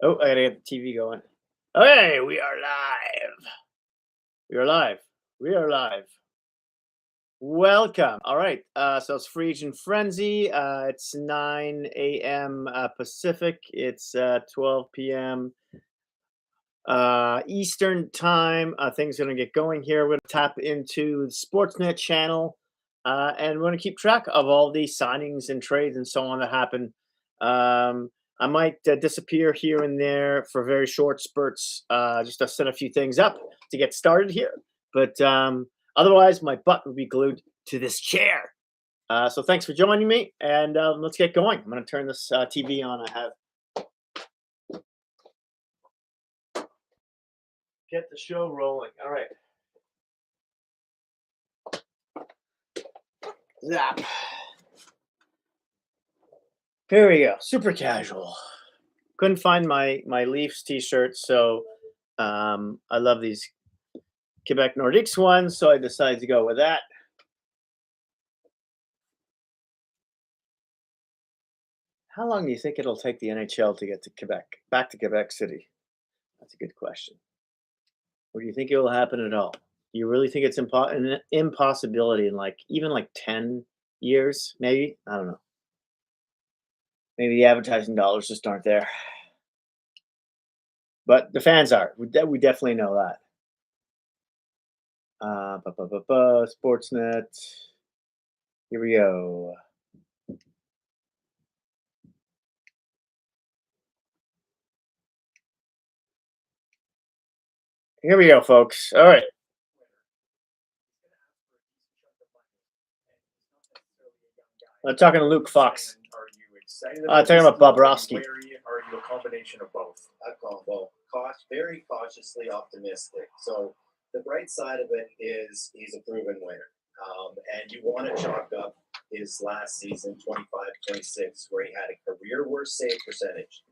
Oh, I gotta get the TV going. Okay, we are live. We are live. We are live. Welcome. All right. So it's Free Agent Frenzy. It's 9 a.m. Pacific. It's 12 p.m. Eastern time. Things are gonna get going here. We're gonna tap into the Sportsnet channel, and we're gonna keep track of all the signings and trades and so on that happen. I might disappear here and there for very short spurts, just to set a few things up to get started here. But otherwise, my butt would be glued to this chair. So thanks for joining me, and let's get going. I'm going to turn this TV on. I have get the show rolling. All right. Zap. Here we go. Super casual. Couldn't find my Leafs t-shirt, so I love these Quebec Nordiques ones, so I decided to go with that. How long do you think it'll take the NHL to get to Quebec, back to Quebec City? That's a good question. Or do you think it will happen at all? Do you really think it's an impossibility in even 10 years, maybe? I don't know. Maybe the advertising dollars just aren't there. But the fans are. We definitely know that. Sportsnet. Here we go. Here we go, folks. All right. I'm talking to Luke Fox. Are you excited talking about Bobrovsky. Wary? Are you a combination of both? I've gone both. Very cautiously optimistic. So the bright side of it is he's a proven winner. And you want to chalk up his last season, 25-26, where he had a career worst save percentage,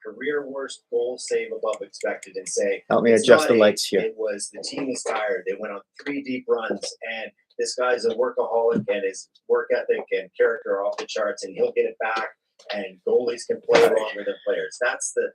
career worst goal save above expected, and say, help me it's adjust the not lights here. It was the team is tired. They went on 3 deep runs, and this guy's a workaholic, and his work ethic and character are off the charts, and he'll get it back. And goalies can play longer than players. That's the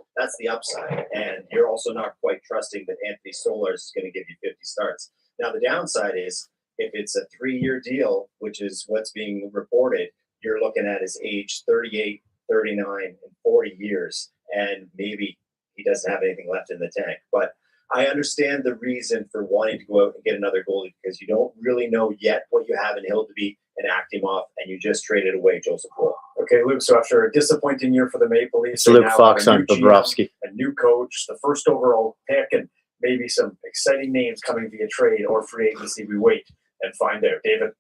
upside. And you're also not quite trusting that Anthony Stolarz is going to give you 50 starts. Now the downside is if it's a 3-year deal, which is what's being reported, you're looking at his age 38, 39, and 40 years, and maybe he doesn't have anything left in the tank. But I understand the reason for wanting to go out and get another goalie because you don't really know yet what you have in Hildeby and act him off, and you just traded away Joseph Wool. Okay, Luke, so after a disappointing year for the Maple Leafs, It's Luke Fox on Bobrovsky. A new coach, the first overall pick, and maybe some exciting names coming via trade or free agency. We wait and find out. David?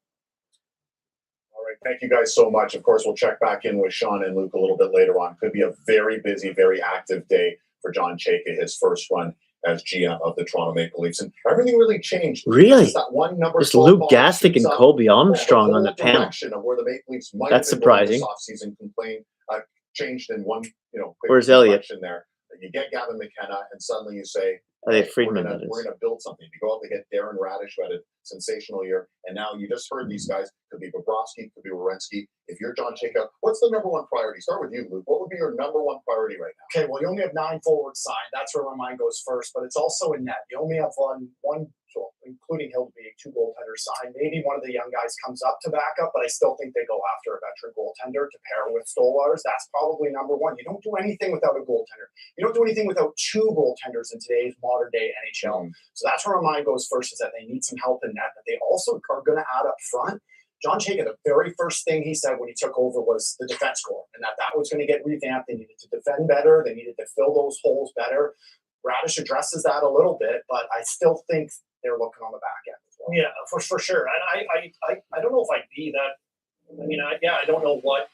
All right, thank you guys so much. Of course, we'll check back in with Sean and Luke a little bit later on. Could be a very busy, very active day for John Chayka, his first run as GM of the Toronto Maple Leafs. And everything really changed. Really? Just that one number Just Luke Gastick and Colby Armstrong on the panel. Of where the Maple Leafs might That's have been going surprising. This offseason changed in one, quick Where's Elliott? direction there. You get Gavin McKenna, and suddenly you say, Elliott Friedman, we're that is. going to build something. You go out and get Darren Radish, who had a sensational year, and now you just heard these guys. Could be Bobrovsky, could be Werenski. If you're John Chayka, what's the number one priority? Start with you, Luke. What would be your number one priority right now? Okay, well, you only have 9 forwards signed. That's where my mind goes first, but it's also in net. You only have one including Hildeby, 2 goaltenders signed. Maybe one of the young guys comes up to back up, but I still think they go after a veteran goaltender to pair with Stolarz. That's probably number one. You don't do anything without a goaltender. You don't do anything without 2 goaltenders in today's modern day NHL. So that's where my mind goes first, is that they need some help in net, but they also are going to add up front. John Chayka, the very first thing he said when he took over was the defense core, and that was going to get revamped. They needed to defend better. They needed to fill those holes better. Radish addresses that a little bit, but I still think they're looking on the back end as well. Yeah, for sure. And I don't know if I'd be that. I mean, I don't know what,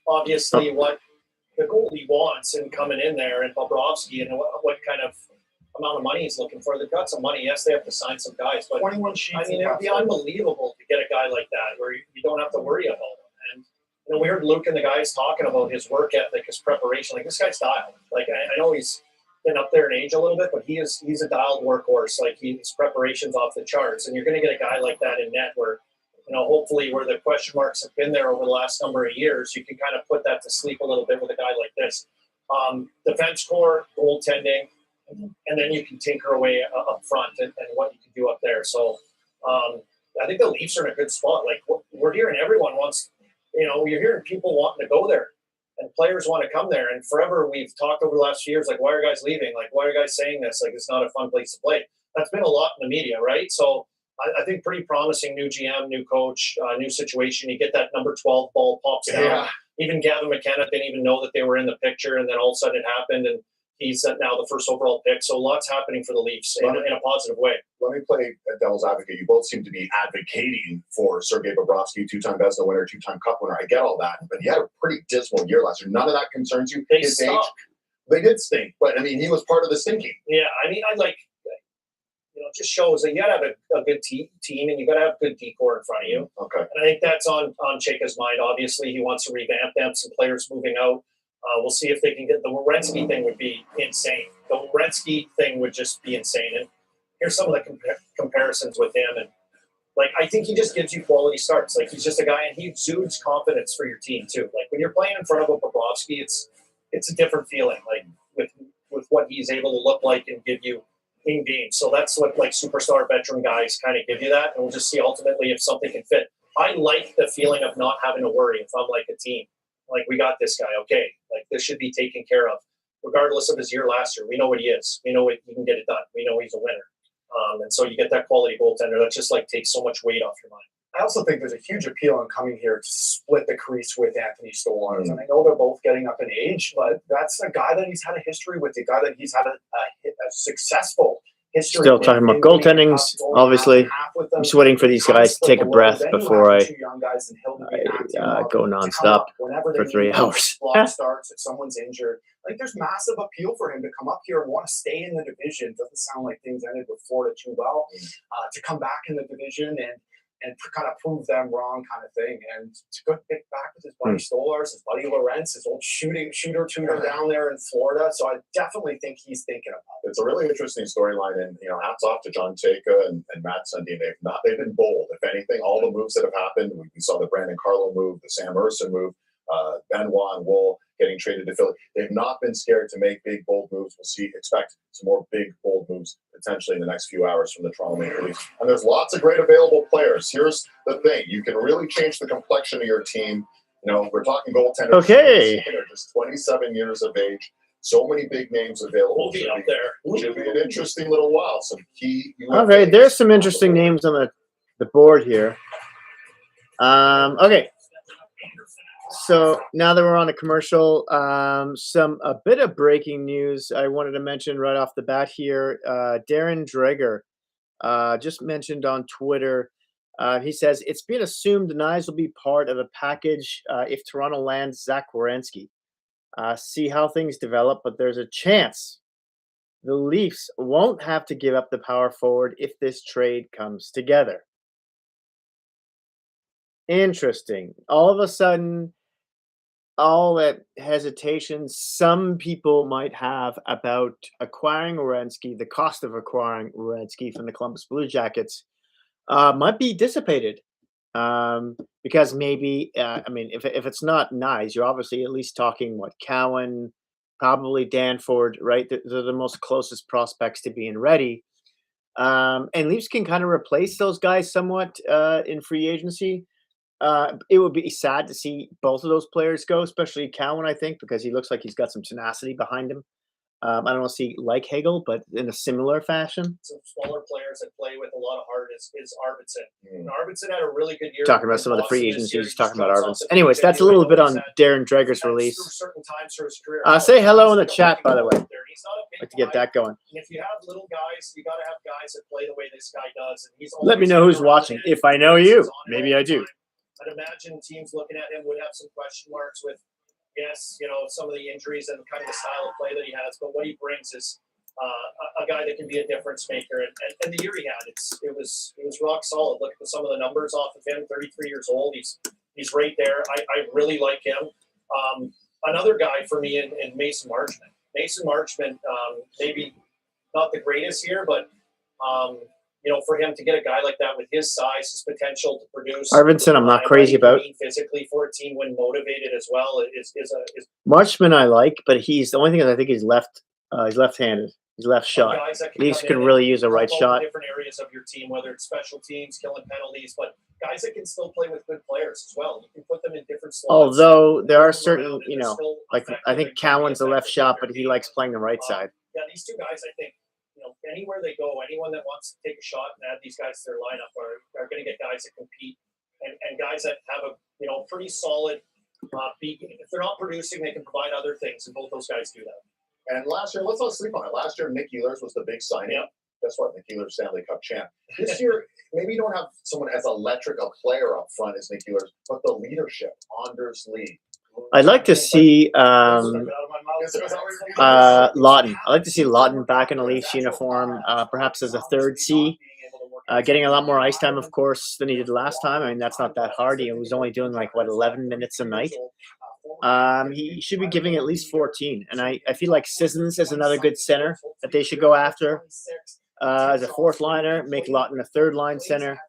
obviously, what the goalie wants and coming in there, and Bobrovsky, and what kind of amount of money he's looking for. They've got some money. Yes, they have to sign some guys, but 21 sheets. I mean, it would be unbelievable to get a guy like that where you don't have to worry about him. And we heard Luke and the guys talking about his work ethic, his preparation. Like, this guy's dialed. Like, I know he's been up there in age a little bit, but he's a dialed workhorse. Like, his preparation's off the charts. And you're going to get a guy like that in net where, hopefully where the question marks have been there over the last number of years, you can kind of put that to sleep a little bit with a guy like this. Defense core, goaltending, and then you can tinker away up front and what you can do up there. So I think the Leafs are in a good spot. Like we're hearing everyone wants, you're hearing people wanting to go there and players want to come there. And forever we've talked over the last few years, like, why are guys leaving? Like, why are guys saying this? Like, it's not a fun place to play. That's been a lot in the media, right? So I think pretty promising new GM, new coach, new situation. You get that number 12 ball pops down. Yeah. Even Gavin McKenna didn't even know that they were in the picture, and then all of a sudden it happened, and he's now the first overall pick. So lots happening for the Leafs in a positive way. Let me play devil's advocate. You both seem to be advocating for Sergei Bobrovsky, two-time Vezina winner, two-time Cup winner. I get all that, but he had a pretty dismal year last year. None of that concerns you? They His stunk. age? They did stink, but I mean, he was part of the stinking. Yeah, I mean, it just shows that you got to have a good team and you got to have good decor in front of you. Okay. And I think that's on Chayka's mind. Obviously, he wants to revamp them, some players moving out. We'll see if they can get the Werenski thing would be insane. The Werenski thing would just be insane. And here's some of the comparisons with him. And I think he just gives you quality starts. Like, he's just a guy, and he exudes confidence for your team too. Like, when you're playing in front of a Bobrovsky, it's a different feeling. Like with what he's able to look like and give you in game. So that's what superstar veteran guys kind of give you that. And we'll just see ultimately if something can fit. I like the feeling of not having to worry if I'm like a team. Like, we got this guy, okay. Like, this should be taken care of, regardless of his year last year. We know what he is. We know he can get it done. We know he's a winner. And so you get that quality goaltender that just takes so much weight off your mind. I also think there's a huge appeal in coming here to split the crease with Anthony Stolarz. And I know they're both getting up in age, but that's a guy that he's had a history with, a guy that he's had a successful history. Still talking about goaltendings, obviously. I'm just waiting for these guys to take a breath before I go nonstop for 3 hours. Starts if someone's injured. There's massive appeal for him to come up here and want to stay in the division. Doesn't sound like things ended with Florida too well. To come back in the division and kind of prove them wrong, kind of thing. And to go get back with his buddy Stolarz, his buddy Lorenz, his old shooter tutor down there in Florida. So I definitely think he's thinking about it. It's a really interesting storyline, and hats off to John Chayka and Matt Sundin. They've been bold. If anything, all the moves that have happened, we saw the Brandon Carlo move, the Sam Urson move, Benoit and Wool getting traded to Philly. They've not been scared to make big, bold moves. Expect some more big, bold moves potentially in the next few hours from the Toronto Maple Leafs. And there's lots of great available players. Here's the thing. You can really change the complexion of your team. We're talking goaltenders. Okay. They're just 27 years of age. So many big names available. We'll be up there. Should be an interesting little while. Some key UFAs. Okay, there's some interesting names on the board here. Okay. So now that we're on a commercial, a bit of breaking news I wanted to mention right off the bat here. Darren Dreger just mentioned on Twitter. He says it's been assumed the Knives will be part of the package if Toronto lands Zach Werenski. See how things develop, but there's a chance the Leafs won't have to give up the power forward if this trade comes together. Interesting. All of a sudden, all that hesitation some people might have about acquiring Werenski, the cost of acquiring Werenski from the Columbus Blue Jackets, might be dissipated. Because maybe, if it's not Knies, you're obviously at least talking, Cowan, probably Danford, right? They're the most closest prospects to being ready. And Leafs can kind of replace those guys somewhat in free agency. It would be sad to see both of those players go, especially Cowan, I think, because he looks like he's got some tenacity behind him. I don't want to see like Hagel, but in a similar fashion. Some smaller players that play with a lot of heart is Arvidsson. And Arvidsson had a really good year. Talking about some of the free agents, he's talking about Arvidsson. Anyways, that's a little bit on Darren Dreger's release. Certain times for his career. Say hello in the chat, by the way. I'd like to get that going. And if you have little guys, you got to have guys that play the way this guy does. And he's Let me know who's watching. If I know you, maybe I do. I'd imagine teams looking at him would have some question marks with, some of the injuries and kind of the style of play that he has. But what he brings is a guy that can be a difference maker. And the year he had, it was rock solid. Look at some of the numbers off of him. 33 years old. He's right there. I really like him. Another guy for me in Mason Marchment. Mason Marchment, maybe not the greatest here, but for him to get a guy like that with his size, his potential to produce. Arvidsson, I'm not and crazy what he can about. mean physically for a team when motivated as well is Marchman I like, but he's the only thing is I think he's left-handed. He's left shot. guys that can Leafs come could in really and use a right help out shot. the different areas of your team, whether it's special teams, killing penalties, but guys that can still play with good players as well. You can put them in different slots. Although there are move them certain, around, and they're still like I effective think and can be Cowan's a left effective shot, with but their he likes game. playing the right side. Yeah, these two guys, I think, anywhere they go, anyone that wants to take a shot and add these guys to their lineup are going to get guys that compete and guys that have a pretty solid beat. If they're not producing, they can provide other things, and both those guys do that. And last year, let's not sleep on it. Last year, Nick Ehlers was the big signing. Yep. Guess what? Nick Ehlers, Stanley Cup champ. This year, maybe you don't have someone as electric a player up front as Nick Ehlers, but the leadership, Anders Lee. I'd like to see Lawton. I'd like to see Lawton back in a Leafs uniform, perhaps as a third C. Getting a lot more ice time, of course, than he did last time. I mean, that's not that hard. He was only doing 11 minutes a night. He should be giving at least 14. And I feel like Sissons is another good center that they should go after as a fourth liner, make Lawton a third line center.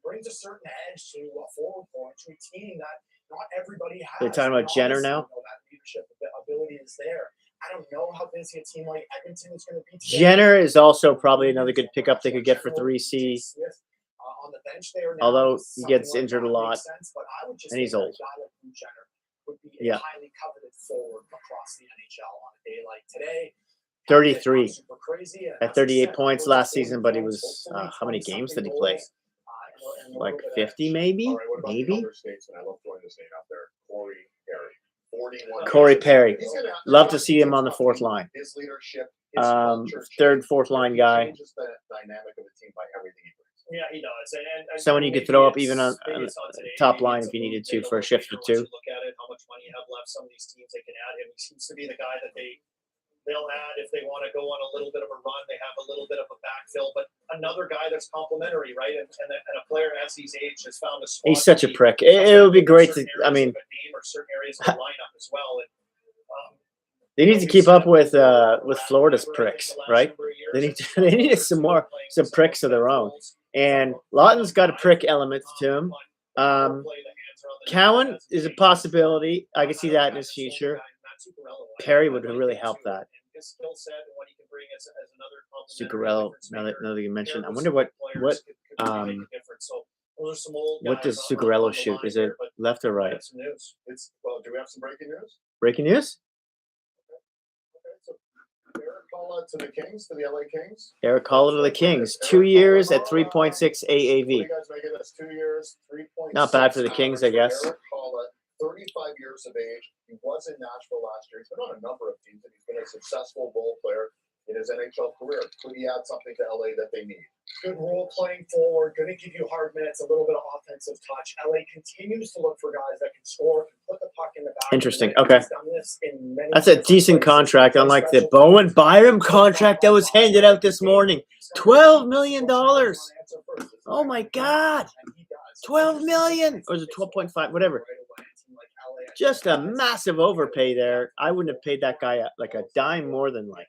Brings a certain edge to a forward point to a team that not everybody has. They're talking about Jenner now. That leadership ability is there. I don't know how busy a team like Edmonton is going to be today. Jenner is also probably another good pickup they could get for 3C. On the bench there now, Although he something gets like injured that a lot, makes sense, but I would just and he's think old. that a guy like Drew Jenner would be Yeah. a highly coveted forward across the NHL on a day like today. 33 Super crazy, and at as I 38 said, points over last 40 season, but he points, was hopefully how many 20 games something did he play? goals, and a Like little bit of 50 maybe? All right, what about the Maybe? elder statesman? I love throwing this name out there. Corey Perry. 41. Corey Perry. He's gonna have Love to see him on the fourth line. His leadership, his culture Third, change. fourth line He guy. changes the dynamic of the team by everything he brings. Yeah, he does. And Someone you could maybe throw up it's- even on maybe it's not today, top maybe line it's if you needed a to for a shift or once two. you look at it, how much money you have left. Some of these teams, they can add him. He seems to be the guy that they'll add if they want to go on a little bit of a run. They have a little bit of a backfill, but another guy that's complimentary, right? And a player as he's aged has found a spot. He's such a to be prick. It would be great to. certain I areas mean, of a game or certain areas of the lineup as well. And, they need to keep up with Florida's pricks, right? They need some pricks of their own. And Lawton's got a prick element to him. Cowan is a possibility. I can see that in his future. Perry would really help that. Zuccarello. Now that you mentioned, I wonder what does Zuccarello shoot? Is it left or right? Do we have some breaking news? Breaking news? So Eric Calla to the Kings, to the LA Kings. Eric Calla to the Kings. 2 years at 3.6 What do AAV. you guys make it? That's 2 years, 3.6. Not bad for the Kings, I guess. Eric Calla, 35 years of age. He was in Nashville last year. He's been on a number of teams, and he's been a successful role player in his NHL career. Could he add something to LA that they need? Good role playing forward, going to give you hard minutes, a little bit of offensive touch. LA continues to look for guys that can score, can put the puck in the back. Interesting. He's Okay. done this in many That's a different decent places. contract, unlike the Bowen Byram contract that was handed out this morning. $12 million. Oh my God. 12 million. Or is it 12.5? Whatever. Just a massive overpay there. I wouldn't have paid that guy like a dime more than like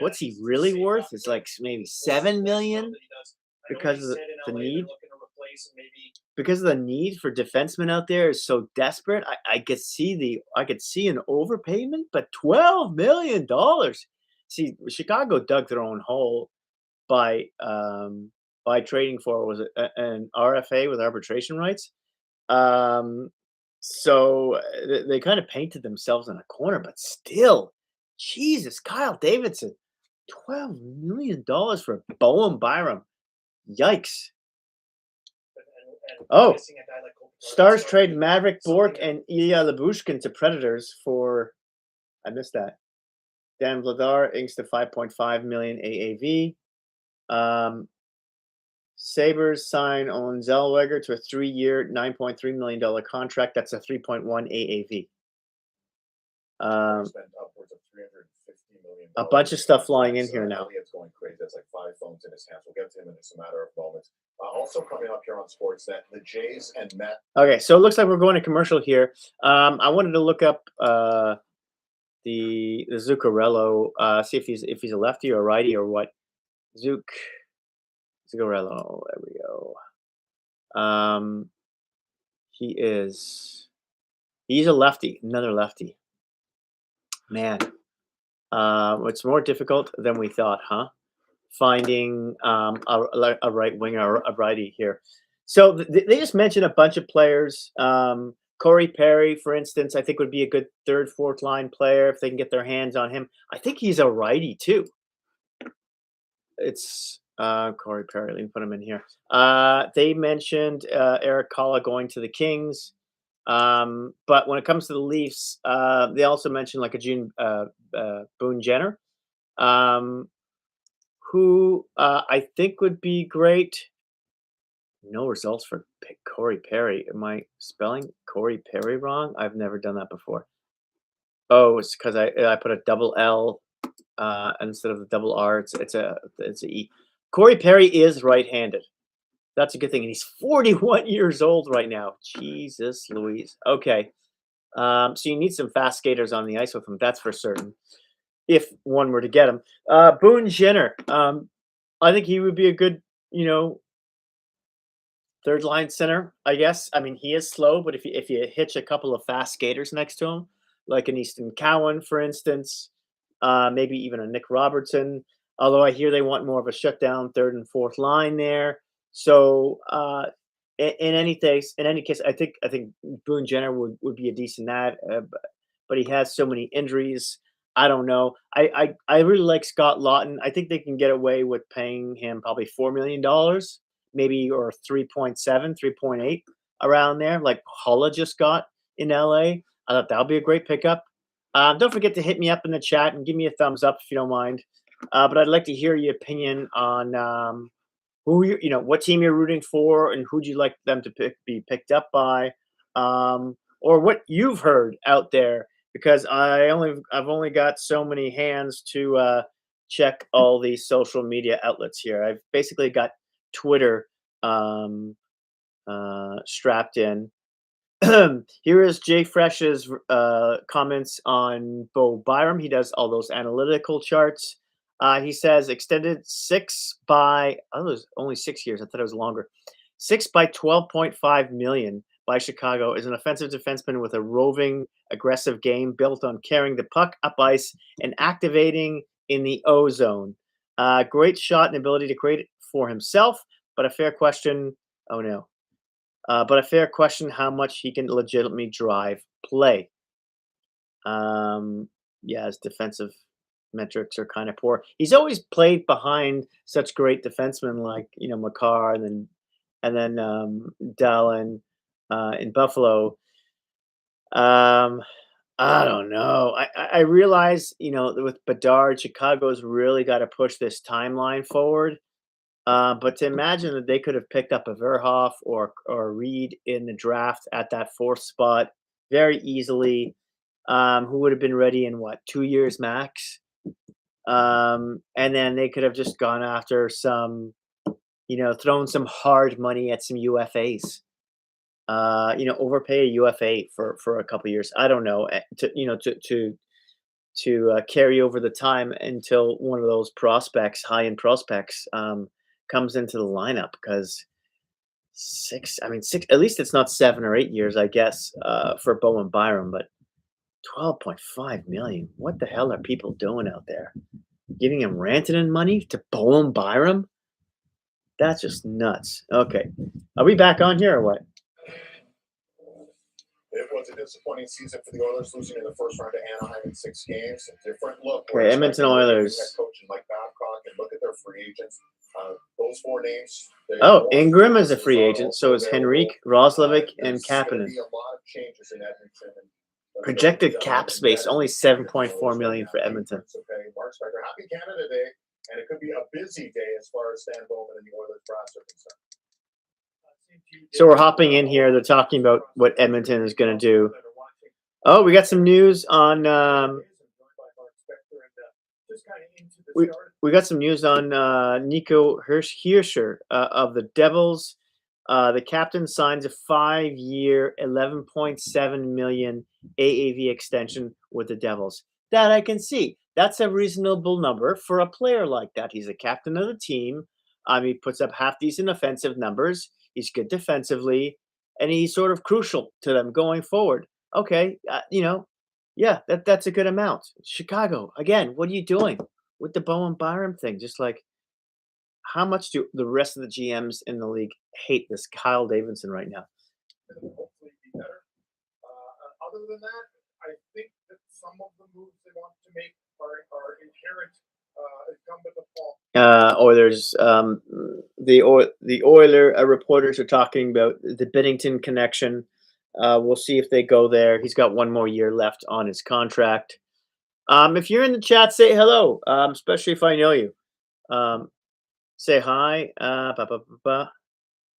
what's he really worth? It's like maybe 7 million because of the need. Because of the need for defensemen out there is so desperate. I could see an overpayment, but $12 million. See, Chicago dug their own hole by trading for an RFA with arbitration rights. So they kind of painted themselves in a corner, but still, Jesus, Kyle Davidson, $12 million for Bowen Byram. Yikes. Oh, Stars trade Maverick Bourque and Ilya Lyubushkin to Predators for, I missed that. Dan Vladar inks to 5.5 million AAV. Sabres sign Owen Zellweger to a 3-year, $9.3 million contract. That's a 3.1 AAV. Spent upwards of $350 million. A bunch of stuff flying in here now. It's going crazy. That's like 5 phones in his hands. We'll get to him in just a matter of moments. Also coming up here on Sportsnet, the Jays and Met. Okay, so it looks like we're going to commercial here. I wanted to look up the Zuccarello, see if he's a lefty or a righty or what. Zigarello. There we go. He's a lefty, another lefty. Man, it's more difficult than we thought, huh? Finding a right winger or a righty here. So they just mentioned a bunch of players. Corey Perry, for instance, I think would be a good third, fourth line player if they can get their hands on him. I think he's a righty too. It's Corey Perry. Let me put him in here. They mentioned Eric Kalla going to the Kings. But when it comes to the Leafs, they also mentioned like a Boone Jenner, who I think would be great. No results for Corey Perry. Am I spelling Corey Perry wrong? I've never done that before. Oh, it's because I put a double L instead of the double R. It's a E. Corey Perry is right-handed. That's a good thing, and he's 41 years old right now. Jesus Louise. Okay, so you need some fast skaters on the ice with him. That's for certain. If one were to get him, Boone Jenner. I think he would be a good, third line center, I guess. I mean, he is slow, but if you hitch a couple of fast skaters next to him, like an Easton Cowan, for instance, maybe even a Nick Robertson. Although I hear they want more of a shutdown third and fourth line there. So in any case, I think Boone Jenner would be a decent ad, but he has so many injuries. I don't know. I really like Scott Lawton. I think they can get away with paying him probably $4 million. Maybe, or 3.7, 3.8 around there, like Hulla just got in LA. I thought that would be a great pickup. Don't forget to hit me up in the chat and give me a thumbs up if you don't mind. But I'd like to hear your opinion on what team you're rooting for and who'd you like them to be picked up by, or what you've heard out there, because I've only got so many hands to check all these social media outlets here. I've basically got Twitter strapped in. Here is Jay Fresh's comments on Bo Byram. He does all those analytical charts. He says extended 6 by, it was only 6 years. I thought it was longer. 6 by $12.5 million by Chicago is an offensive defenseman with a roving, aggressive game built on carrying the puck up ice and activating in the O zone. Great shot and ability to create it for himself, but a fair question. Oh no. But a fair question how much he can legitimately drive play. His defensive metrics are kind of poor. He's always played behind such great defensemen like Makar and then Dallin in Buffalo. I don't know. I realize with Bedard, Chicago's really got to push this timeline forward. But to imagine that they could have picked up a Verhoff or Reed in the draft at that fourth spot very easily, who would have been ready in 2 years max, and then they could have just gone after some, thrown some hard money at some UFAs, overpay a UFA for a couple of years. I don't know, to carry over the time until one of those high-end prospects, comes into the lineup, because 6, at least it's not 7 or 8 years, I guess, for Bo and Byram, but $12.5 million. What the hell are people doing out there? Giving him Rantanen money to Bo and Byram? That's just nuts. Okay. Are we back on here or what? It was a disappointing season for the Oilers, losing in the first round to Anaheim in 6 games. A different look. Okay, Edmonton Oilers. Head coach Mike Babcock, and look at their free agents. Those 4 names. Ingram is a free agent. So is Henrique, Roslovic, and Kapanen. Be a lot of changes in Edmonton. Projected cap space only $7.4 million for Edmonton. Okay, Mark Spiker, happy Canada Day, and it could be a busy day as far as Stan Bowman and the Oilers brass are concerned. So we're hopping in here. They're talking about what Edmonton is going to do. Oh, we got some news on. We got some news on Nico Hirscher of the Devils. The captain signs a 5-year, $11.7 million AAV extension with the Devils. That I can see. That's a reasonable number for a player like that. He's a captain of the team. He puts up half decent offensive numbers. He's good defensively, and he's sort of crucial to them going forward. Okay, yeah, that's a good amount. Chicago, again, what are you doing with the Bowen Byram thing? Just like, how much do the rest of the GMs in the league hate this Kyle Davidson right now? Hopefully be better. Other than that, I think that some of the moves they want to make are inherent incumbent upon. Oilers, the Oiler reporters are talking about the Binnington connection. We'll see if they go there. He's got one more year left on his contract. If you're in the chat, say hello, especially if I know you. Say hi.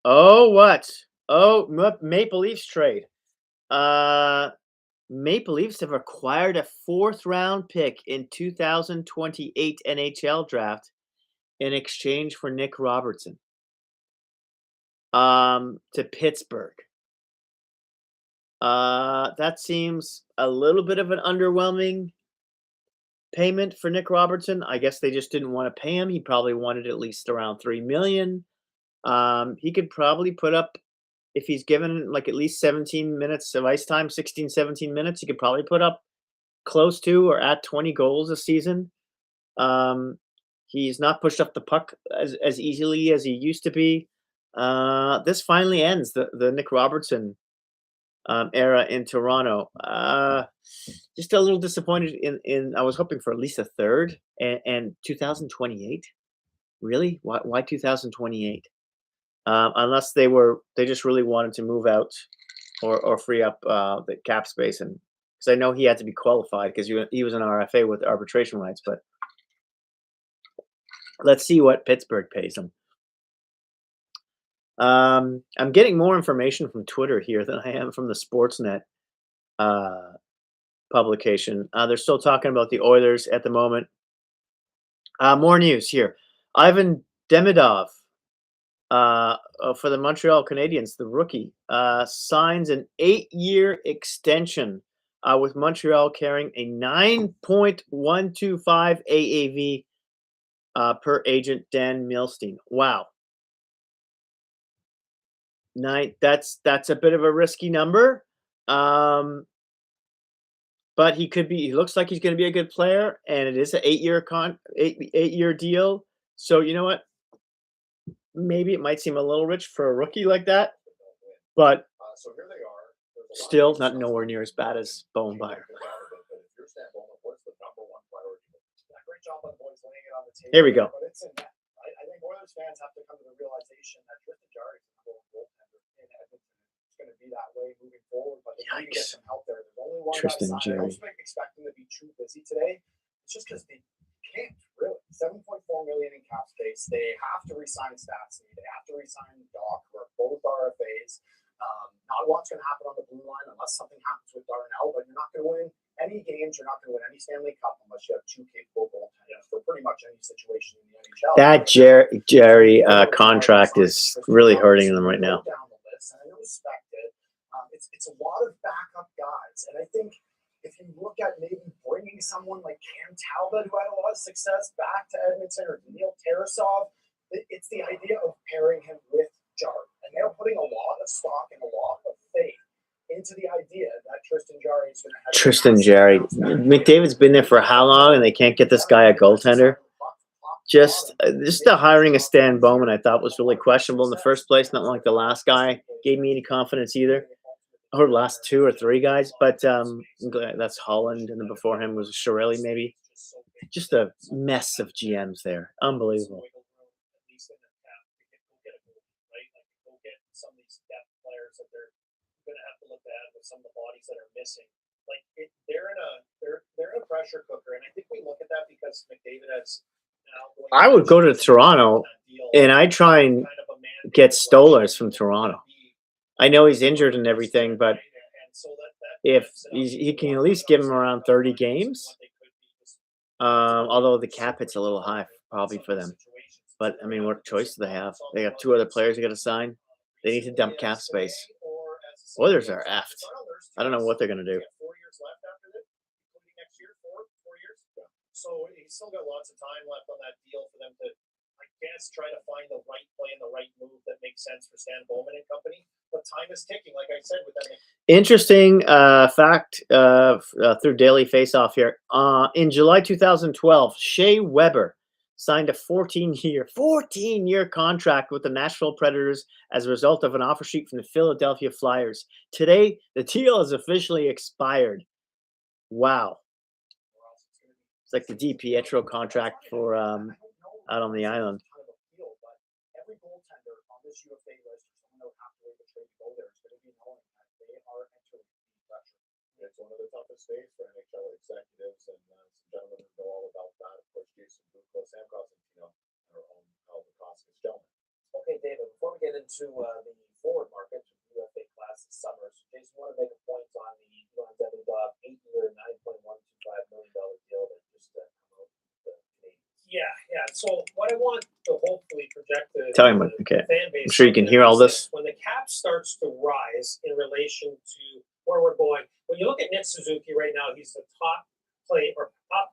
Oh, what? Oh, Maple Leafs trade. Maple Leafs have acquired a 4th-round pick in 2028 NHL draft in exchange for Nick Robertson to Pittsburgh. That seems a little bit of an underwhelming payment for Nick Robertson. I guess they just didn't want to pay him. He probably wanted at least around $3 million. He could probably put up, if he's given like at least 17 minutes of ice time, 16, 17 minutes, he could probably put up close to or at 20 goals a season. He's not pushed up the puck as easily as he used to be. This finally ends the Nick Robertson era in Toronto. Just a little disappointed in I was hoping for at least a third and 2028. Really? Why 2028? Unless they just really wanted to move out or free up the cap space, and because I know he had to be qualified because he was an RFA with arbitration rights. But let's see what Pittsburgh pays him. I'm getting more information from Twitter here than I am from the Sportsnet publication. They're still talking about the Oilers at the moment. More news here. Ivan Demidov for the Montreal Canadiens, the rookie, signs an 8-year extension with Montreal carrying a 9.125 AAV per agent Dan Milstein. Wow. That's a bit of a risky number. But he looks like he's going to be a good player, and it is an 8-year deal. So you know what? Maybe it might seem a little rich for a rookie like that, but So here they are. still not nowhere near as bad as Bowen Byram. Great job on boys laying it on the table. Here we go. But it's in net. I think Oilers fans have to come to the realization that Tristan Jarry is a goaltender in Edmonton. It's going to be that way moving forward, but they need to get some help there. There's only one Tristan guy signed. I Jarry. don't expect them to be too busy today. It's just because they can't really. $7.4 million in cap space. They have to resign Statsny. They have to resign Doc, who are both RFAs. Not a lot's going to happen on the blue line unless something happens with Darnell, but you're not going to win any games. You're not going to win any Stanley Cup unless you have two capable goaltenders for pretty much any situation in the NHL. That Jerry contract is really hurting them right now. Down the list, and I respect it. It's a lot of backup guys, and I think if you look at maybe bringing someone like Cam Talbot, who had a lot of success, back to Edmonton, or Neil Tarasov, it's the idea of pairing him with Jarry. And they're putting a lot of stock and a lot of faith into the idea that Tristan Jarry is going to have... Tristan Jarry. McDavid's been there for how long, and they can't get this guy a goaltender? Just the hiring of Stan Bowman, I thought, was really questionable in the first place. Not like the last guy gave me any confidence either. Or last 2 or 3 guys, but that's Holland, and then before him was Chiarelli, maybe. Just a mess of GMs there. Unbelievable. Some of these depth players that they're going to have to look at with some of the bodies that are missing. Like they're in a pressure cooker, and I think we look at that because McDavid has now. I would go to Toronto, and I'd try and get Stolarz from Toronto. I know he's injured and everything, but if he can at least give him around 30 games, although the cap hit's a little high probably for them. But, I mean, what choice do they have? They have 2 other players they got to sign. They need to dump cap space. Oilers are effed. I don't know what they're going to do. 4 years left after this, including next year, 4 years. So he's still got lots of time left on that deal for them to guess, try to find the right play and the right move that makes sense for Stan Bowman and company. But time is ticking, like I said, with that. Interesting fact through Daily Faceoff here. In July 2012, Shea Weber signed a 14-year contract with the Nashville Predators as a result of an offer sheet from the Philadelphia Flyers. Today, the deal is officially expired. Wow. It's like the DiPietro contract for out on the island. Every goaltender on this UFA list, someone that would have to wait the trade to go there, is going to be knowing that they are entering pressure. It's one of the toughest days for NHL executives, and some gentlemen who know all about that. Of course, Jason Bucco, Sam Cosentino, and our own Albuquerque gentlemen. Okay, David, before we get into the forward market, UFA class this summer, so Jason, want to make a point on the Devin Dobb 8-year, $9.125 million deal that just come out with the Canadiens? Yeah. So what I want to hopefully project to Tell me, the okay. fan base. I'm sure you can hear all this. When the cap starts to rise in relation to where we're going, when you look at Nick Suzuki right now, he's the top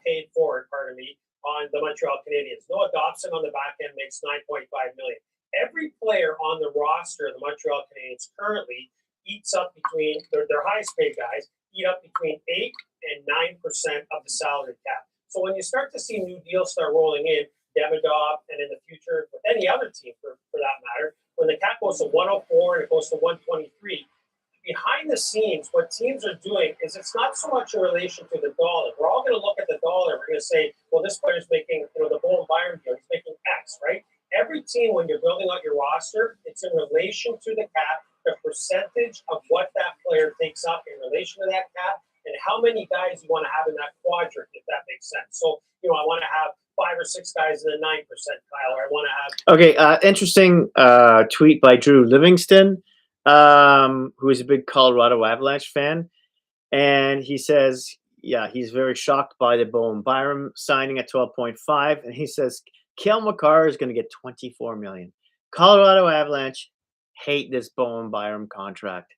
paid forward, on the Montreal Canadiens. Noah Dobson on the back end makes $9.5 million. Every player on the roster of the Montreal Canadiens currently eats up between their highest paid guys eat up between 8 and 9% of the salary cap. So when you start to see new deals start rolling in, Demidov, and in the future with any other team for that matter, when the cap goes to 104 and it goes to 123, behind the scenes, what teams are doing is it's not so much in relation to the dollar. We're all going to look at the dollar. We're going to say, well, this player's making, the Bowen Byron deal, he's making X, right? Every team, when you're building out your roster, it's in relation to the cap, the percentage of what that player takes up in relation to that cap, and how many guys you want to have in that quadrant, if that makes sense. So, I want to have 5 or 6 guys in the 9%, Kyle, or I want to have. Okay, interesting tweet by Drew Livingston, who is a big Colorado Avalanche fan. And he says, he's very shocked by the Bowen Byram signing at 12.5. And he says, Cale Makar is going to get $24 million. Colorado Avalanche hate this Bowen Byram contract.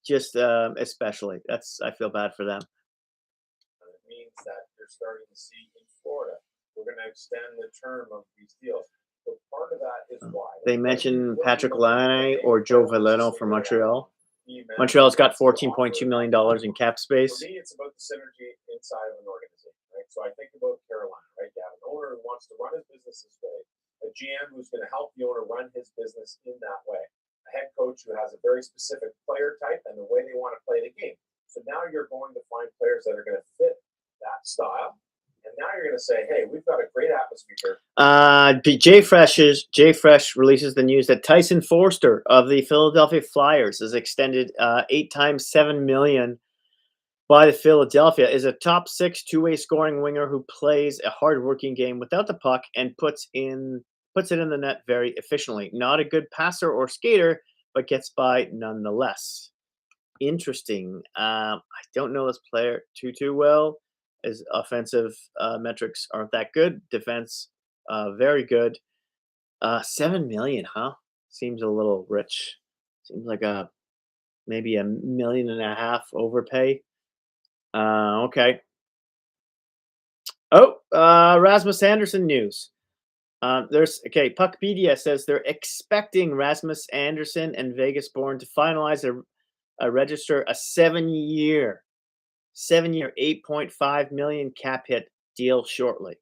Just especially. I feel bad for them. And it means that you're starting to see in Florida, we're going to extend the term of these deals. But part of that is why. They mentioned Patrick Laine or Joe Veleno from Montreal. Montreal's got $14.2 million in cap space. For me, it's about the synergy inside of an organization, right? So I think about Carolina, right? You have an owner who wants to run his business this way, a GM who's going to help the owner run his business in that way, a head coach who has a very specific player type and the way they want to play the game. So now you're going to find players that are going to fit that style. And now you're going to say, hey, we've got a great atmosphere. Jay Fresh releases the news that Tyson Forster of the Philadelphia Flyers is extended 8 times $7 million by the Philadelphia, is a top 6 two-way scoring winger who plays a hard-working game without the puck and puts it in the net very efficiently. Not a good passer or skater, but gets by nonetheless. Interesting. I don't know this player too well. His offensive metrics aren't that good. Defense, very good. $7 million, huh? Seems a little rich. Seems like maybe $1.5 million overpay. Okay. Rasmus Anderson news. Puckpedia says they're expecting Rasmus Anderson and Vegas Born to finalize a 7-year, $8.5 million cap hit deal shortly.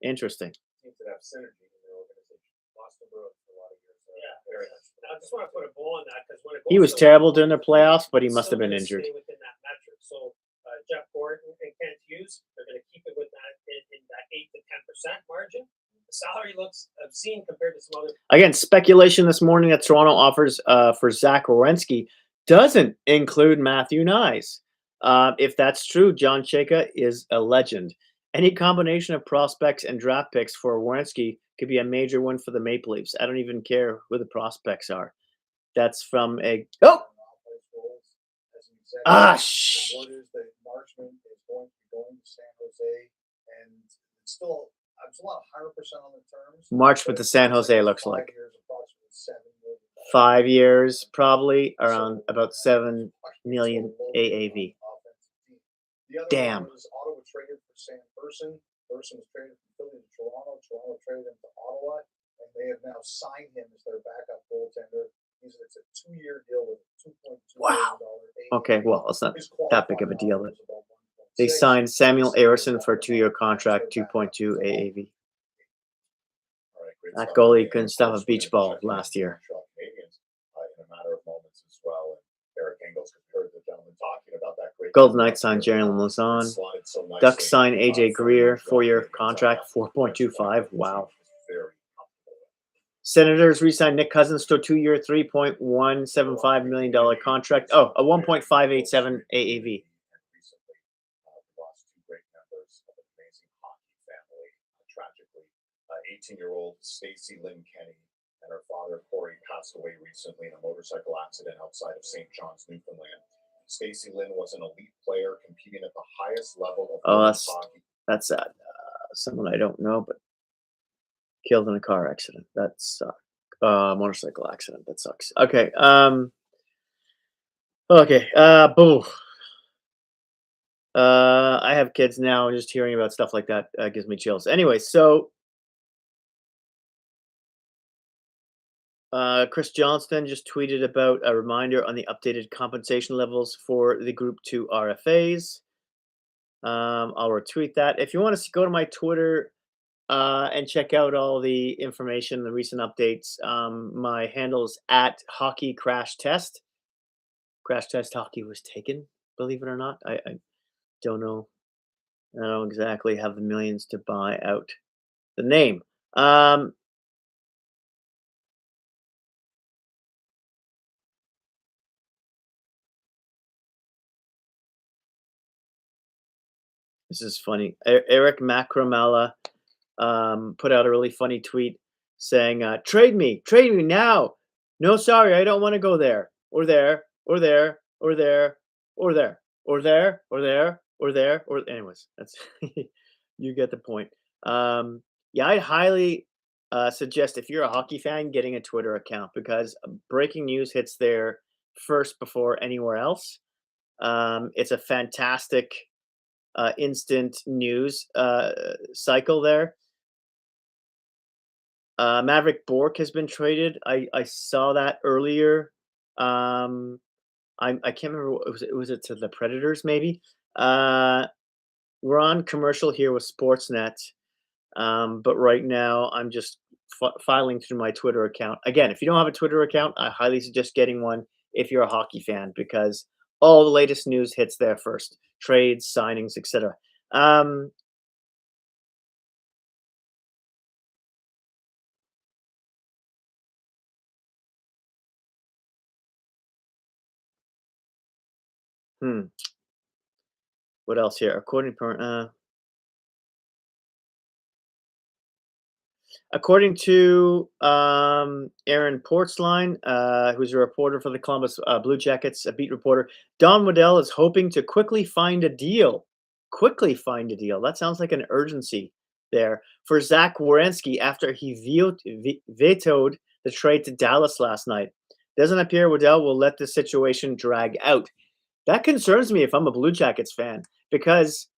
Interesting. Teams that have synergy in their organization. Boston Bruins for a lot of years. Very nice. Now, I just want to put a bow on that because when he was terrible during the playoffs, but he must have been injured. Stay within that metric. So Jeff Gordon and Kent Hughes, they're going to keep it with that in that 8 to 10% margin. The salary looks obscene compared to some other. Again, speculation this morning that Toronto offers for Zach Werenski doesn't include Matthew Nyes. If that's true, John Chayka is a legend. Any combination of prospects and draft picks for Werenski could be a major win for the Maple Leafs. I don't even care who the prospects are. That's from a Marchment is going to San Jose, and it's still a lot of 100% on the terms. March with the San Jose looks 5 like years, approximately 7 years. 5 years, probably around about 7 million AAV. The other Damn. one was Ottawa traded for Sam Person. Person was traded from Philly to Toronto. Toronto traded him to Ottawa, and and they have now signed him as their backup goaltender. It's a 2-year deal with $2.2 Wow. million. Okay, well, it's not His that big of a qualifying deal. offer is about They 1.6. signed Samuel He's Arison for a their 2-year backup contract, goaltender. 2.2 AAV. All right, great That stuff. goalie And couldn't of stop a course, we're beach gonna ball check in last with the year. Montreal Canadiens, in a matter of moments as well. And Eric Engels heard the gentleman talking about that great. Golden Knights signed Jalen Lazon. So Ducks signed AJ from Greer, Montreal 4-year Canadiens, contract, 4.25. which Wow. is very comfortable with. Senators re-signed Nick Cousins to a 2-year, $3.175 million contract. Oh, a 1.587 AAV. Recently, we lost 2 great members of an amazing hockey family. Tragically, 18-year-old Stacy Lynn Kenny and her father Corey passed away recently in a motorcycle accident outside of St. John's, Newfoundland. Stacy Lynn was an elite player competing at the highest level of women's hockey. That's sad. Someone I don't know, but killed in a car accident. That sucks. Motorcycle accident. That sucks. Okay. Okay. Boo. I have kids now, and just hearing about stuff like that gives me chills. Anyway, so Chris Johnston just tweeted about a reminder on the updated compensation levels for the Group 2 RFAs. I'll retweet that. If you want to go to my Twitter and check out all the information, the recent updates, my handle is at Hockey Crash Test. Crash Test Hockey was taken, believe it or not. I don't know. I don't exactly have the millions to buy out the name. This is funny. Eric Macramella put out a really funny tweet saying, trade me now. No, sorry, I don't want to go there or there or there or there or there or there or there or there or anyways, that's you get the point. Yeah, I highly suggest if you're a hockey fan getting a Twitter account because breaking news hits there first before anywhere else. It's a fantastic instant news cycle there. Maverick Bork has been traded. I saw that earlier. I can't remember what was it to the Predators maybe. We're on commercial here with Sportsnet, but right now I'm just filing through my Twitter account. Again, if you don't have a Twitter account, I highly suggest getting one if you're a hockey fan because all the latest news hits there first. Trades, signings, etc. What else here? According to Aaron Portsline, who's a reporter for the Columbus Blue Jackets, a beat reporter, Don Waddell is hoping to quickly find a deal. Quickly find a deal. That sounds like an urgency there for Zach Werenski after he vetoed the trade to Dallas last night. Doesn't appear Waddell will let the situation drag out. That concerns me if I'm a Blue Jackets fan because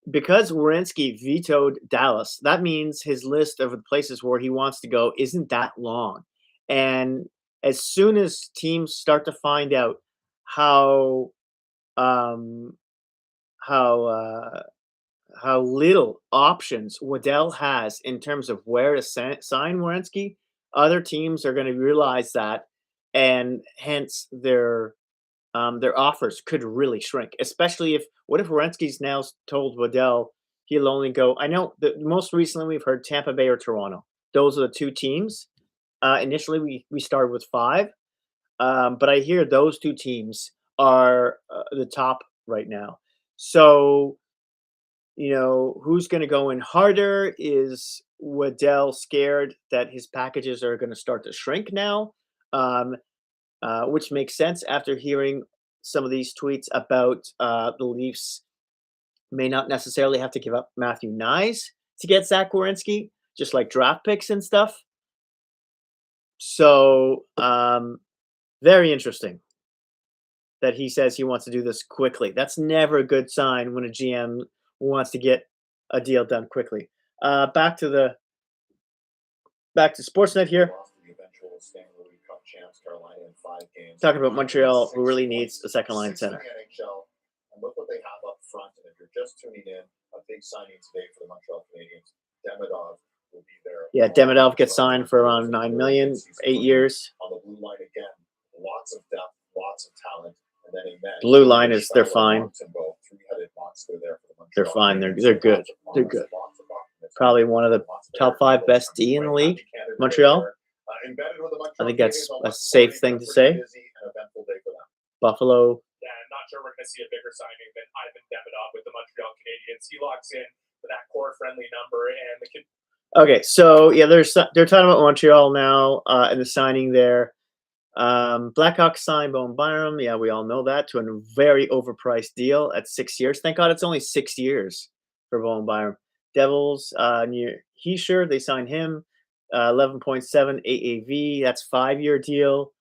Werenski vetoed Dallas, that means his list of places where he wants to go isn't that long. And as soon as teams start to find out how little options Waddell has in terms of where to sign Werenski, other teams are going to realize that, and hence their offers could really shrink, especially what if Werenski's now told Waddell he'll only go. I know that most recently we've heard Tampa Bay or Toronto. Those are the 2 teams. Initially we started with 5, but I hear those 2 teams are the top right now. So, who's going to go in harder? Is Waddell scared that his packages are going to start to shrink now? Which makes sense after hearing some of these tweets about the Leafs may not necessarily have to give up Matthew Nyes to get Zach Werenski, just like draft picks and stuff. So, very interesting that he says he wants to do this quickly. That's never a good sign when a GM wants to get a deal done quickly. Back to the back to Sportsnet here. Lost to the eventual Stanley Cup champs, Carolina, in 5 games. Talking about Montreal, who really needs a second line Sixth in center. the NHL, and look what they have up front. And if you're just tuning in, a big signing today for the Montreal Canadiens. Demidov will be there. Yeah, Demidov gets signed for around $9 million, 8 years. On the blue line again, lots of depth, lots of talent, and then in men, Blue line is they're fine. Archambault, three-headed monster there for the Montreal They're fine. Canadiens. They're good. They're good. Lots of optimism. Probably one of the top 5 best D in the league. Montreal. I think that's a safe thing to say. Buffalo. Yeah, I'm not sure we're going to see a bigger signing than Ivan Demidov with the Montreal Canadiens. He locks in for that core-friendly number, and the kid. Okay, so yeah, they're talking about Montreal now and the signing there. Blackhawks signed Bowen Byram. Yeah, we all know that, to a very overpriced deal at 6 years. Thank God it's only 6 years for Bowen Byram. Devils, near Heischer, they signed him. 11.7 AAV. That's 5-year deal.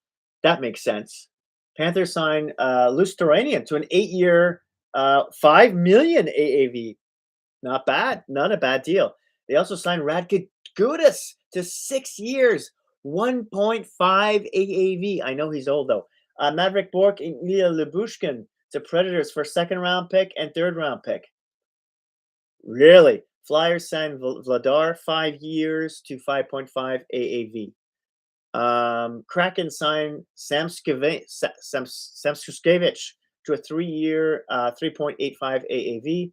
That makes sense. Panthers signed Lusteranian to an 8-year, $5 million AAV. Not bad. Not a bad deal. They also signed Radko Gudas to 6 years, 1.5 AAV. I know he's old though. Maverick Bork and Ilya Lyubushkin to Predators for 2nd-round pick and 3rd-round pick. Really? Flyers signed Vladar 5 years to 5.5 AAV. Kraken signed Samskevich to a 3-year, 3.85 AAV.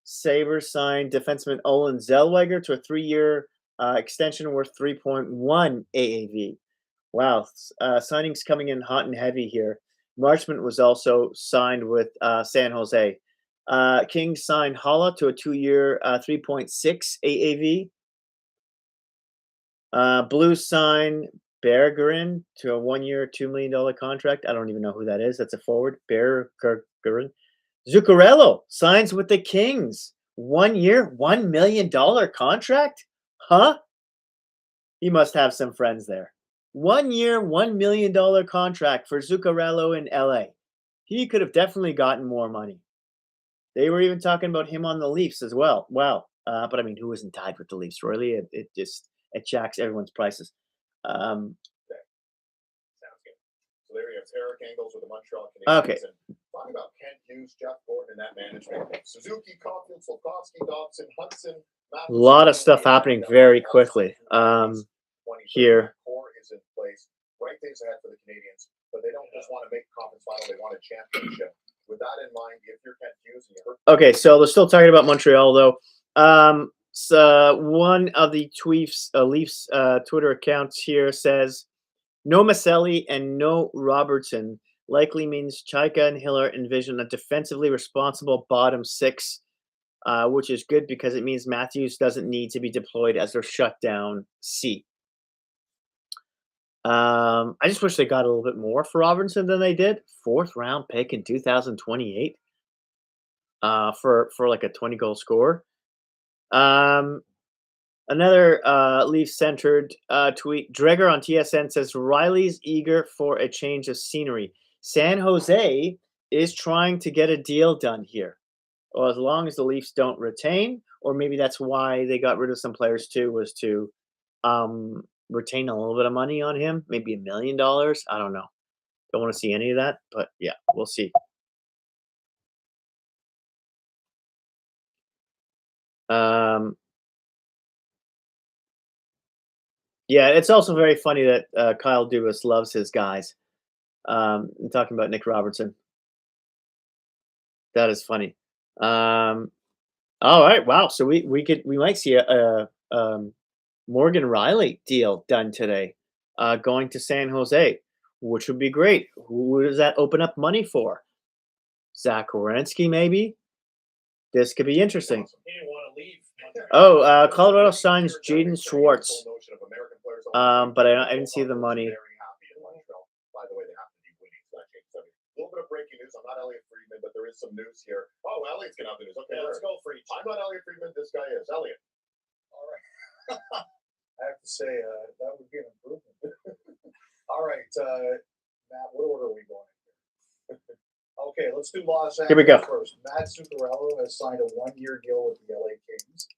Sabres signed defenseman Olin Zellweger to a 3-year extension worth 3.1 AAV. Wow, signings coming in hot and heavy here. Marchment was also signed with San Jose. Kings signed Holla to a 2-year, 3.6 AAV. Blues signed Bergeron to a 1-year, $2 million contract. I don't even know who that is. That's a forward. Bergeron. Zuccarello signs with the Kings. 1 year, $1 million contract? Huh? He must have some friends there. 1 year, $1 million contract for Zuccarello in LA. He could have definitely gotten more money. They were even talking about him on the Leafs as well. Wow. But I mean, who isn't tied with the Leafs, really? It jacks everyone's prices. Sounds good. So there you have Eric Engels with the Montreal Canadiens. Okay. And talking about Kent Hughes, Jeff Gordon, and that management. Suzuki, Caulfield, Slafkovsky, Dobson, Hudson. A lot of stuff happening very quickly here. Core is in place. Right things ahead for the Canadiens, but they don't just want to make a conference final; they want a championship. With that in mind, if you're Kent Hughes and you're okay, so they're still talking about Montreal though. So one of the Leafs Twitter accounts here says no Maselli and no Robertson likely means Chaika and Hiller envision a defensively responsible bottom 6, which is good because it means Matthews doesn't need to be deployed as their shutdown C. I just wish they got a little bit more for Robertson than they did. 4th-round pick in 2028 for like a 20-goal scorer. Another Leaf-centered tweet. Dreger on TSN says Riley's eager for a change of scenery. San Jose is trying to get a deal done here. Well, as long as the Leafs don't retain, or maybe that's why they got rid of some players too, was to retain a little bit of money on him, maybe $1 million. I don't know. Don't want to see any of that, but yeah, we'll see. Yeah, it's also very funny that Kyle Dubas loves his guys. I'm talking about Nick Robertson. That is funny. All right, wow. So we might see a Morgan Riley deal done today, going to San Jose, which would be great. Who does that open up money for? Zach Werenski, maybe. This could be interesting. He didn't want to leave. Oh, Colorado signs Jaden Schwartz. But I didn't see the money. By the way, they have to be winning. So that changes everything. A little bit of breaking news. I'm not Elliot Friedman, but there is some news here. Oh, Elliot's gonna have the news. Okay, Yeah, let's go for each. I'm not Elliot Friedman. This guy is Elliot. All right. I have to say that would be an improvement. All right, Matt, what order are we going in here? Okay, let's do Los Angeles Here we go. first. Matt Zuccarello has signed a 1-year deal with the LA Kings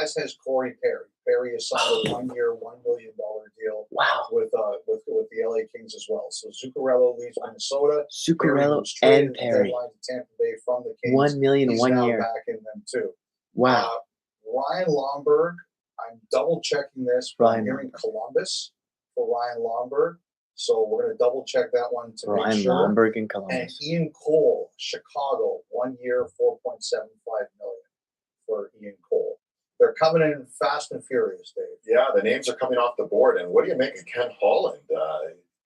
as has Corey Perry. Perry has signed a 1 year, $1 million deal Wow. with the LA Kings as well. So Zuccarello leaves Minnesota. Zuccarello was traded and at the Perry. deadline to Tampa Bay from the Kings. 1 million He's 1 now year. back in them too. Wow. Ryan Lomberg, I'm double checking this, but I'm Ryan hearing Columbus for Ryan Lomberg. So we're going to double check that one to Ryan make sure. Lomberg in And Columbus. Ian Cole, Chicago, 1 year, $4.75 million for Ian Cole. They're coming in fast and furious, Dave. Yeah, the names are coming off the board. And what do you make of Ken Holland?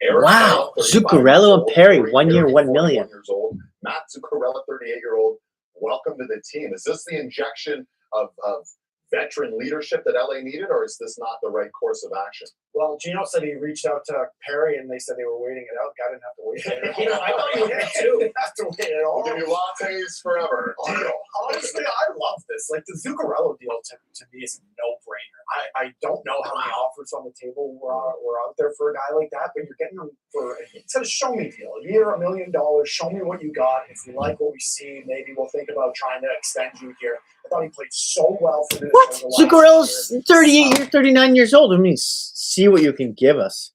Eric Wow. Bell, 35 Zuccarello years and old, Perry, Corey 1 year, Perry, 1 million. 41 years old. Matt Zuccarello, 38-year-old. Welcome to the team. Is this the injection of veteran leadership that LA needed, or is this not the right course of action? Well, Gino said he reached out to Perry, and they said they were waiting it out. Guy didn't have to wait it. You know, I thought he would too. Didn't have to wait at all. We'll give you lattes forever. Honestly, I love this. Like the Zuccarello deal to me is a no-brainer. I don't know how many offers on the table were out there for a guy like that, but you're getting them for it's a show me deal. A year, $1 million. Show me what you got. If we like what we see, maybe we'll think about trying to extend you here. I thought he played so well for What? Zuccarello's 38 years, 39 years old. I mean, see what you can give us.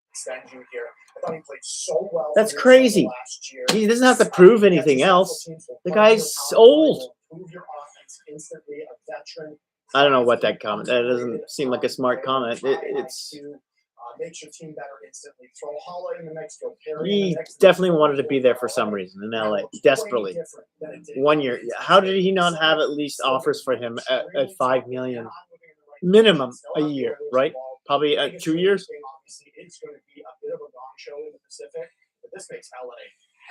Extend you here. I thought he played so well. That's for crazy. last year. He doesn't have to prove anything else. The guy's old. Move your offense instantly. A veteran. I don't know what that comment. That doesn't seem like a smart comment. It's makes your team better instantly. Throw Holla in the mix. Throw Perry in he the mix. definitely wanted to be there for some reason in LA, desperately. 1 year. How did he not have at least offers for him at $5 million minimum a year? Right? Probably at 2 years. Obviously, it's going to be a bit of a gong show in the Pacific, but this makes LA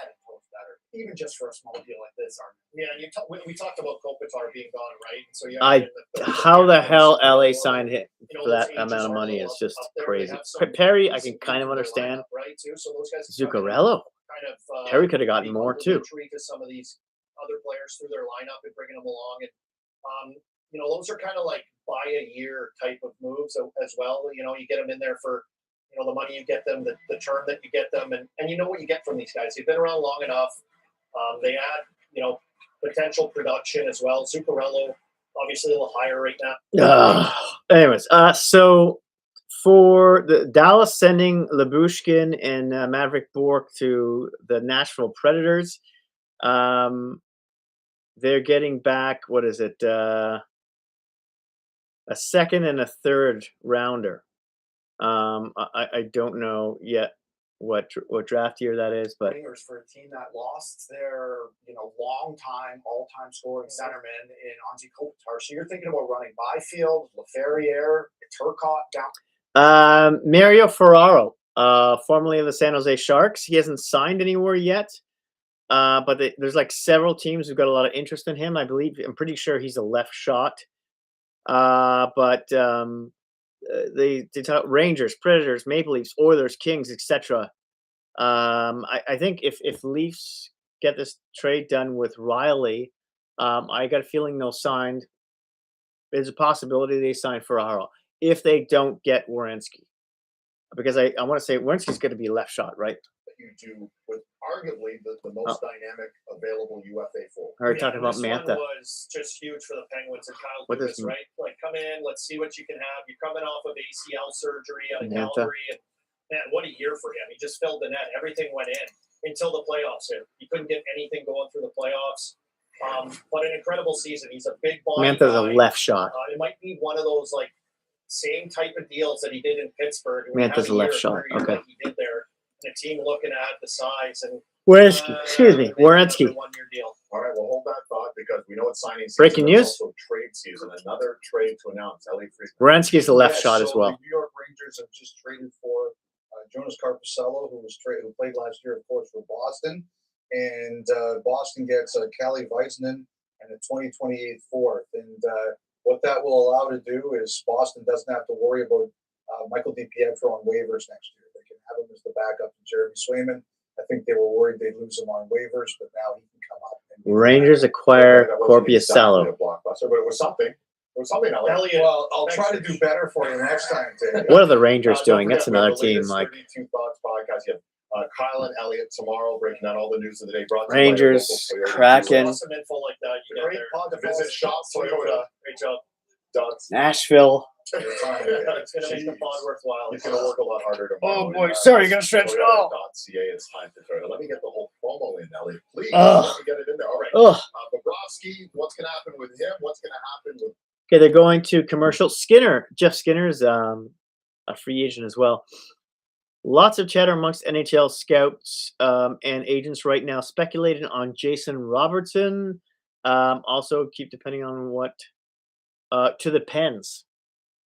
head and toes better, even just for a small deal like this. Yeah, we talked about Kopitar being gone, right? So How the hell LA signed him for that amount of money is just crazy. Perry, I can kind of understand. Right, too. So those guys Zuccarello. kind of Perry could have gotten more too. To some of these other players through their lineup and bringing them along, and those are kind of like buy a year type of moves as well. You get them in there for the money you get them, the term that you get them, and you know what you get from these guys. They've been around long enough. They add potential production as well. Zuccarello obviously a little higher right now. Anyways, so for the Dallas sending Lyubushkin and Maverick Bourque to the Nashville Predators, they're getting back, what is it, a second and a third rounder. I don't know yet what draft year that is, but For a team that lost their long-time, all-time scoring centerman in Anze Kopitar. So you're thinking about running Byfield, Laferriere, Turcotte down. Mario Ferraro, formerly of the San Jose Sharks. He hasn't signed anywhere yet, but there's like several teams who've got a lot of interest in him. I'm pretty sure he's a left shot. But they talk Rangers, Predators, Maple Leafs, Oilers, Kings, etc. I think if Leafs get this trade done with Riley, I got a feeling they'll sign. There's a possibility they sign Ferraro if they don't get Werenski, because I want to say Werenski's going to be left shot, right? You do with arguably the most dynamic available UFA forward. We're talking about this Mantha. One was just huge for the Penguins and Kyle What Dubas, does- right? Like, come in, let's see what you can have. You're coming off of ACL surgery out of Mantha. Calgary, and man, what a year for him. He just filled the net. Everything went in until the playoffs hit. He couldn't get anything going through the playoffs. But an incredible season. He's a big body Mantha's a guy. left shot. It might be one of those like same type of deals that he did in Pittsburgh. Mantha's a left shot. Okay. Like he did there. And a team looking at the size and Werenski, excuse me, maybe Werenski. another 1 year deal. All right, well, hold that thought because we know it's signing season. Breaking but news. it's also trade season. Another trade to announce. LA Freakman. Werenski's a left shot so as well. The New York Rangers have just traded for Jonas Carpicello, who played last year, of course, for Boston, and Boston gets Kalle Väisänen and a 2028 fourth. And what that will allow to do is Boston doesn't have to worry about Michael DiPietro on waivers next year. They can have him as the backup to Jeremy Swayman. I think they were worried they'd lose him on waivers, but now he can come up. Rangers acquire That wasn't exactly Corpicello. a blockbuster, but it was something. It was something. Elliot, Well, I'll try to do better for you next time, Dave. What are the Rangers Don't doing? forget, That's we have another the team. latest Like 32 Thoughts podcast. You have Kyle and Elliot tomorrow breaking down all the news of the day. Brought to Rangers, you by your local Toyota Kraken. dealer. Awesome info like that. You get Great there. pod to Visit follow. Shop Toyota. Great job. Dots. Nashville. It's going to make the pod worthwhile. He's going to work a lot harder tomorrow. Oh boy, sorry, you're gonna stretch. Oh. .ca. It's time to throw it. Let me get the whole promo in, Ellie. Please, Ugh. let me get it in there. All right. Ugh. Bobrovsky, what's going to happen with him? What's going to happen with Okay, they're going to commercial. Jeff Skinner's a free agent as well. Lots of chatter amongst NHL scouts and agents right now speculating on Jason Robertson. Also, keep depending on what to the Pens.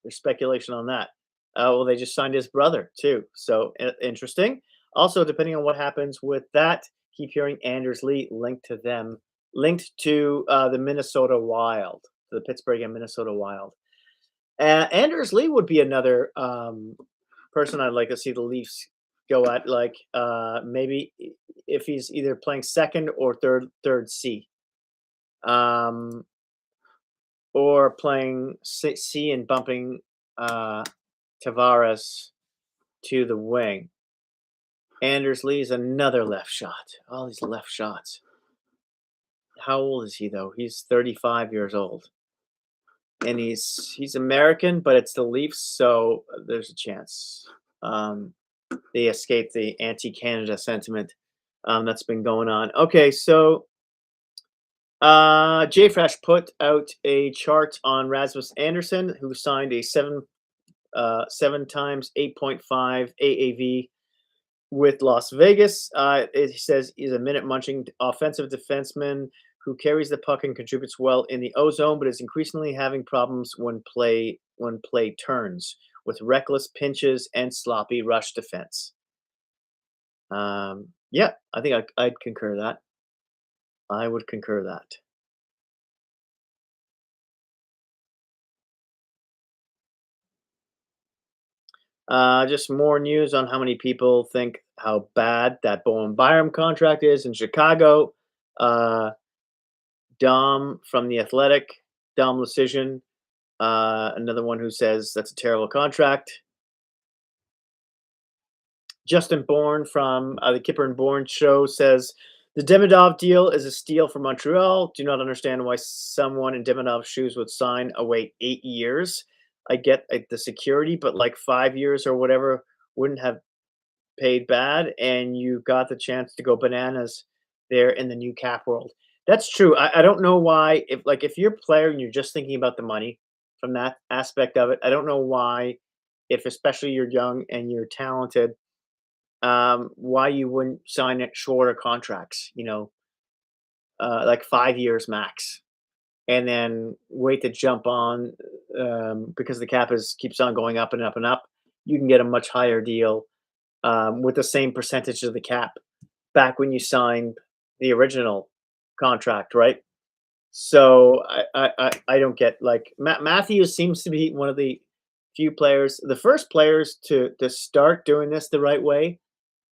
There's speculation on that. Well, they just signed his brother too, so interesting. Also, depending on what happens with that, keep hearing Anders Lee linked to the Minnesota Wild, the Pittsburgh and Minnesota Wild. Anders Lee would be another person I'd like to see the Leafs go at, like maybe if he's either playing second or third C, or playing C and bumping Tavares to the wing. Anders Lee is another left shot. All these left shots. How old is he though? He's 35 years old. And he's American, but it's the Leafs, so there's a chance. They escaped the anti-Canada sentiment that's been going on. Okay, so JFresh put out a chart on Rasmus Anderson, who signed a 7 times 8.5 AAV with Las Vegas. It says he's a minute-munching offensive defenseman who carries the puck and contributes well in the O-zone, but is increasingly having problems when play turns, with reckless pinches and sloppy rush defense. Yeah, I think I'd concur that. I would concur that. Just more news on how many people think how bad that Bowen Byram contract is in Chicago. Dom from The Athletic, Dom Lucian, another one who says that's a terrible contract. Justin Bourne from the Kipper and Bourne show says the Demidov deal is a steal for Montreal. Do not understand why someone in Demidov's shoes would sign away 8 years. I get the security, but like 5 years or whatever wouldn't have paid bad, and you got the chance to go bananas there in the new cap world. That's true. I don't know why, if you're a player and you're just thinking about the money from that aspect of it, I don't know why, if especially you're young and you're talented, why you wouldn't sign it shorter contracts, like 5 years max, and then wait to jump on because the cap keeps on going up and up and up. You can get a much higher deal with the same percentage of the cap back when you signed the original contract, right? So I don't get, like, Matthews seems to be one of the few players, the first players to start doing this the right way,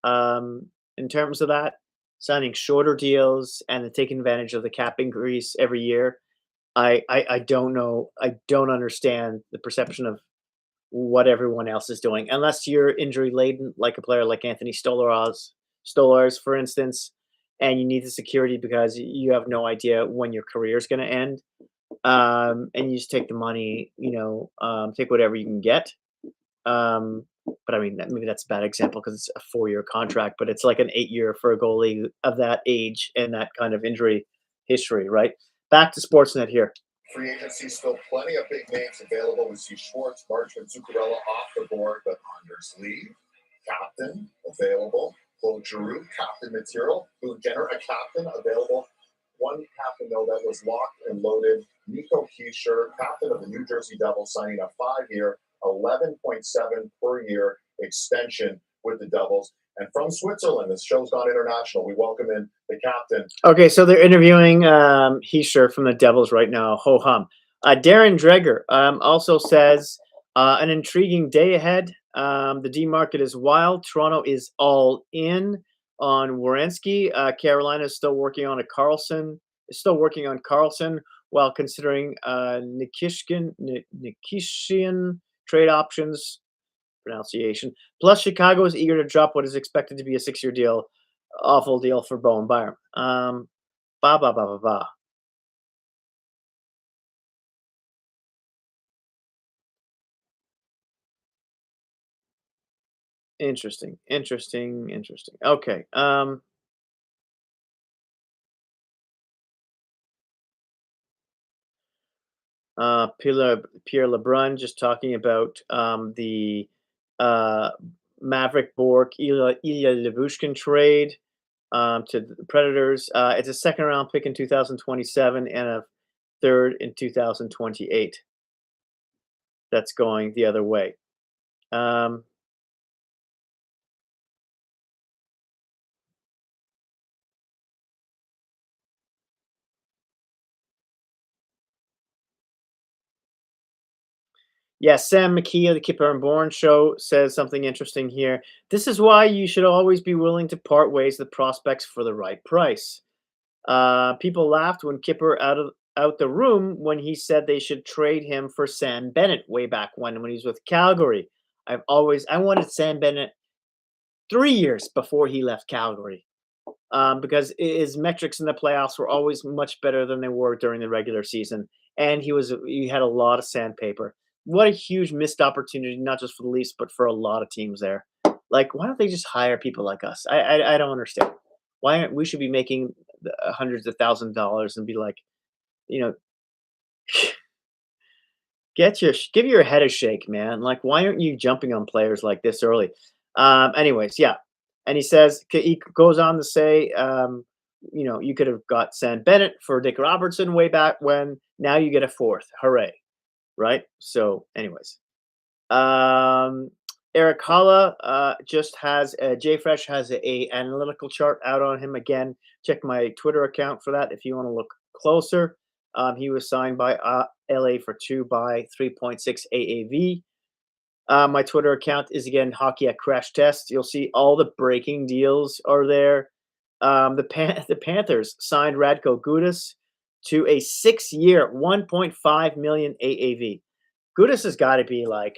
in terms of that, signing shorter deals and taking advantage of the cap increase every year. I don't know. I don't understand the perception of what everyone else is doing, unless you're injury laden, like a player like Anthony Stolares, for instance, and you need the security because you have no idea when your career is going to end, and you just take the money, take whatever you can get. But I mean, maybe that's a bad example because it's a 4-year contract, but it's like an 8-year for a goalie of that age and that kind of injury history, right? Back to Sportsnet here. free agency? Still plenty of big names available. We see Schwartz, Marchman, Zuccarello off the board, but Anders Lee, captain, available. Claude Giroux, captain material. Blue Jenner, a captain, available. One captain, though, that was locked and loaded. Nico Hischier, captain of the New Jersey Devils, signing a 5-year, $11.7 per year extension with the Devils. And from Switzerland, this show's gone international. We welcome in the captain. Okay, so they're interviewing Hischier from the Devils right now. Ho hum. Darren Dreger also says an intriguing day ahead. The D market is wild. Toronto is all in on Werenski. Carolina is still working on Carlson. While considering Nikishian trade options. Pronunciation. Plus, Chicago is eager to drop what is expected to be a 6-year deal. Awful deal for Bowen Byram. Interesting. Okay. Pierre LeBrun just talking about the uh, Maverick Bork Ilya Levushkin trade to the Predators. It's a second round pick in 2027 and a third in 2028. That's going the other way. Um, Yeah, Sam McKee of the Kipper and Bourne show says something interesting here. This is why you should always be willing to part ways with prospects for the right price. People laughed when Kipper out the room when he said they should trade him for Sam Bennett way back when he was with Calgary. I wanted Sam Bennett 3 years before he left Calgary because his metrics in the playoffs were always much better than they were during the regular season, and he had a lot of sandpaper. What a huge missed opportunity, not just for the Leafs, but for a lot of teams there. Like, why don't they just hire people like us? I don't understand. Why aren't we should be making hundreds of $1,000s and be like, you know, give your head a shake, man. Like, why aren't you jumping on players like this early? Anyways, yeah. And he goes on to say, you could have got Sam Bennett for Dick Robertson way back when. Now you get a fourth. Hooray. Right? So, anyways. Eric Holla just has JFresh has a analytical chart out on him again. Check my Twitter account for that if you want to look closer. He was signed by LA for 2 by 3.6 AAV. My Twitter account is again Hockey at Crash Test. You'll see all the breaking deals are there. The Panthers signed Radko Gudas to a 6-year, 1.5 million AAV. Gudas has got to be like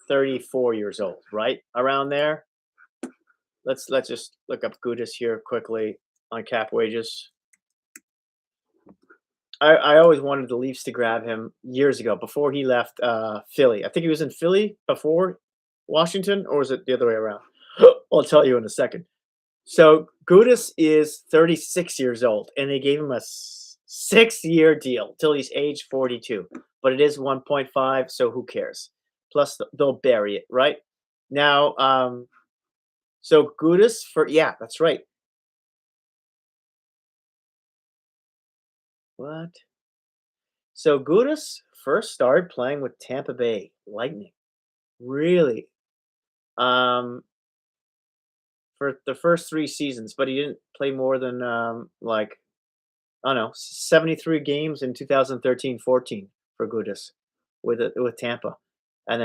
34 years old, right? Around there. Let's just look up Gudas here quickly on cap wages. I always wanted the Leafs to grab him years ago before he left Philly. I think he was in Philly before Washington, or was it the other way around? I'll tell you in a second. So Gudas is 36 years old, and they gave him a 6-year deal till he's age 42. But it is 1.5, so who cares? Plus, they'll bury it, right? Now, so Gudas that's right. What? So Gudas first started playing with Tampa Bay Lightning. Really? For the first 3 seasons, but he didn't play more than I don't know, 73 games in 2013-14 for Gudas with Tampa. And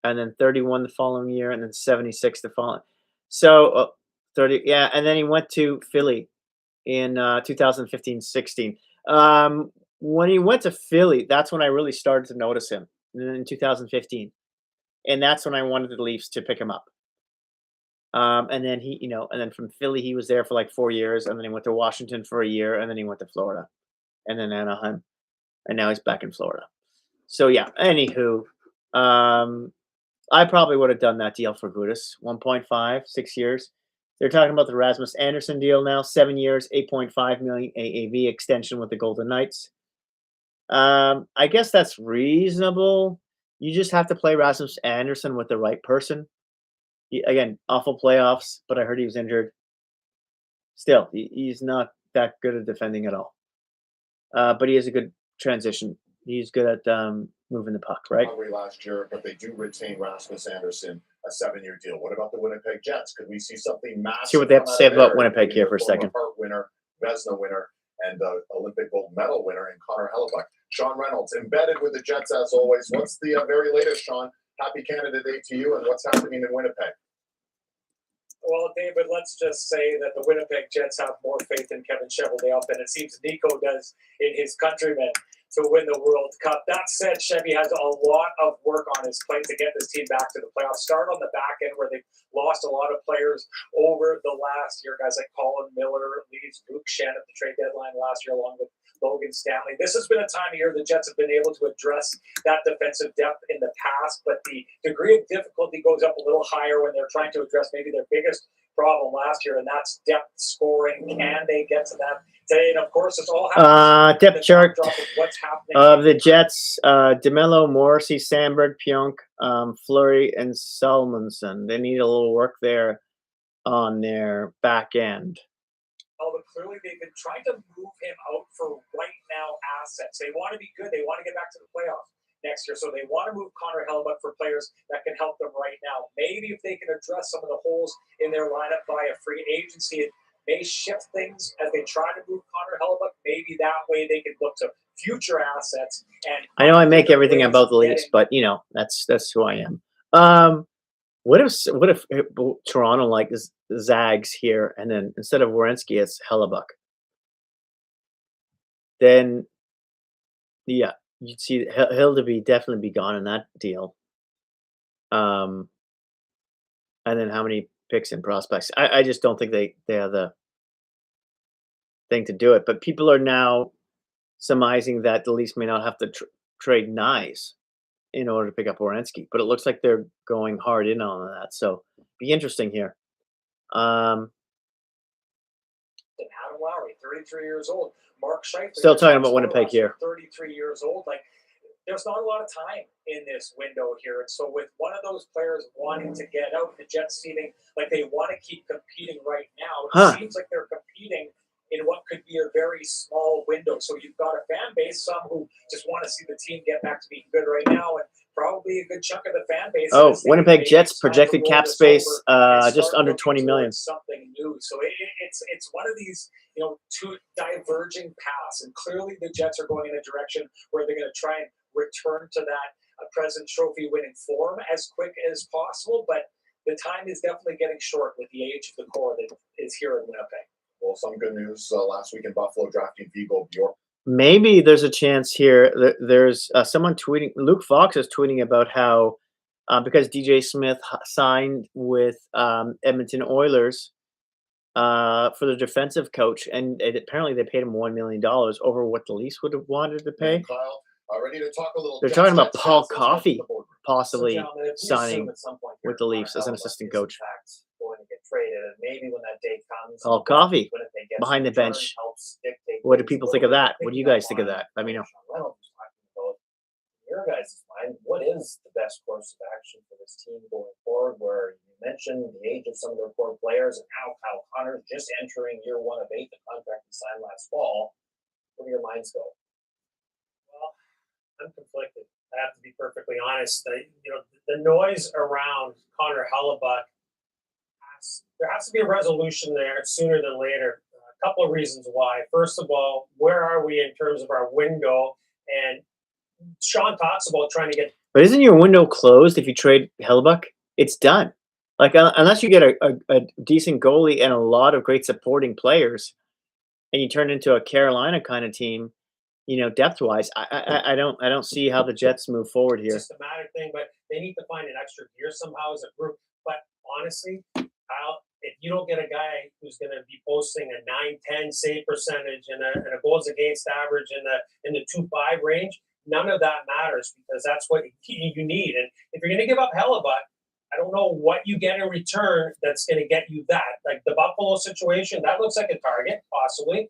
then 31 the following year, and then 76 the following. So 30, yeah, and then he went to Philly in 2015-16. When he went to Philly, that's when I really started to notice him in 2015, and that's when I wanted the Leafs to pick him up. And then and then from Philly he was there for like 4 years, and then he went to Washington for a year, and then he went to Florida, and then Anaheim, and now he's back in Florida. So yeah. Anywho, I probably would have done that deal for Gudas, 1.5, 6 years. They're talking about the Rasmus Anderson deal now, 7 years, 8.5 million AAV extension with the Golden Knights. I guess that's reasonable. You just have to play Rasmus Anderson with the right person. Again, awful playoffs, but I heard he was injured. Still, he's not that good at defending at all. But he has a good transition. He's good at moving the puck, right? Last year, but they do retain Rasmus Anderson, a 7-year deal. What about the Winnipeg Jets? Could we see something massive? See what they have to say about Winnipeg here for a second. Hart winner, Vezina winner, and the Olympic gold medal winner in Connor Hellebuck. Sean Reynolds, embedded with the Jets as always. What's the very latest, Sean? Happy Canada Day to you, and what's happening in Winnipeg? Well, David, let's just say that the Winnipeg Jets have more faith in Kevin Cheveldayoff than it seems Nico does in his countrymen. to win the World Cup. That said, Chevy has a lot of work on his plate to get this team back to the playoffs. Start on the back end where they've lost a lot of players over the last year. Guys like Colin Miller leaves Luke Shen at the trade deadline last year along with Logan Stanley. This has been a time of year the Jets have been able to address that defensive depth in the past, but the degree of difficulty goes up a little higher when they're trying to address maybe their biggest problem last year, and that's depth scoring. Can they get to that today? And of course, it's all depth chart of what's happening of the Jets: DeMello, Morrissey, Sandberg, Pionk, Fleury, and Salmonson. They need a little work there on their back end. Oh, but clearly they've been trying to move him out for right now assets. They want to be good. They want to get back to the playoffs next year. So they want to move Connor Hellebuyck for players that can help them right now. Maybe if they can address some of the holes in their lineup via free agency, it may shift things as they try to move Connor Hellebuyck. Maybe that way they can look to future assets. And I know I make everything about the Leafs, but you know that's who I am. What if Toronto like zags here, and then instead of Werenski, it's Hellebuyck? Then, yeah, you'd see he'll definitely be gone in that deal. And then how many picks and prospects? I just don't think they have the thing to do it. But people are now surmising that the Leafs may not have to trade Nyes in order to pick up Werenski, but it looks like they're going hard in on that. So be interesting here. Adam Lowry, 33 years old. Mark Scheifele. Still talking about Winnipeg here. 33 years old. Like, there's not a lot of time in this window here. And so with one of those players wanting to get out, the Jets feeling like they want to keep competing right now. It seems like they're competing in what could be a very small window. So you've got a fan base, some who just want to see the team get back to being good right now, and probably a good chunk of the fan base. Oh, Winnipeg Jets projected cap space just under 20 million. Something new. So it's one of these, two diverging paths, and clearly the Jets are going in a direction where they're going to try and return to that President's Trophy winning form as quick as possible. But the time is definitely getting short with the age of the core that is here in Winnipeg. Well, some good news last week in Buffalo drafting Vigo Bjork. Maybe there's a chance here. There's someone tweeting. Luke Fox is tweeting about how because DJ Smith signed with Edmonton Oilers for the defensive coach, and apparently they paid him $1 million over what the Leafs would have wanted to pay. Kyle, ready to talk a little. They're talking about Paul Coffey possibly gentlemen, signing at some point here with the Leafs as an Connor assistant Hellebuyck is, coach. in fact, going to get traded, and maybe when that day comes, Paul Coffey Winnipeg gets behind the return, bench. helps dictate What do things people a think of little that? bit. What do you Thinking guys think of online, that? Let me know. Sean Reynolds was talking about, in your guys' mind, what is the best course of action for this team going forward? Where you mentioned the age of some of their core players and how Kyle Connor's just entering year 1 of 8, the contract he signed last fall. Where do your minds go? Well, I'm conflicted. I have to be perfectly honest. The noise around Connor Hellebuyck, there has to be a resolution there sooner than later. A couple of reasons why. First of all, where are we in terms of our window? And Sean talks about trying to get. But isn't your window closed if you trade Hellebuyck? It's done. Like unless you get a decent goalie and a lot of great supporting players, and you turn into a Carolina kind of team. Depth-wise, I don't see how the Jets move forward here. It's just a matter thing, but they need to find an extra gear somehow as a group. But honestly, Kyle, if you don't get a guy who's going to be posting a 9-10 save percentage and a goals against average in the 2.5 range, none of that matters because that's what you need. And if you're going to give up Hellebuyck, I don't know what you get in return that's going to get you that. Like the Buffalo situation, that looks like a target, possibly.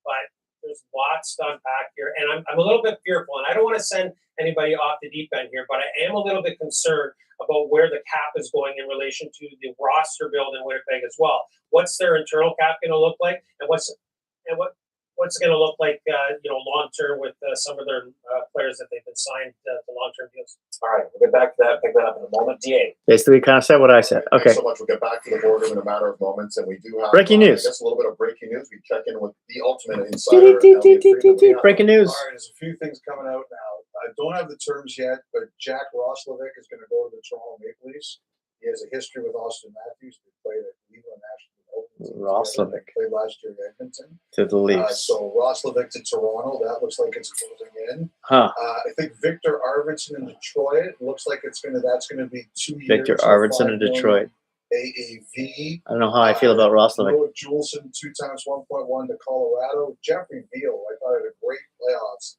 But there's lots to unpack here. And I'm a little bit fearful, and I don't want to send anybody off the deep end here, but I am a little bit concerned about where the cap is going in relation to the roster build in Winnipeg as well. What's their internal cap going to look like, and what's it going to look like, long term with some of their players that they've been signed to long-term deals. All right, we'll get back to that. Pick that up in a moment. DA. Basically, kind of said what I said. Okay. Thanks so much. We'll get back to the boardroom in a matter of moments, and we do have Breaking news. I guess a little bit of breaking news. We check in with the ultimate insider. Breaking news. All right, there's a few things coming out now. I don't have the terms yet, but Jack Roslovic is going to go to the Toronto Maple Leafs. He has a history with Austin Matthews. They played at Cleveland National. Roslovic Played last year in Edmonton. to the Leafs. So Roslovic to Toronto. That looks like it's closing in. Huh. I think Victor Arvidsson in Detroit looks like that's going to be 2 years. Victor Arvidsson in Detroit. AAV. I don't know how I feel about Roslovic. Noah Juleson 2 times 1.1 to Colorado. Jeffrey Beal, I thought had a great playoffs.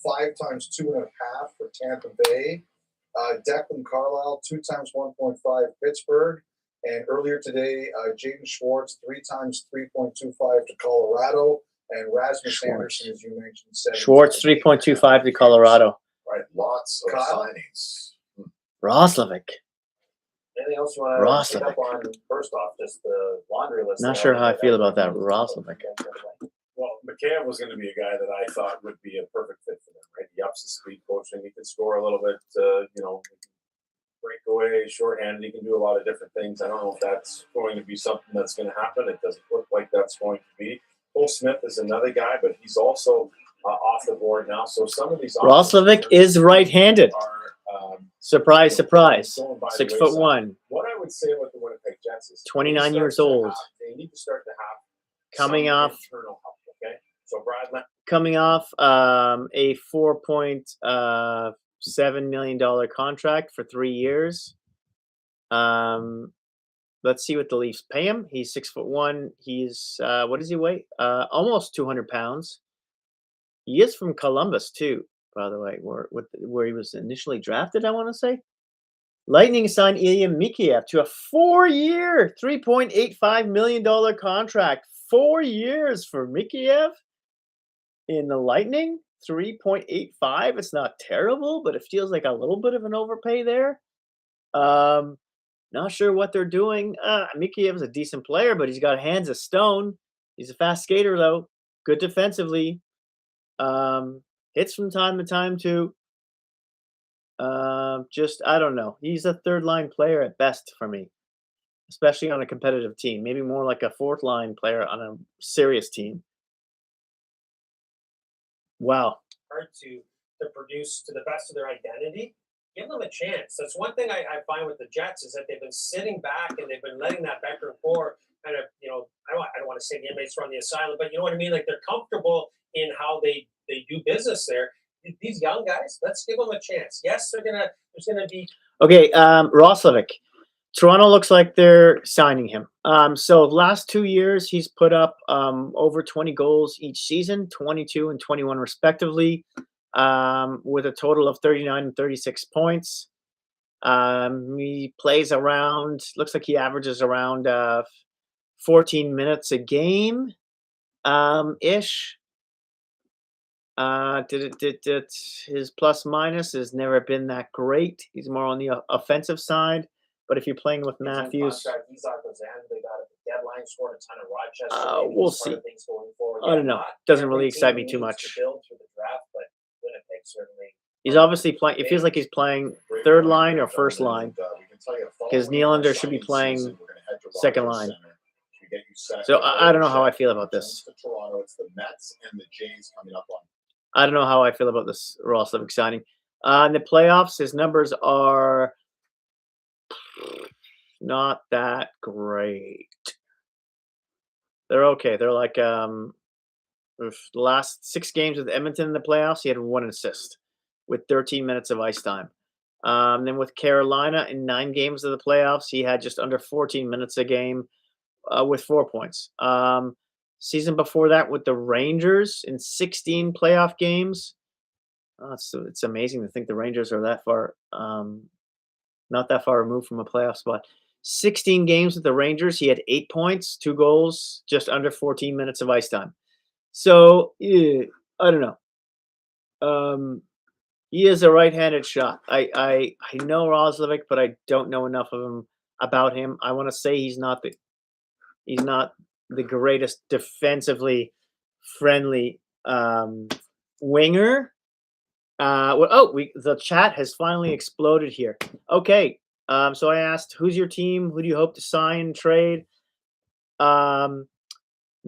5 times 2.5 for Tampa Bay. Declan Carlisle 2 times 1.5 Pittsburgh. And earlier today, Jaden Schwartz 3 times 3.25 to Colorado. And Rasmus Anderson, as you mentioned, 7 Schwartz 3.25 to Colorado. Right, lots of Kyle? signings. Roslovic. Anything else you want to pick up Roslovic. on? First off, just the laundry list. Not sure how I feel about that Roslovic. Well, McCann was going to be a guy that I thought would be a perfect fit for them, right? He ups his speed coaching. He can score a little bit, breakaway, shorthanded. He can do a lot of different things. I don't know if that's going to be something that's going to happen. It doesn't look like that's going to be. Cole Smith is another guy, but he's also off the board now. So some of these Roslovic is right-handed. are Surprise, surprise. going by the 6 wayside. foot 1. What I would say about the Winnipeg Jets is 29 they years start to old. they need to start to have Coming some off internal help, okay? So Brad, coming off a $4.7 million contract for 3 years. Let's see what the Leafs pay him. He's 6 foot 1. He's what does he weigh? Almost 200 pounds. He is from Columbus too, by the way, where he was initially drafted. I want to say. Lightning signed Ilya Mikheyev to a 4-year, $3.85 million contract. 4 years for Mikheyev in the Lightning. 3.85. It's not terrible, but it feels like a little bit of an overpay there. Not sure what they're doing. Mikheyev's a decent player, but he's got hands of stone. He's a fast skater, though. Good defensively. Hits from time to time, too. I don't know. He's a third-line player at best for me, especially on a competitive team. Maybe more like a fourth-line player on a serious team. Wow. Hard to produce to the best of their identity. Give them a chance. That's one thing I find with the Jets is that they've been sitting back and they've been letting that veteran core kind of, I don't want to say the inmates run the asylum, but you know what I mean? Like they're comfortable in how they do business there. These young guys, let's give them a chance. Yes, there's gonna be. Okay, Roslovic. Toronto looks like they're signing him. So last 2 years, he's put up over 20 goals each season, 22 and 21 respectively, with a total of 39 and 36 points. He plays around, looks like he averages around 14 minutes a game ish. His plus minus has never been that great. He's more on the offensive side. But if you're playing with Matthews, They got at the deadline, scored a ton of Rochester. we'll see. I don't know. Doesn't really excite me too much. Build through the draft, but Winnipeg certainly. He's obviously playing. It feels like he's playing third line or first line. Because Nylander should be playing second line. So I don't know how I feel about this. Toronto, it's the Mets and the Jays coming up on. I don't know how I feel about this Roslovic signing. In the playoffs, his numbers are not that great. They're okay. They're like the last 6 games with Edmonton in the playoffs, he had 1 assist with 13 minutes of ice time. Then with Carolina in 9 games of the playoffs, he had just under 14 minutes a game with 4 points. Season before that with the Rangers in 16 playoff games. It's amazing to think the Rangers are that far, not that far removed from a playoff spot. 16 games with the Rangers, he had 8 points, 2 goals, just under 14 minutes of ice time. So, I don't know. He is a right-handed shot. I know Roslovic, but I don't know enough about him. I want to say he's not the greatest defensively friendly winger. The chat has finally exploded here. Okay, so I asked, who's your team? Who do you hope to sign, trade?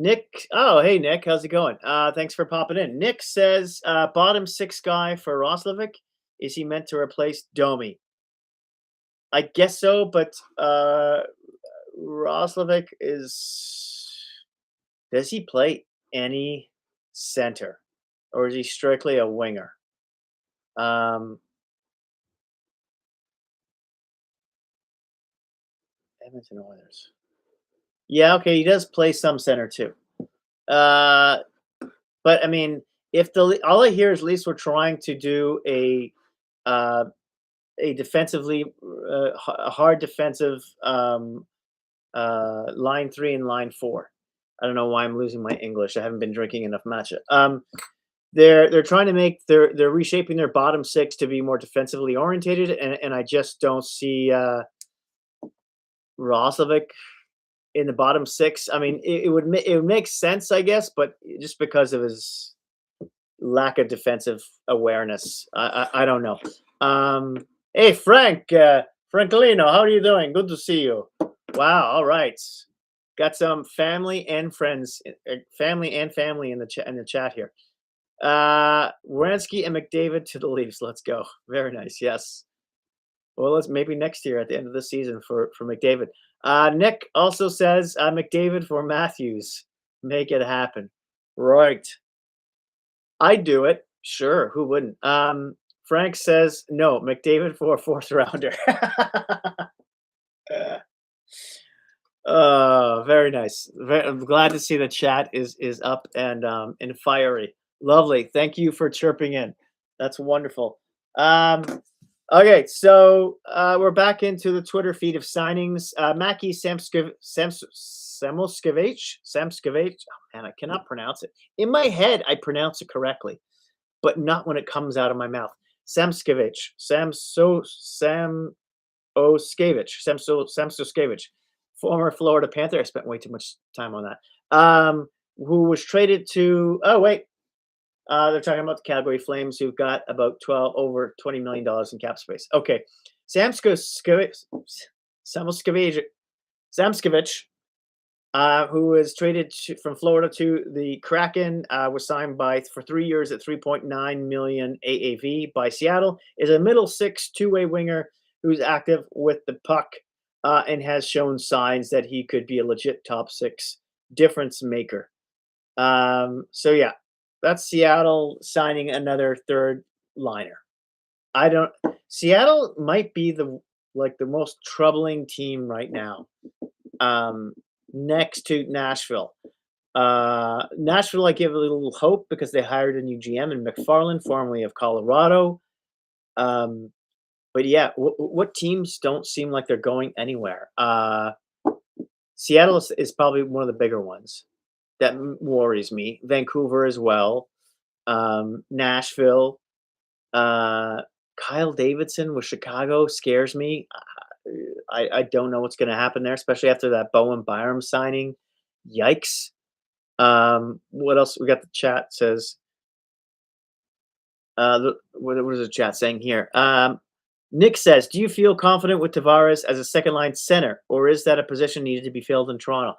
Nick. Oh, hey, Nick. How's it going? Thanks for popping in. Nick says, bottom 6 guy for Roslovic. Is he meant to replace Domi? I guess so, but Roslovic does he play any center, or is he strictly a winger? Edmonton Oilers. Yeah, okay, he does play some center too. But I mean, if all I hear is at least we're trying to do a defensively a hard defensive line 3 and line 4. I don't know why I'm losing my English. I haven't been drinking enough matcha. They're trying to make they're reshaping their bottom 6 to be more defensively orientated, and I just don't see Roslovic in the bottom 6. I mean, it would make sense, I guess, but just because of his lack of defensive awareness, I don't know. Hey, Frank, Francolino, how are you doing? Good to see you. Wow, all right. Got some family and friends, family in the chat here. Wierenski and McDavid to the Leafs. Let's go. Very nice. Yes. Well, let's maybe next year at the end of the season for McDavid. Nick also says McDavid for Matthews. Make it happen. Right. I'd do it. Sure. Who wouldn't? Frank says no. McDavid for a 4th rounder. Very nice. I'm glad to see the chat is up and fiery. Lovely. Thank you for chirping in. That's wonderful. Okay, so we're back into the Twitter feed of signings. Mackie Samskevich. Oh man, I cannot pronounce it. In my head, I pronounce it correctly, but not when it comes out of my mouth. Samskevich. Samskevich. Former Florida Panther. I spent way too much time on that. Who was traded to? Oh wait, they're talking about the Calgary Flames, who've got about over $20 million in cap space. Okay, Samskevich, who was traded from Florida to the Kraken, was signed for 3 years at $3.9 million AAV by Seattle. Is a middle 6 two-way winger who's active with the puck. And has shown signs that he could be a legit top 6 difference maker. So yeah, that's Seattle signing another 3rd liner. Seattle might be the most troubling team right now. Next to Nashville. Nashville, I give a little hope because they hired a new GM in McFarland, formerly of Colorado. But yeah, what teams don't seem like they're going anywhere? Seattle is probably one of the bigger ones that worries me. Vancouver as well. Nashville. Kyle Davidson with Chicago scares me. I don't know what's going to happen there, especially after that Bowen Byram signing. Yikes. What else? We got the chat says. What is the chat saying here? Nick says, do you feel confident with Tavares as a second-line center, or is that a position needed to be filled in Toronto?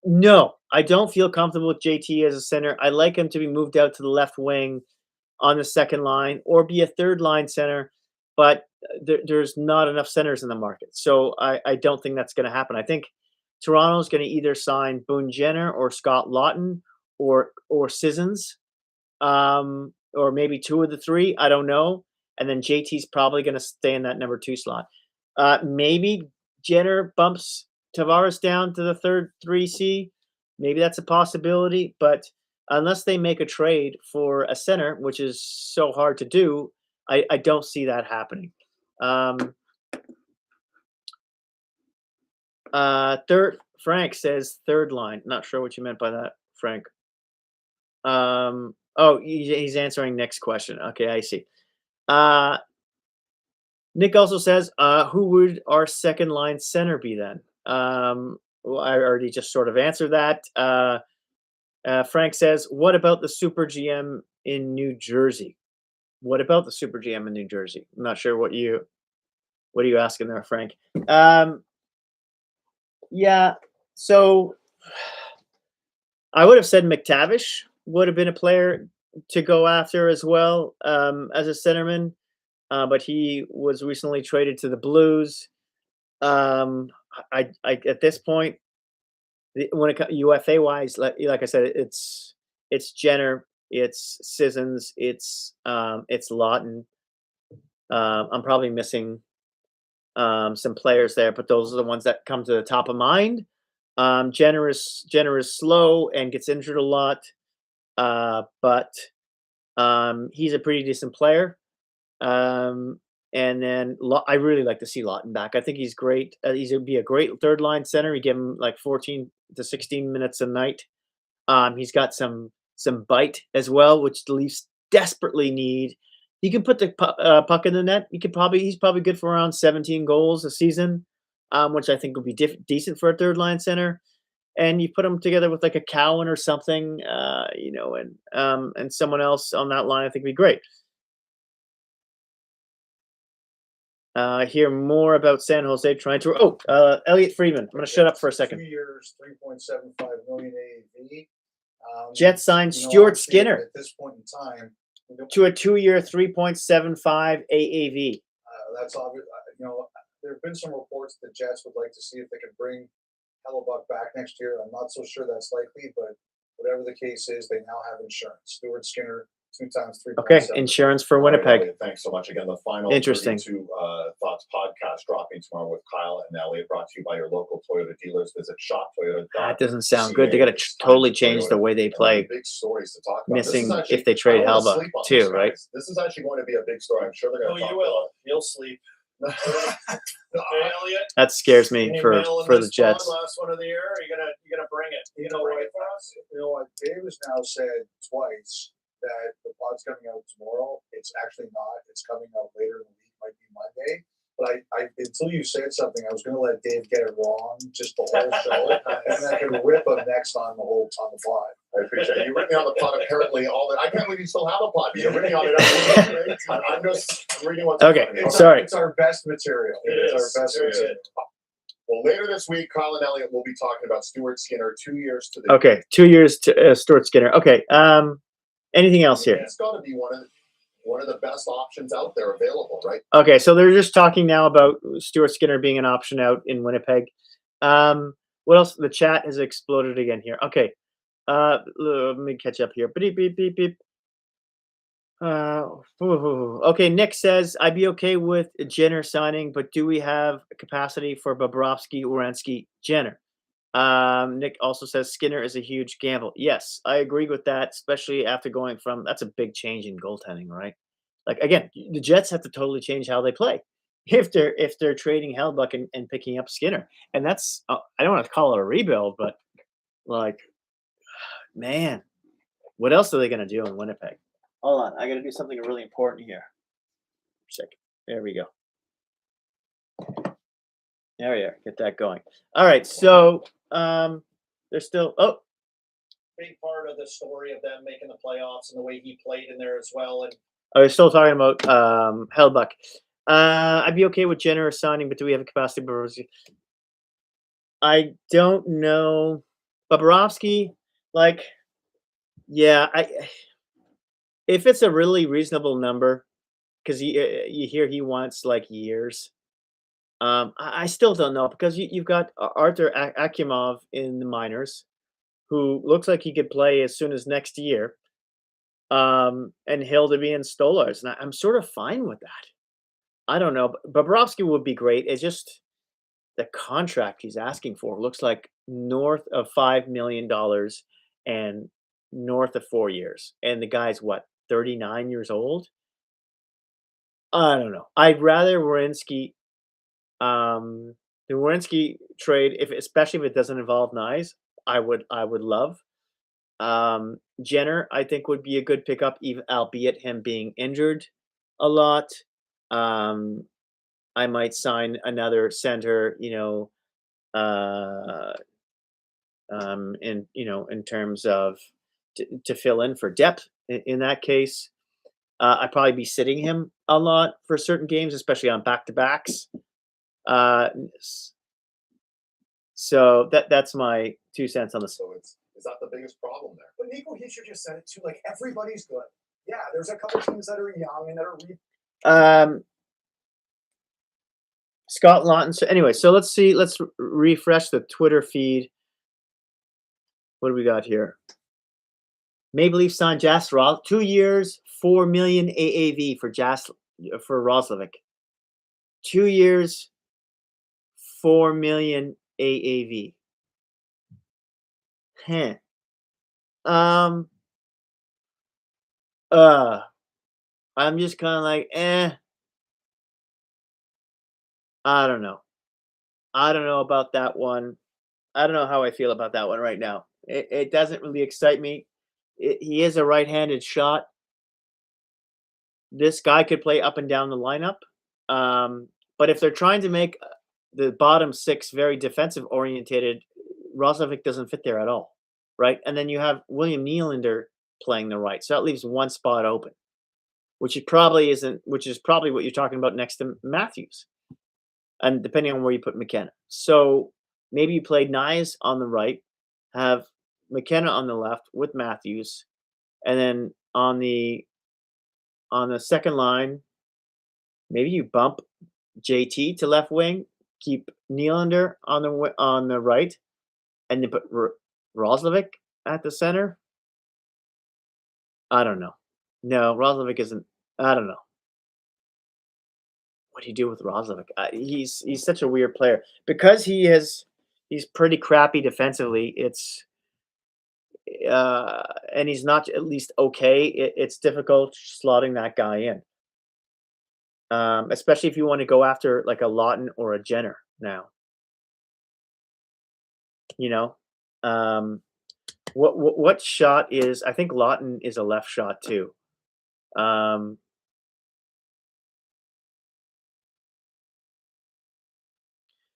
No, I don't feel comfortable with JT as a center. I like him to be moved out to the left wing on the second line or be a third-line center, but there's not enough centers in the market. So I don't think that's going to happen. I think Toronto's going to either sign Boone Jenner or Scott Lawton or Sissons, or maybe 2 of the 3. I don't know. And then JT's probably going to stay in that number 2 slot. Maybe Jenner bumps Tavares down to the 3C. Maybe that's a possibility. But unless they make a trade for a center, which is so hard to do, I don't see that happening. Frank says 3rd line. Not sure what you meant by that, Frank. He's answering next question. Okay, I see. Nick also says, who would our second line center be then? Well, I already just sort of answered that. Frank says, what about the super GM in New Jersey? What about the super GM in New Jersey? I'm not sure what are you asking there, Frank? Yeah, so I would have said McTavish would have been a player to go after as well as a centerman, but he was recently traded to the Blues. I at this point, when it comes UFA wise, like I said, it's Jenner, it's Sissons, it's Lawton. I'm probably missing some players there, but those are the ones that come to the top of mind. Jenner is slow and gets injured a lot, but he's a pretty decent player. And then I really like to see Lawton back. I think he's great. He's gonna be a great third line center. You give him like 14 to 16 minutes a night. He's got some bite as well, which the Leafs desperately need. He can put the puck in the net. He's probably good for around 17 goals a season, which I think would be decent for a third line center. And you put him together with like a Cowan or something, and someone else on that line, I think would be great. Hear more about San Jose trying to. Elliot Friedman. I'm going to shut up for a second. 2 years, 3.75 million AAV. Jets signed Stuart Skinner at this point in time to a 2-year, 3.75 AAV. That's obvious. There have been some reports that Jets would like to see if they could bring Hellebuck back next year. I'm not so sure that's likely, but whatever the case is, they now have insurance. Stuart Skinner, 2 times 3. Okay, insurance for Winnipeg. Elliot, thanks so much again. The final Interesting. 32 Thoughts podcast dropping tomorrow with Kyle and Elliot, brought to you by your local Toyota dealers. Visit shoptoyota.ca. That doesn't sound good. They got to totally change the way they play. Big stories to talk about. Missing if they trade Hellebuck too, right? This is actually going to be a big story. I'm sure they're going to talk you will. about. You'll sleep. No, Okay, Elliot? That scares Can me you for mail in the this Jets. pod last one of the year? Or you gonna bring it? You gonna bring it for us? You know what? Dave has now said twice that the pod's coming out tomorrow. It's actually not. It's coming out later in the week. Might be Monday. But I until you said something, I was going to let Dave get it wrong just the whole show, and then I can rip him next on the pod. I appreciate it. You written me on the pod apparently all that. I can't believe you still have a pod. You're written me on it. I'm reading what's Okay, in front of me. sorry. It's our best material. It It's is. our best It is. material. Well, later this week, Kyle and Elliot will be talking about Stuart Skinner, 2 years to the. Okay, 2 years to Stuart Skinner. Okay, anything else here? It's got to be one of the best options out there available, right? Okay, so they're just talking now about Stuart Skinner being an option out in Winnipeg. What else? The chat has exploded again here. Okay, let me catch up here. Beep, beep, beep, beep. Okay, Nick says, I'd be okay with Jenner signing, but do we have capacity for Bobrovsky, Werenski, Jenner? Nick also says Skinner is a huge gamble. Yes, I agree with that, especially after going from that's a big change in goaltending, right? Like again, the Jets have to totally change how they play if they're trading Hellebuck and picking up Skinner, and that's I don't want to call it a rebuild, but like, man, what else are they going to do in Winnipeg? Hold on, I got to do something really important here. Second, there we go. There we are. Get that going. All right, so there's still Big part of the story of them making the playoffs and the way he played in there as well. And I was still talking about Hellebuck. I'd be okay with Jenner signing, but do we have a capacity? I don't know. Bobrovsky, like, yeah, if it's a really reasonable number, because you hear he wants like years. I still don't know because you've got Arthur Archambault in the minors, who looks like he could play as soon as next year, and Hill to be in Stolars, and I'm sort of fine with that. I don't know. Bobrovsky would be great. It's just the contract he's asking for looks like north of $5 million and north of 4 years, and the guy's what, 39 years old? I don't know. I'd rather Werenski. The Werenski trade, especially if it doesn't involve Nyes, I would love. Jenner, I think, would be a good pickup, even albeit him being injured a lot. I might sign another center, in terms of to fill in for depth in that case. I'd probably be sitting him a lot for certain games, especially on back-to-backs. So that's my 2 cents on this. So is that the biggest problem there? But Nico Hischier just said it too. Like everybody's good. Yeah, there's a couple teams that are young and that are. Scott Lawton. So anyway, so let's see. Let's refresh the Twitter feed. What do we got here? Maple Leafs signed Jas 2 years, $4 million AAV for Roslovic. 2 years, $4 million AAV. Huh. I'm just kind of like, I don't know. I don't know about that one. I don't know how I feel about that one right now. It doesn't really excite me. He is a right-handed shot. This guy could play up and down the lineup. But if they're trying to make the bottom six very defensive orientated, Roslovic doesn't fit there at all, right? And then you have William Nylander playing the right, so that leaves one spot open, which is probably what you're talking about next to Matthews, and depending on where you put McKenna. So maybe you play Nyes on the right, have McKenna on the left with Matthews, and then on the second line, maybe you bump JT to left wing, keep Nylander on the right, and then put Roslovic at the center. I don't know. No, Roslovic isn't. I don't know. What do you do with Roslovic? He's such a weird player because he's pretty crappy defensively. And he's not at least okay. It's difficult slotting that guy in. Especially if you want to go after like a Lawton or a Jenner now. You know, what shot is? I think Lawton is a left shot too.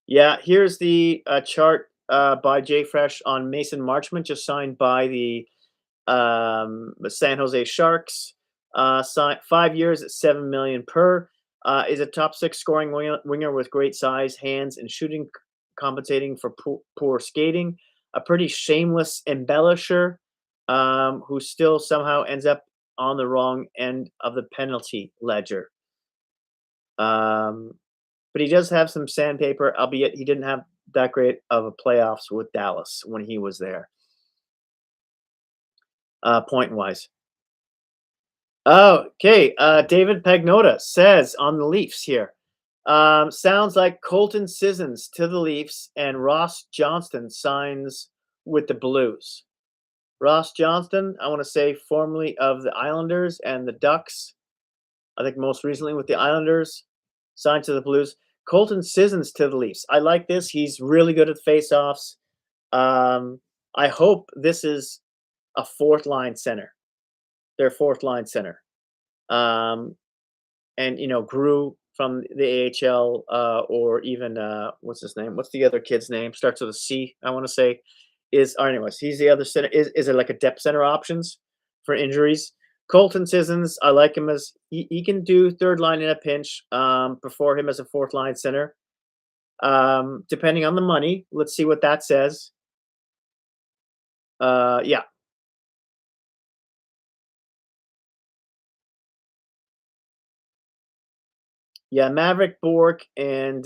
Yeah, here's the chart by Jay Fresh on Mason Marchment, just signed by the San Jose Sharks. 5 years at $7 million per. Is a top six scoring winger with great size, hands, and shooting, compensating for poor skating. A pretty shameless embellisher who still somehow ends up on the wrong end of the penalty ledger. But he does have some sandpaper, albeit he didn't have that great of a playoffs with Dallas when he was there. Point-wise. Okay, David Pagnotta says on the Leafs here, sounds like Colton Sissons to the Leafs and Ross Johnston signs with the Blues. Ross Johnston, I want to say formerly of the Islanders and the Ducks. I think most recently with the Islanders, signed to the Blues. Colton Sissons to the Leafs. I like this. He's really good at faceoffs. I hope this is a fourth line center. Their fourth line center. And, grew from the AHL or even, what's his name? What's the other kid's name? Starts with a C, I want to say. Anyways, he's the other center. Is it like a depth center options for injuries? Colton Sissons, I like him as he can do third line in a pinch. Prefer him as a fourth line center. Depending on the money, let's see what that says. Yeah. Yeah, Maverick Bork and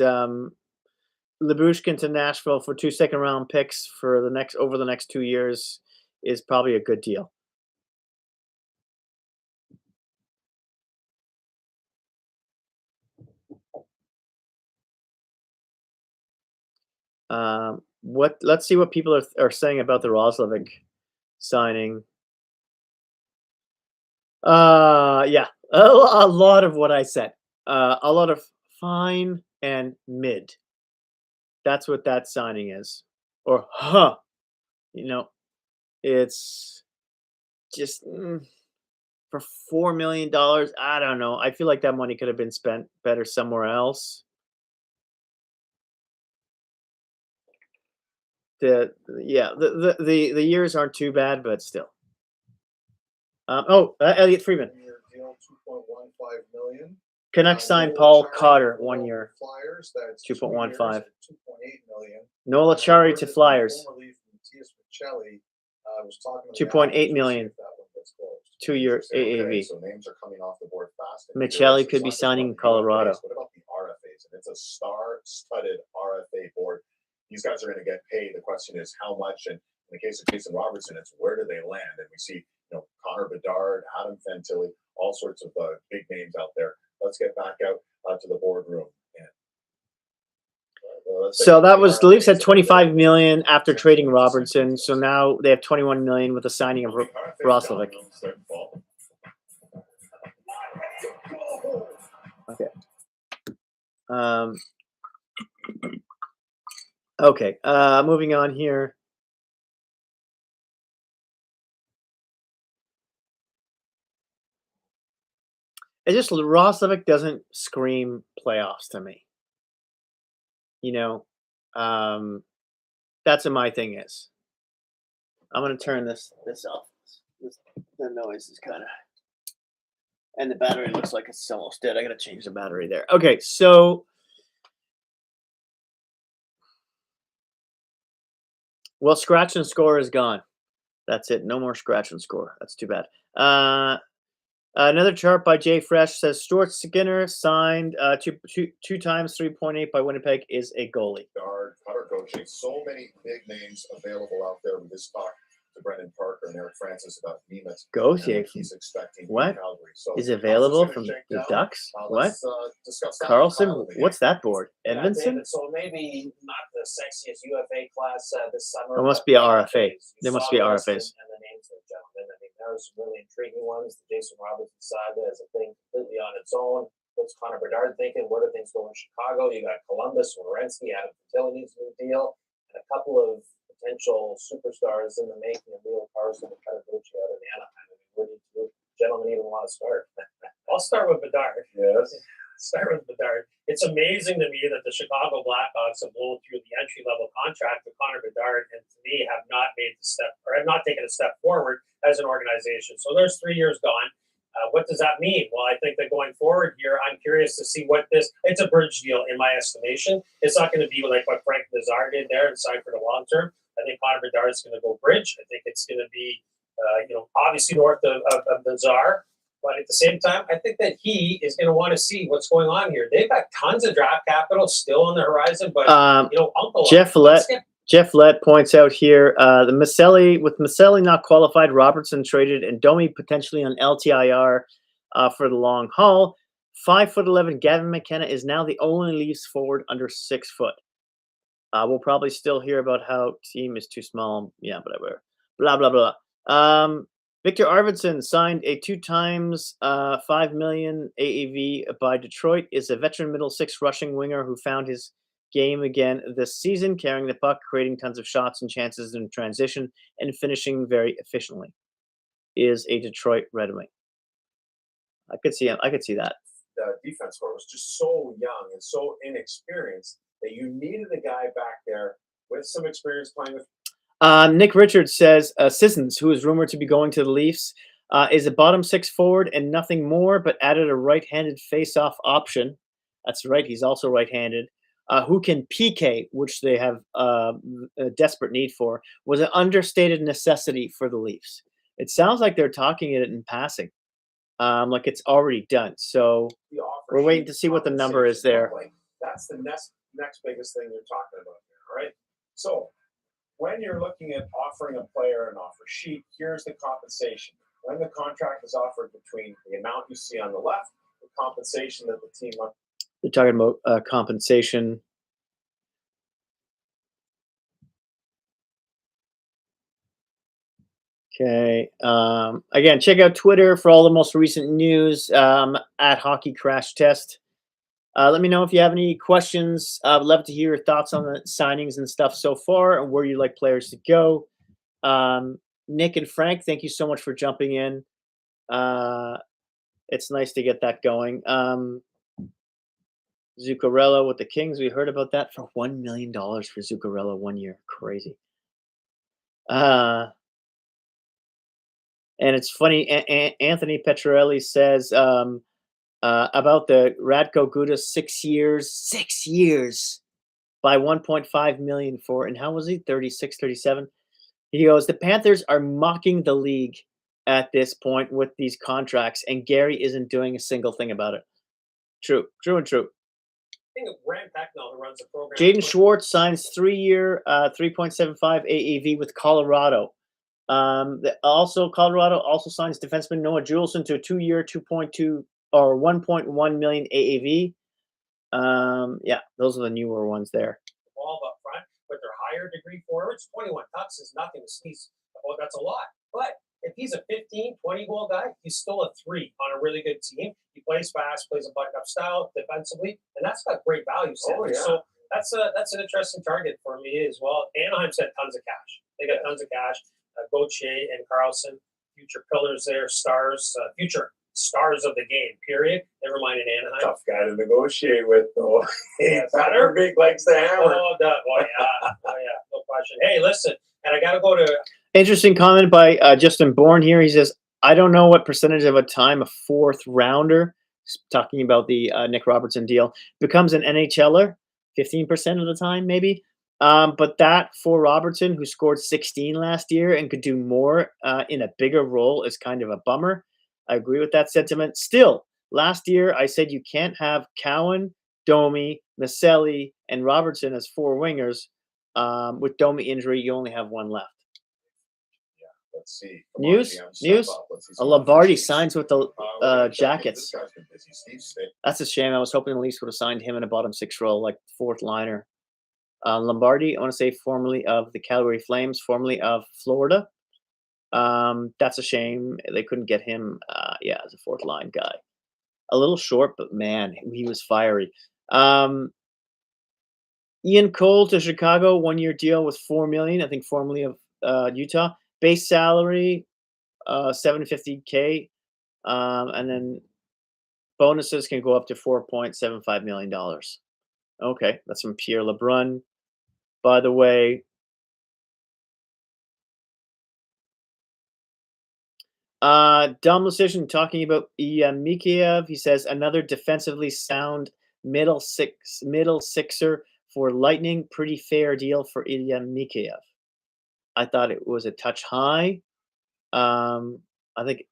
Lyubushkin to Nashville for 2 second-round picks for over the next 2 years is probably a good deal. Let's see what people are saying about the Roslovic signing. Yeah, a lot of what I said. A lot of fine and mid. That's what that signing is. Or it's just for $4 million. I don't know. I feel like that money could have been spent better somewhere else. The years aren't too bad, but still. Elliot Friedman. Deal, $2.15 million. Canucks signed Paul Cotter 1 year. Flyers, that's 2.15. $2.8 million. Nola Chari to Flyers. Was talking 2.8 million. 2 year AAV. So names are coming off the board fast. Michelli could be signing in Colorado. What about the RFAs? And it's a star star-studded RFA board. These guys are going to get paid. The question is how much. And in the case of Jason Robertson, it's where do they land? And we see, Connor Bedard, Adam Fantilli, all sorts of big names out there. Let's get back out to the boardroom. So that was the Leafs had 25 million after trading Robertson. So now they have 21 million with the signing of Roslovic. Okay. Okay. Moving on here. It's just Roslovic doesn't scream playoffs to me. That's what my thing is. I'm gonna turn this off. The noise is kind of, and the battery looks like it's almost dead. I gotta change the battery there. Okay, so scratch and score is gone. That's it. No more scratch and score. That's too bad. Another chart by Jay Fresh says Stuart Skinner signed two times 3.8 by Winnipeg is a goalie. Cutter coaching. So many big names available out there. We just talked to Brendan Parker and Eric Francis about Nemeth. Gauthier. He's expecting What? Calgary. So is available from the Ducks? What? Discuss that. Carlson? What's that board? Edmondson? So maybe not the sexiest UFA class this summer. There must be a RFA. There must be RFAs. And the names of the gentlemen. I mean, there are some really intriguing ones. The Jason Robertson saga is a thing completely on its own. What's Connor Bedard thinking? Where do things go in Chicago? You got Columbus, Werenski, Adam Fantilli needs a new deal, and a couple of potential superstars in the making of Leo Carlson and Kataguchi out in Anaheim. I mean, where do you gentlemen even want to start? I'll start with Bedard. Yes. Start with Bedard. It's amazing to me that the Chicago Blackhawks have blown through the entry-level contract with Connor Bedard, and to me have not made the step, or have not taken a step forward as an organization. So there's 3 years gone. What does that mean? Well, I think that going forward here, I'm curious to see what it's a bridge deal in my estimation. It's not going to be like what Frank Nazar did there and signed for the long term. I think Connor Bedard is going to go bridge. I think it's going to be, obviously north of Nazar. But at the same time, I think that he is going to want to see what's going on here. They've got tons of draft capital still on the horizon, but Uncle Jeff Lett points out here with Maselli not qualified, Robertson traded, and Domi potentially on LTIR for the long haul. 5'11" Gavin McKenna is now the only Leafs forward under 6 foot. We'll probably still hear about how team is too small. Yeah, whatever. Blah blah blah. Victor Arvidsson signed a 2 times $5 million AAV by Detroit. Is a veteran middle six rushing winger who found his game again this season, carrying the puck, creating tons of shots and chances in transition, and finishing very efficiently. Is a Detroit Red Wing. I could see him. I could see that. The defense score was just so young and so inexperienced that you needed a guy back there with some experience playing with. Nick Richards says Sissons, who is rumored to be going to the Leafs, is a bottom 6 forward and nothing more, but added a right-handed face-off option. That's right. He's also right-handed. Who can PK, which they have a desperate need for, was an understated necessity for the Leafs. It sounds like they're talking it in passing, like it's already done. So we're waiting to see what the number is there. That's the next biggest thing you're talking about here, all right? So when you're looking at offering a player an offer sheet, here's the compensation. When the contract is offered between the amount you see on the left, the compensation that the team wants. You're talking about compensation. Okay. Again, check out Twitter for all the most recent news at Hockey Crash Test. Let me know if you have any questions. I'd love to hear your thoughts on the signings and stuff so far and where you'd like players to go. Nick and Frank, thank you so much for jumping in. It's nice to get that going. Zuccarello with the Kings. We heard about that for $1 million for Zuccarello 1 year. Crazy. And it's funny. Anthony Petrarelli says about the Radko Gudas 6 years. 6 years by 1.5 million for, and how was he? 36, 37. He goes, the Panthers are mocking the league at this point with these contracts, and Gary isn't doing a single thing about it. True, true, and true. think of Grant Pecknell, who runs the program. Jaden Schwartz signs 3-year, 3.75 AAV with Colorado. Colorado also signs defenseman Noah Juleson to a 2-year, 2.2 or 1.1 million AAV. Yeah, those are the newer ones there. Ball up front with their higher degree forwards. 21 tucks is nothing to sneeze about. That's a lot. But if he's a 15, 20 goal guy, he's still a 3 on a really good team. He plays fast, plays a button-up style defensively, and that's got great value. Oh, yeah. So that's an interesting target for me as well. Anaheim's got tons of cash. They got tons of cash. Gauthier and Carlson, future pillars there, stars, future stars of the game, period. Never mind in Anaheim. Tough guy to negotiate with, though. Better. Big likes the hammer. Oh, yeah. No question. Hey, listen, and I got to go to. Interesting comment by Justin Bourne here. He says, I don't know what percentage of a time a 4th rounder, talking about the Nick Robertson deal, becomes an NHLer. 15% of the time, maybe. But that for Robertson, who scored 16 last year and could do more in a bigger role, is kind of a bummer. I agree with that sentiment. Still, last year I said you can't have Cowan, Domi, Maselli, and Robertson as 4 wingers. With Domi injury, you only have 1 left. Let's see. News. Let's see A Lombardi signs with the Jackets. This guy's been busy. Steve Stick. That's a shame. I was hoping the Leafs would have signed him in a bottom 6 role, like 4th liner. Lombardi, I want to say formerly of the Calgary Flames, formerly of Florida. That's a shame. They couldn't get him, as a 4th line guy. A little short, but man, he was fiery. Ian Cole to Chicago, 1-year deal with $4 million. I think formerly of Utah. Base salary, $750K, and then bonuses can go up to $4.75 million. Okay, that's from Pierre LeBrun. By the way, Dom Lucian talking about Mikheyev. He says another defensively sound middle sixer for Lightning. Pretty fair deal for Ilya Mikheyev. I thought it was a touch high. I think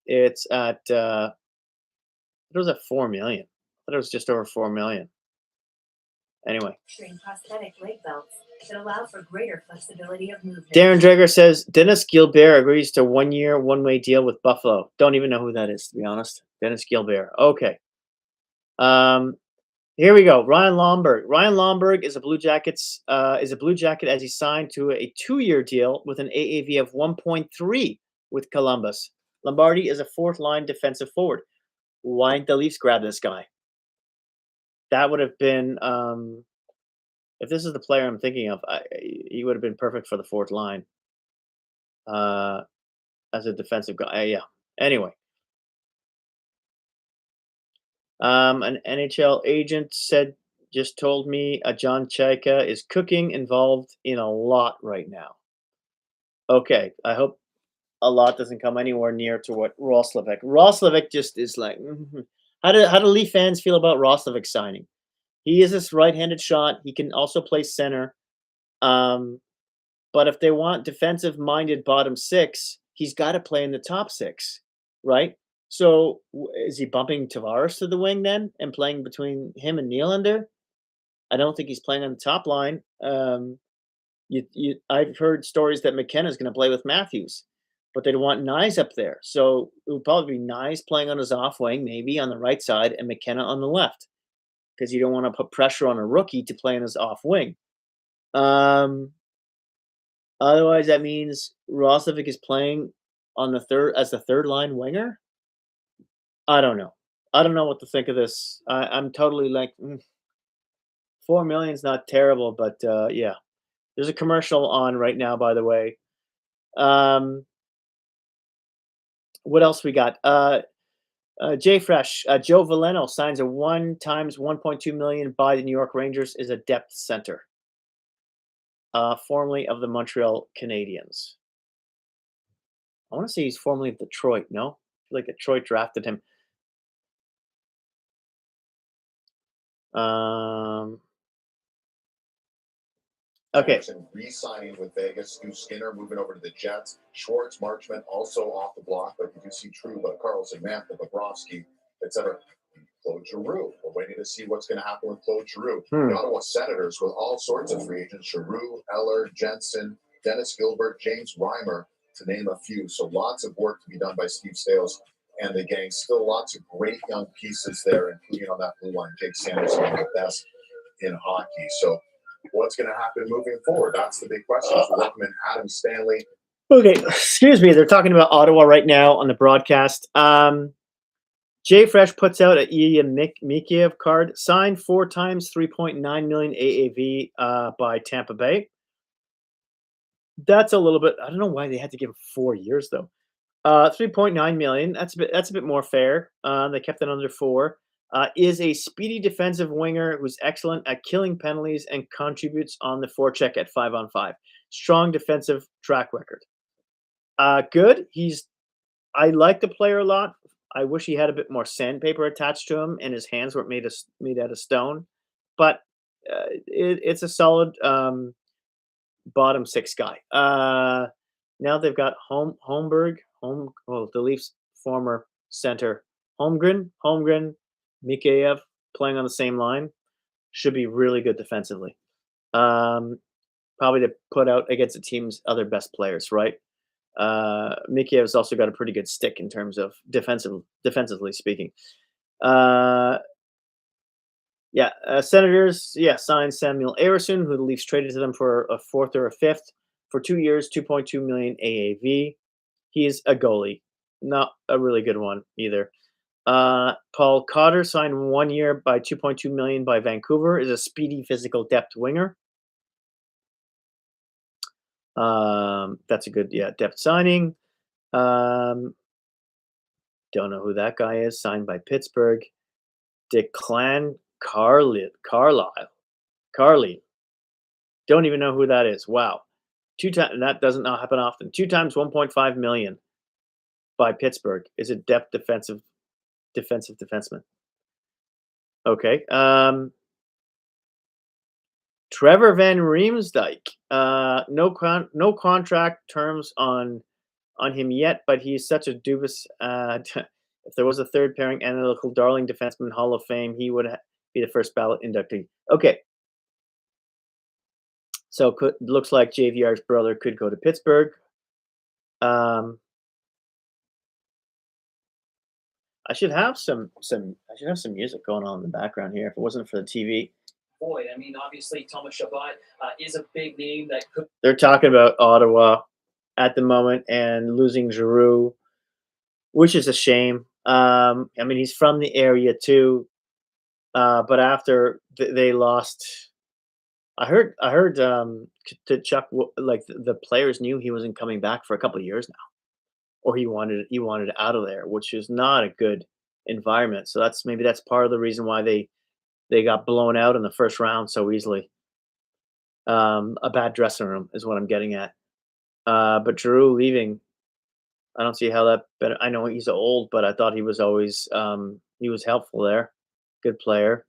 it's at it was at $4 million. I thought it was just over $4 million. Anyway. Prosthetic leg belts that allow for greater flexibility of movement. Darren Dreger says Dennis Gilbert agrees to 1-year, 1-way deal with Buffalo. Don't even know who that is, to be honest. Dennis Gilbert. Okay. Here we go. Ryan Lomberg. Ryan Lomberg is a Blue Jacket as he signed to a 2-year deal with an AAV of 1.3 with Columbus. Lombardi is a 4th line defensive forward. Why didn't the Leafs grab this guy? That would have been, if this is the player I'm thinking of, he would have been perfect for the 4th line as a defensive guy. Yeah. Anyway. An NHL agent just told me John Chayka is cooking, involved in a lot right now. Okay, I hope a lot doesn't come anywhere near to what Roslovic. Roslovic just is like, how do Leaf fans feel about Roslovic signing? He is this right-handed shot. He can also play center. But if they want defensive-minded bottom 6, he's got to play in the top 6, right? So is he bumping Tavares to the wing then and playing between him and Nylander? I don't think he's playing on the top line. I've heard stories that McKenna's going to play with Matthews, but they'd want Nyes up there. So it would probably be Nyes playing on his off wing, maybe on the right side, and McKenna on the left, because you don't want to put pressure on a rookie to play on his off wing. Otherwise, that means Roslovic is playing on the third line winger. I don't know. I don't know what to think of this. I'm totally like, $4 million is not terrible, but yeah. There's a commercial on right now, by the way. What else we got? Jay Fresh, Joe Veleno signs a 1 times $1.2 million by the New York Rangers is a depth center, formerly of the Montreal Canadiens. I want to say he's formerly of Detroit. No, I feel like Detroit drafted him. Okay. Re-signing with Vegas. Stu Skinner moving over to the Jets. Schwartz, Marchment also off the block, but you do see True, but Carlson, Mantha, Bobrovsky, etc. Claude Giroux. We're waiting to see what's going to happen with Claude Giroux. Hmm. The Ottawa Senators with all sorts of free agents: Giroux, Eller, Jensen, Dennis Gilbert, James Reimer, to name a few. So lots of work to be done by Steve Stales and the gang. Still lots of great young pieces there, including on that blue line, Jake Sanders, one of the best in hockey. So what's going to happen moving forward? That's the big question. So welcome in Adam Stanley. Okay, excuse me. They're talking about Ottawa right now on the broadcast. Jay Fresh puts out a Ilya Mikheyev card, signed 4 times, 3.9 million AAV by Tampa Bay. That's a little bit. I don't know why they had to give him 4 years though. 3.9 million. That's a bit more fair. They kept it under 4. Is a speedy defensive winger who's excellent at killing penalties and contributes on the forecheck at 5-on-5. Strong defensive track record. Good. I like the player a lot. I wish he had a bit more sandpaper attached to him and his hands weren't made out of stone. But it's a solid bottom 6 guy. Now they've got Holmberg, the Leafs' former center, Holmgren, Mikheyev playing on the same line. Should be really good defensively. Probably to put out against the team's other best players, right? Mikheyev's also got a pretty good stick in terms of defensively speaking. Senators, signed Samuel Ersson, who the Leafs traded to them for a 4th or a 5th for 2 years, 2.2 million AAV. He's a goalie, not a really good one either. Paul Cotter signed 1 year by 2.2 million by Vancouver. Is a speedy physical depth winger. That's a good depth signing. Don't know who that guy is. Signed by Pittsburgh. Declan Carly. Don't even know who that is. Wow. 2 times, that doesn't happen often. 2 times 1.5 million by Pittsburgh. Is a depth defensive defenseman. Okay. Trevor Van Riemsdyk. No contract terms on him yet, but he's such a dubious. If there was a third pairing analytical darling defenseman Hall of Fame, he would be the first ballot inductee. Okay. So looks like JVR's brother could go to Pittsburgh. I should have some music going on in the background here if it wasn't for the TV. Boyd, I mean, obviously Thomas Chabot is a big name that could. They're talking about Ottawa at the moment and losing Giroux, which is a shame. I mean, he's from the area too, but after they lost, I heard to Chuck, like the players knew he wasn't coming back for a couple of years now, or he wanted out of there, which is not a good environment. So that's part of the reason why they got blown out in the first round so easily. A bad dressing room is what I'm getting at. But Giroux leaving, I don't see how that better. I know he's old, but I thought he was always he was helpful there. Good player.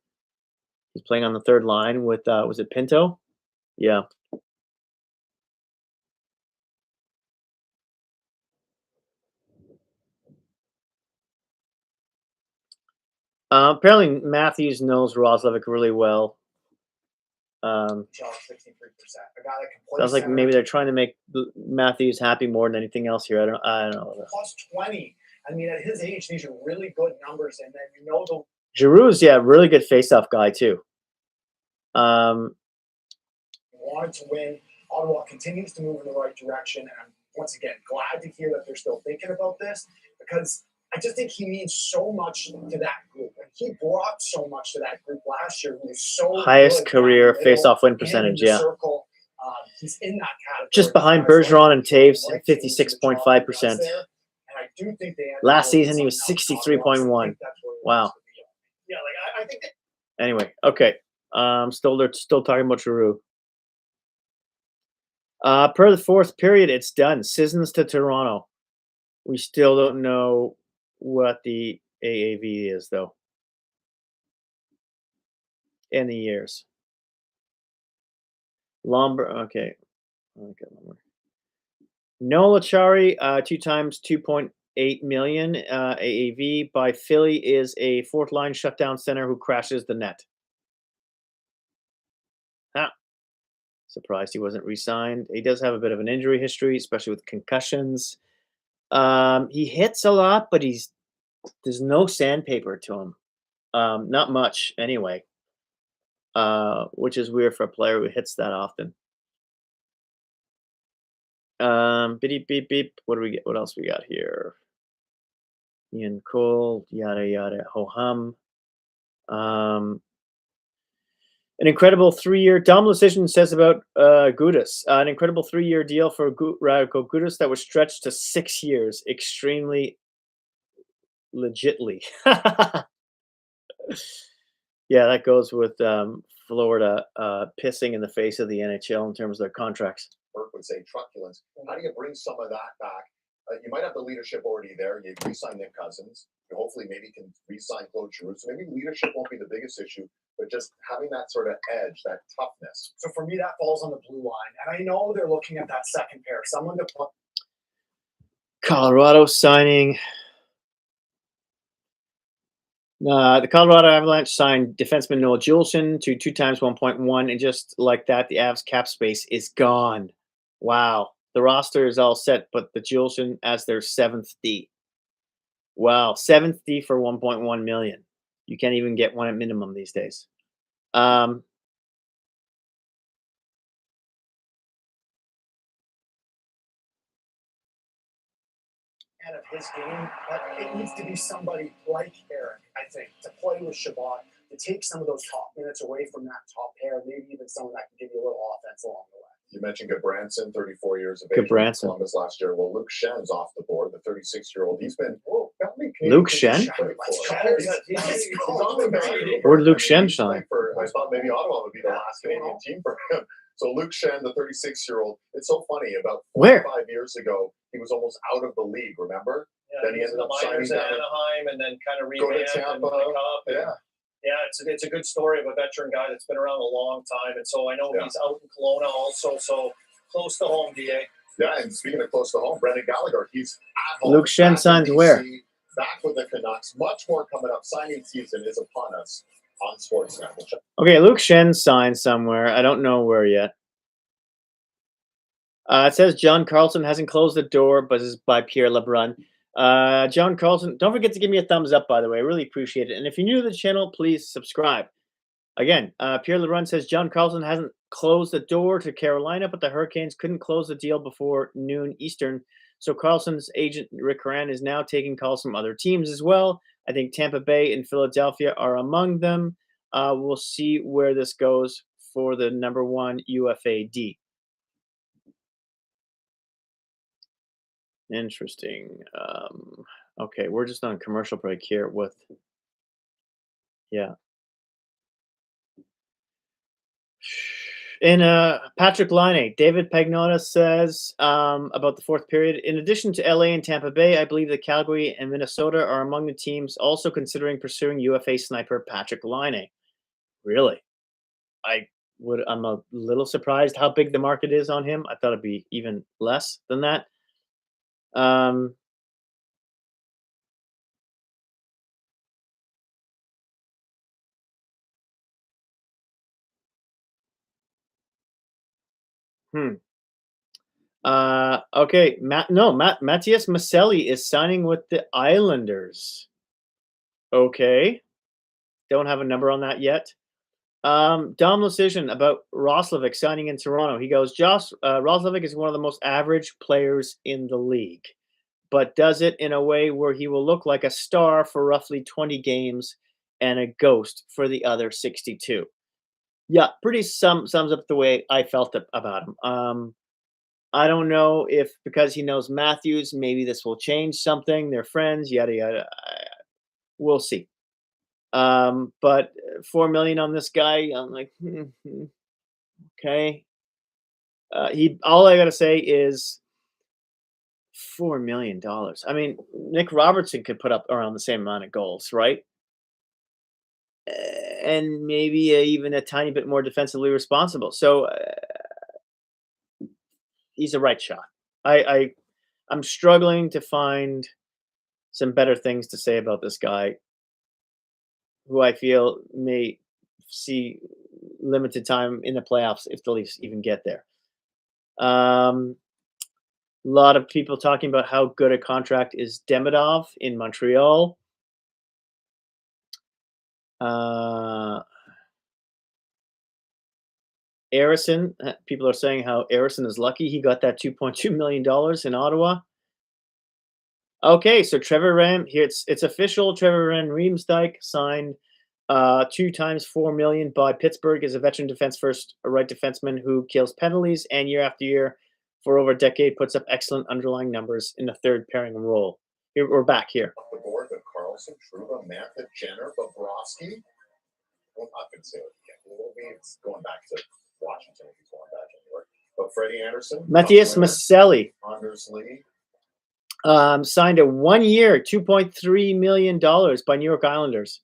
He's playing on the 3rd line with was it Pinto? Yeah. Apparently Matthews knows Roslovic really well. 63%. A guy that can play. Sounds like center. maybe they're trying to make Matthews happy more than anything else here. I don't know. Plus 20. I mean, at his age, these are really good numbers, and then the Giroux's really good face-off guy too. wanted to win. Ottawa continues to move in the right direction, and I'm once again glad to hear that they're still thinking about this, because I just think he means so much to that group, and he brought so much to that group last year. He was so Highest good career down the middle face-off win and in percentage. the Yeah. circle. He's in that category. Just behind Guys Bergeron like and Taves Like at 56.5%. there, and I do think they Last season he was 63.1. Wow. Yeah, like I think that. Anyway, okay. They're still talking about Giroux. Per the 4th period, it's done. Citizens to Toronto. We still don't know what the AAV is though. In the years. Okay. Nola Chari, 2 times $8 million AAV by Philly is a fourth line shutdown center who crashes the net. Ah, surprised he wasn't re-signed. He does have a bit of an injury history, especially with concussions. He hits a lot, but there's no sandpaper to him. Not much anyway. Which is weird for a player who hits that often. Beep beep beep. What do we get? What else we got here? Ian Cole, yada yada, ho hum. An incredible 3-year. Dom Lucian says about Gudas, an incredible 3-year deal for Radical Gudas that was stretched to 6 years, extremely legitly. Yeah, that goes with Florida pissing in the face of the NHL in terms of their contracts. Burke would say truculence. How do you bring some of that back? You might have the leadership already there. You re-sign Nick Cousins. You hopefully maybe can re-sign Claude Giroux. So maybe leadership won't be the biggest issue, but just having that sort of edge, that toughness. So for me, that falls on the blue line. And I know they're looking at that second pair, someone to put. Colorado signing. The Colorado Avalanche signed defenseman Noah Juleson to 2 times 1.1, and just like that, the Avs cap space is gone. Wow. The roster is all set, but the Juleson as their 7th D. Wow, 7th D for 1.1 million. You can't even get one at minimum these days. And of his game, but it needs to be somebody like Eric, I think, to play with Shabbat, to take some of those top minutes away from that top pair, maybe even someone that can give you a little offense along the way. You mentioned Goodbranson, 34 years of age. Goodbranson. Columbus last year. Well, Luke Schen's off the board, the 36-year-old. He's been Luke Schenn? Where did Luke Schenn shine? I thought maybe Ottawa would be the last Canadian team for him. So Luke Schenn, the 36-year-old, it's so funny. About 4 or 5 years ago, he was almost out of the league. Remember? Yeah, Then he ended up signing in down. Anaheim, and then kind of Go to revamped and Tampa. pick up. Yeah. Yeah, it's a good story of a veteran guy that's been around a long time, and so I know he's out in Kelowna also, so close to home, DA. Yeah, and speaking of close to home, Brendan Gallagher, he's at home. Luke Schenn signs where? Back with the Canucks. Much more coming up. Signing season is upon us on Sportsnet. Okay, Luke Schenn signed somewhere. I don't know where yet. It says John Carlson hasn't closed the door, but this is by Pierre Lebrun. John Carlson, don't forget to give me a thumbs up, by the way. I really appreciate it. And if you're new to the channel, please subscribe. Again, Pierre Lebrun says John Carlson hasn't closed the door to Carolina, but the Hurricanes couldn't close the deal before noon Eastern. So Carlson's agent, Rick Horan, is now taking calls from other teams as well. I think Tampa Bay and Philadelphia are among them. We'll see where this goes for the number 1 UFAD. Interesting. Okay, we're just on commercial break here with, yeah. In Patrick Laine, David Pagnotta says about the 4th period, in addition to LA and Tampa Bay, I believe that Calgary and Minnesota are among the teams also considering pursuing UFA sniper Patrick Laine. Really? I'm a little surprised how big the market is on him. I thought it'd be even less than that. Okay, Matthias Maselli is signing with the Islanders. Okay. Don't have a number on that yet. Dom Lucian about Roslovic signing in Toronto. He goes, Roslovic is one of the most average players in the league, but does it in a way where he will look like a star for roughly 20 games and a ghost for the other 62. Yeah, pretty sums up the way I felt about him. I don't know if because he knows Matthews, maybe this will change something. They're friends, yada yada. We'll see. But $4 million on this guy, I'm like, okay. All I gotta say is $4 million. I mean, Nick Robertson could put up around the same amount of goals, right? And maybe even a tiny bit more defensively responsible. So he's a right shot. I'm struggling to find some better things to say about this guy, who I feel may see limited time in the playoffs if the Leafs even get there. A lot of people talking about how good a contract is Demidov in Montreal. Arison, people are saying how Arison is lucky he got that $2.2 million in Ottawa. Okay, so Trevor Ram, here it's official. Trevor Van Riemsdyk signed 2 times $4 million by Pittsburgh as a veteran defense first, a right defenseman who kills penalties and year after year for over a decade puts up excellent underlying numbers in the third pairing role. Here we're back here. Off the board with Carlson, Truba, Mantha, Jenner, Bobrovsky. Well, I'm not going to say it's going back to Washington if he's going back anywhere. But Freddie Anderson, Matthias Maselli, Anders Lee. signed a 1-year, $2.3 million by New York Islanders.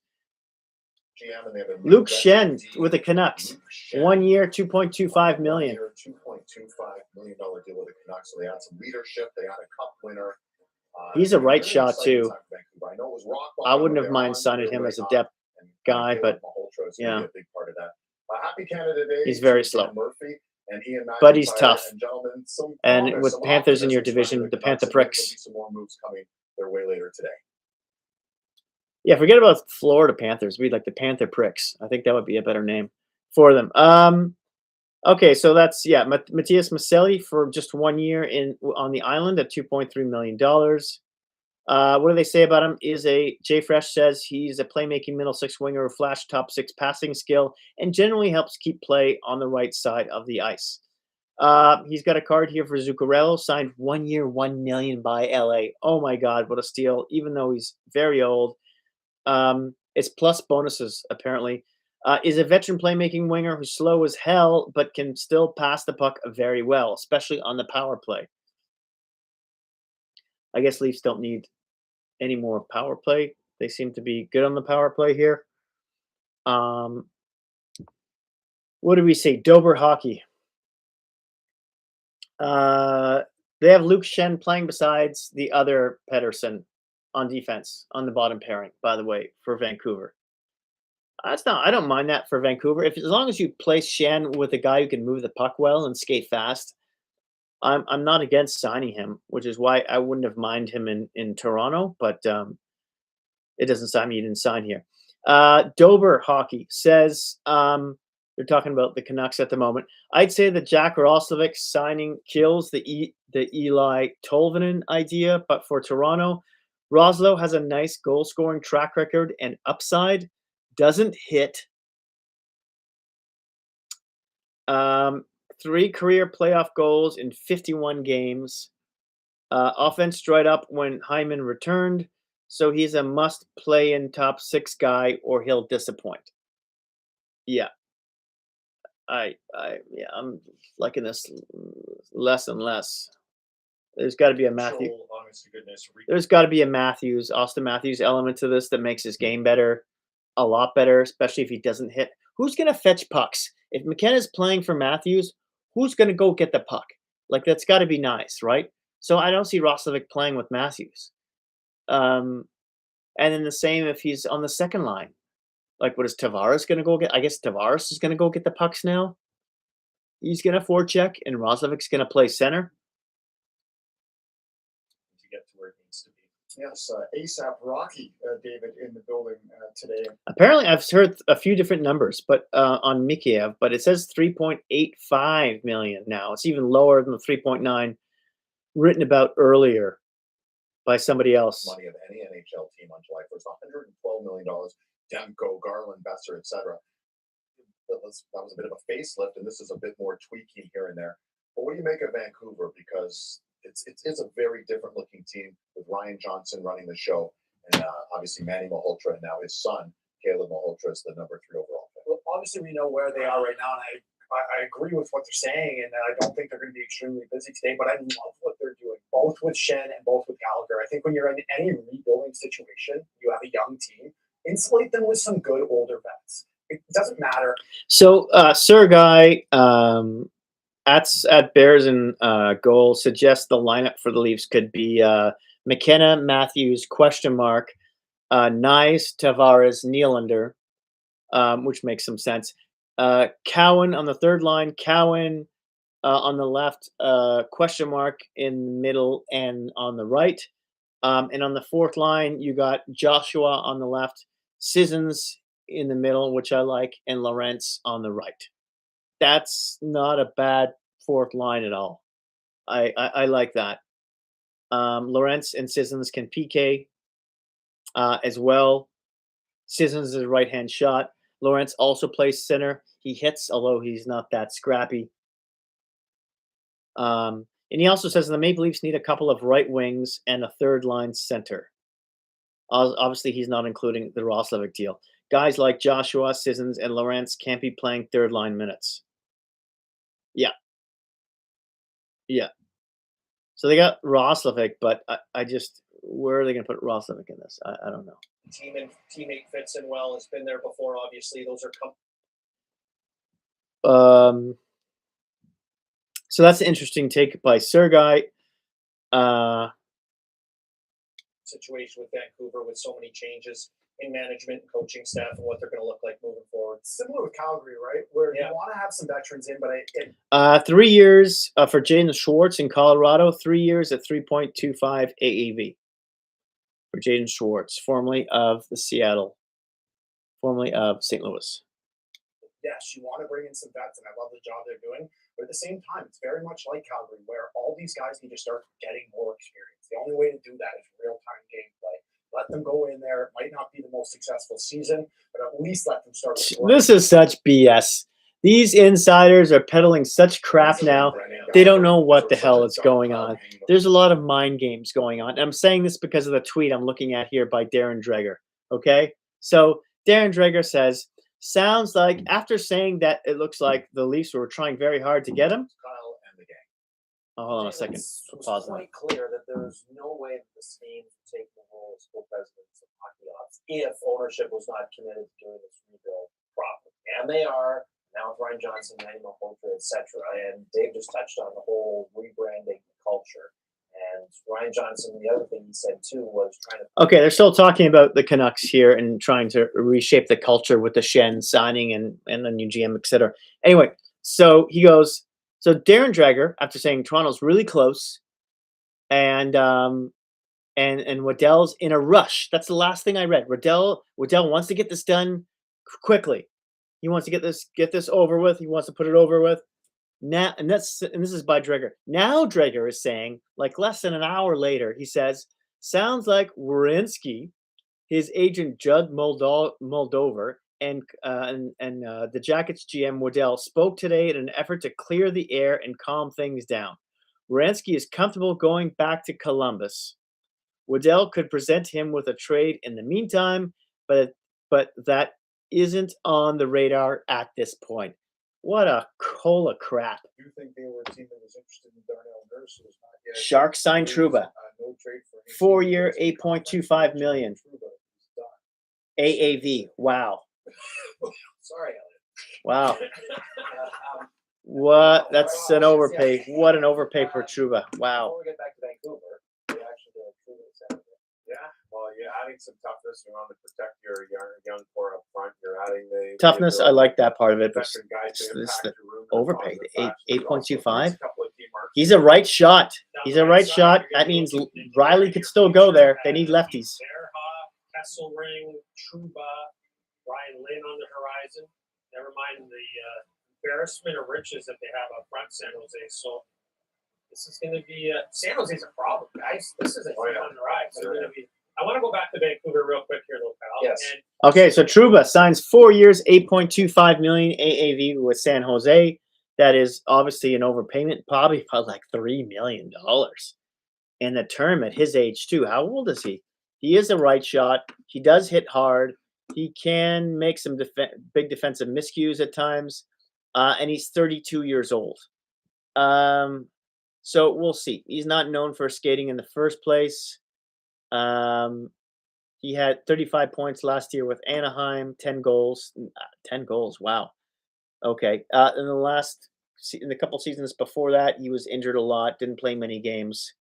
GM, and they have a Luke Shen with the Canucks. 1 year, $2.25 million. $2.25 million deal with the Canucks. So they had some leadership. They had a cup winner. He's a right really shot, exciting too. time for Vancouver. I know it was rock I bottom, wouldn't but have they're mind on signing their him way as a up. depth And guy, Caleb but Malhotra is yeah. going to be a big part of that. Happy Canada Day. He's very to slow. Dan Murphy and Ian McIntyre. But he's tough. And gentlemen, some And promise, with some Panthers in your optimism division, surrounding the Canucks, Panther and maybe pricks. There'll be some more moves coming their way later today. Yeah, forget about Florida Panthers. We'd like the Panther Pricks. I think that would be a better name for them. Okay, so that's Matthias Maselli for just 1 year on the island at $2.3 million. What do they say about him? Jay Fresh says he's a playmaking middle six winger with flash top six passing skill and generally helps keep play on the right side of the ice. He's got a card here for Zuccarello, signed 1 year, $1 million by LA. Oh my God, what a steal! Even though he's very old. It's plus bonuses, apparently. Is a veteran playmaking winger who's slow as hell, but can still pass the puck very well, especially on the power play. I guess Leafs don't need any more power play. They seem to be good on the power play here. What do we say? Dober hockey. They have Luke Shen playing besides the other Pedersen on defense on the bottom pairing, by the way, for Vancouver. I don't mind that for Vancouver. As long as you place Shen with a guy who can move the puck well and skate fast, I'm not against signing him, which is why I wouldn't have minded him in Toronto, but it doesn't sign me. He didn't sign here. Dober Hockey says they're talking about the Canucks at the moment. I'd say that Jack Roslovic signing kills the Eli Tolvanen idea, but for Toronto, Roslo has a nice goal-scoring track record and upside. Doesn't hit. 3 career playoff goals in 51 games. Offense dried up when Hyman returned, so he's a must-play in top 6 guy, or he'll disappoint. Yeah, I'm liking this less and less. There's got to be a Matthews. There's got to be a Austin Matthews element to this that makes his game better, a lot better, especially if he doesn't hit. Who's going to fetch pucks? If McKenna's playing for Matthews, who's going to go get the puck? Like, that's got to be nice, right? So I don't see Roslovic playing with Matthews. And then the same if he's on the second line. Like, what is Tavares going to go get? I guess Tavares is going to go get the pucks now. He's going to forecheck, and Roslovic's going to play center. To get to where it needs to be. Yes, ASAP Rocky, David, in the building today. Apparently, I've heard a few different numbers, but on Mikheyev, but it says 3.85 million now. It's even lower than the 3.9 written about earlier by somebody else. Money of any NHL team on July 1st, $112 million. Demko, Garland, Besser, etc. That was a bit of a facelift, and this is a bit more tweaking here and there. But what do you make of Vancouver? Because it is a very different looking team with Ryan Johnson running the show, and obviously Manny Malhotra, and now his son Caleb Malhotra is the number 3 overall pick. Well, obviously we know where they are right now, and I agree with what they're saying, and I don't think they're going to be extremely busy today. But I love what they're doing, both with Shen and both with Gallagher. I think when you're in any rebuilding situation, you have a young team. Insulate them with some good older vets. It doesn't matter. So, Sergei at Bears and goal suggests the lineup for the Leafs could be McKenna, Matthews, question mark, Nyes, Tavares, Nylander, which makes some sense. Cowan on the third line, Cowan on the left, question mark in the middle and on the right. And on the fourth line, you got Joshua on the left, Sissons in the middle, which I like, and Lawrence on the right. That's not a bad fourth line at all. I like that. Lawrence and Sissons can PK as well. Sissons is a right-hand shot. Lawrence also plays center. He hits, although he's not that scrappy. And he also says the Maple Leafs need a couple of right wings and a third-line center. Obviously, he's not including the Roslovic deal. Guys like Joshua, Sissons, and Lawrence can't be playing third-line minutes. Yeah. So they got Roslovic, but I just, where are they going to put Roslovic in this? I don't know. Teammate fits in well. Has been there before. Obviously, those are. So that's an interesting take by Sergei. Situation with Vancouver with so many changes in management and coaching staff and what they're going to look like moving forward. Similar with Calgary, right? Where you want to have some veterans in, but 3 years for Jaden Schwartz in Colorado. 3 years at 3.25 AAV for Jaden Schwartz, formerly of St. Louis. Yes, you want to bring in some vets, and I love the job they're doing. But at the same time, it's very much like Calgary, where all these guys need to start getting more experience. The only way to do that is real-time gameplay. Let them go in there. It might not be the most successful season, but at least let them start. This is such BS. These insiders are peddling such crap now. They don't know what the hell is going on. There's a lot of mind games going on. And I'm saying this because of the tweet I'm looking at here by Darren Dreger. Okay? So Darren Dreger says, sounds like after saying that it looks like the Leafs were trying very hard to get him. Oh, hold on a second. It was Pause quite clear that there was no way that the Steam would take the role as co-presidents of hockey ops if ownership was not committed to doing this rebuild properly. And they are now with Ryan Johnson, Manny Malhotra, etc. And Dave just touched on the whole rebranding culture. And Ryan Johnson, the other thing he said too was trying to. Okay, they're still talking about the Canucks here and trying to reshape the culture with the Shen signing and the new GM, etc. Anyway, so he goes. So Darren Dreger, after saying Toronto's really close, and Waddell's in a rush. That's the last thing I read. Waddell wants to get this done quickly. He wants to get this over with. He wants to put it over with. Now, and this is by Dreger. Now Dreger is saying, like less than an hour later, he says, sounds like Werenski, his agent Judd Moldover, and the Jackets GM Waddell spoke today in an effort to clear the air and calm things down. Werenski is comfortable going back to Columbus. Waddell could present him with a trade in the meantime, but that isn't on the radar at this point. What a cola crap. Do you think they were a team that was interested in Darnell Nurse, who was not yet? Sharks signed Trouba. No trade for him. 4 year, $8.25 million. AAV. Wow. Sorry, Elliot. Wow. What? That's an overpay. What an overpay for Trouba. Wow. Before we get back to Vancouver, we actually did a Trouba Saturday. Yeah, well, you're adding some toughness. You want to protect your young core up front. You're adding the Toughness. I like that part of it. But veteran guys to this impact the your room. overpay. The 8.25. Couple of key marks. He's a right shot. He's a right shot. That means Riley could still go there. They need lefties. Verha, Kesselring, Trouba, Brian Lynn on the horizon. Never mind the embarrassment of riches that they have up front, San Jose. So this is going to be San Jose's a problem, guys. This is a thing on the rise. I want to go back to Vancouver real quick here, though, pal. Yes. And Okay, so Trouba signs 4 years, $8.25 million AAV with San Jose. That is obviously an overpayment, probably about like $3 million. And the term at his age too. How old is he? He is a right shot. He does hit hard. He can make some big defensive miscues at times, and he's 32 years old. So we'll see. He's not known for skating in the first place. He had 35 points last year with Anaheim, 10 goals. 10 goals, wow. Okay. In the couple seasons before that, he was injured a lot, didn't play many games,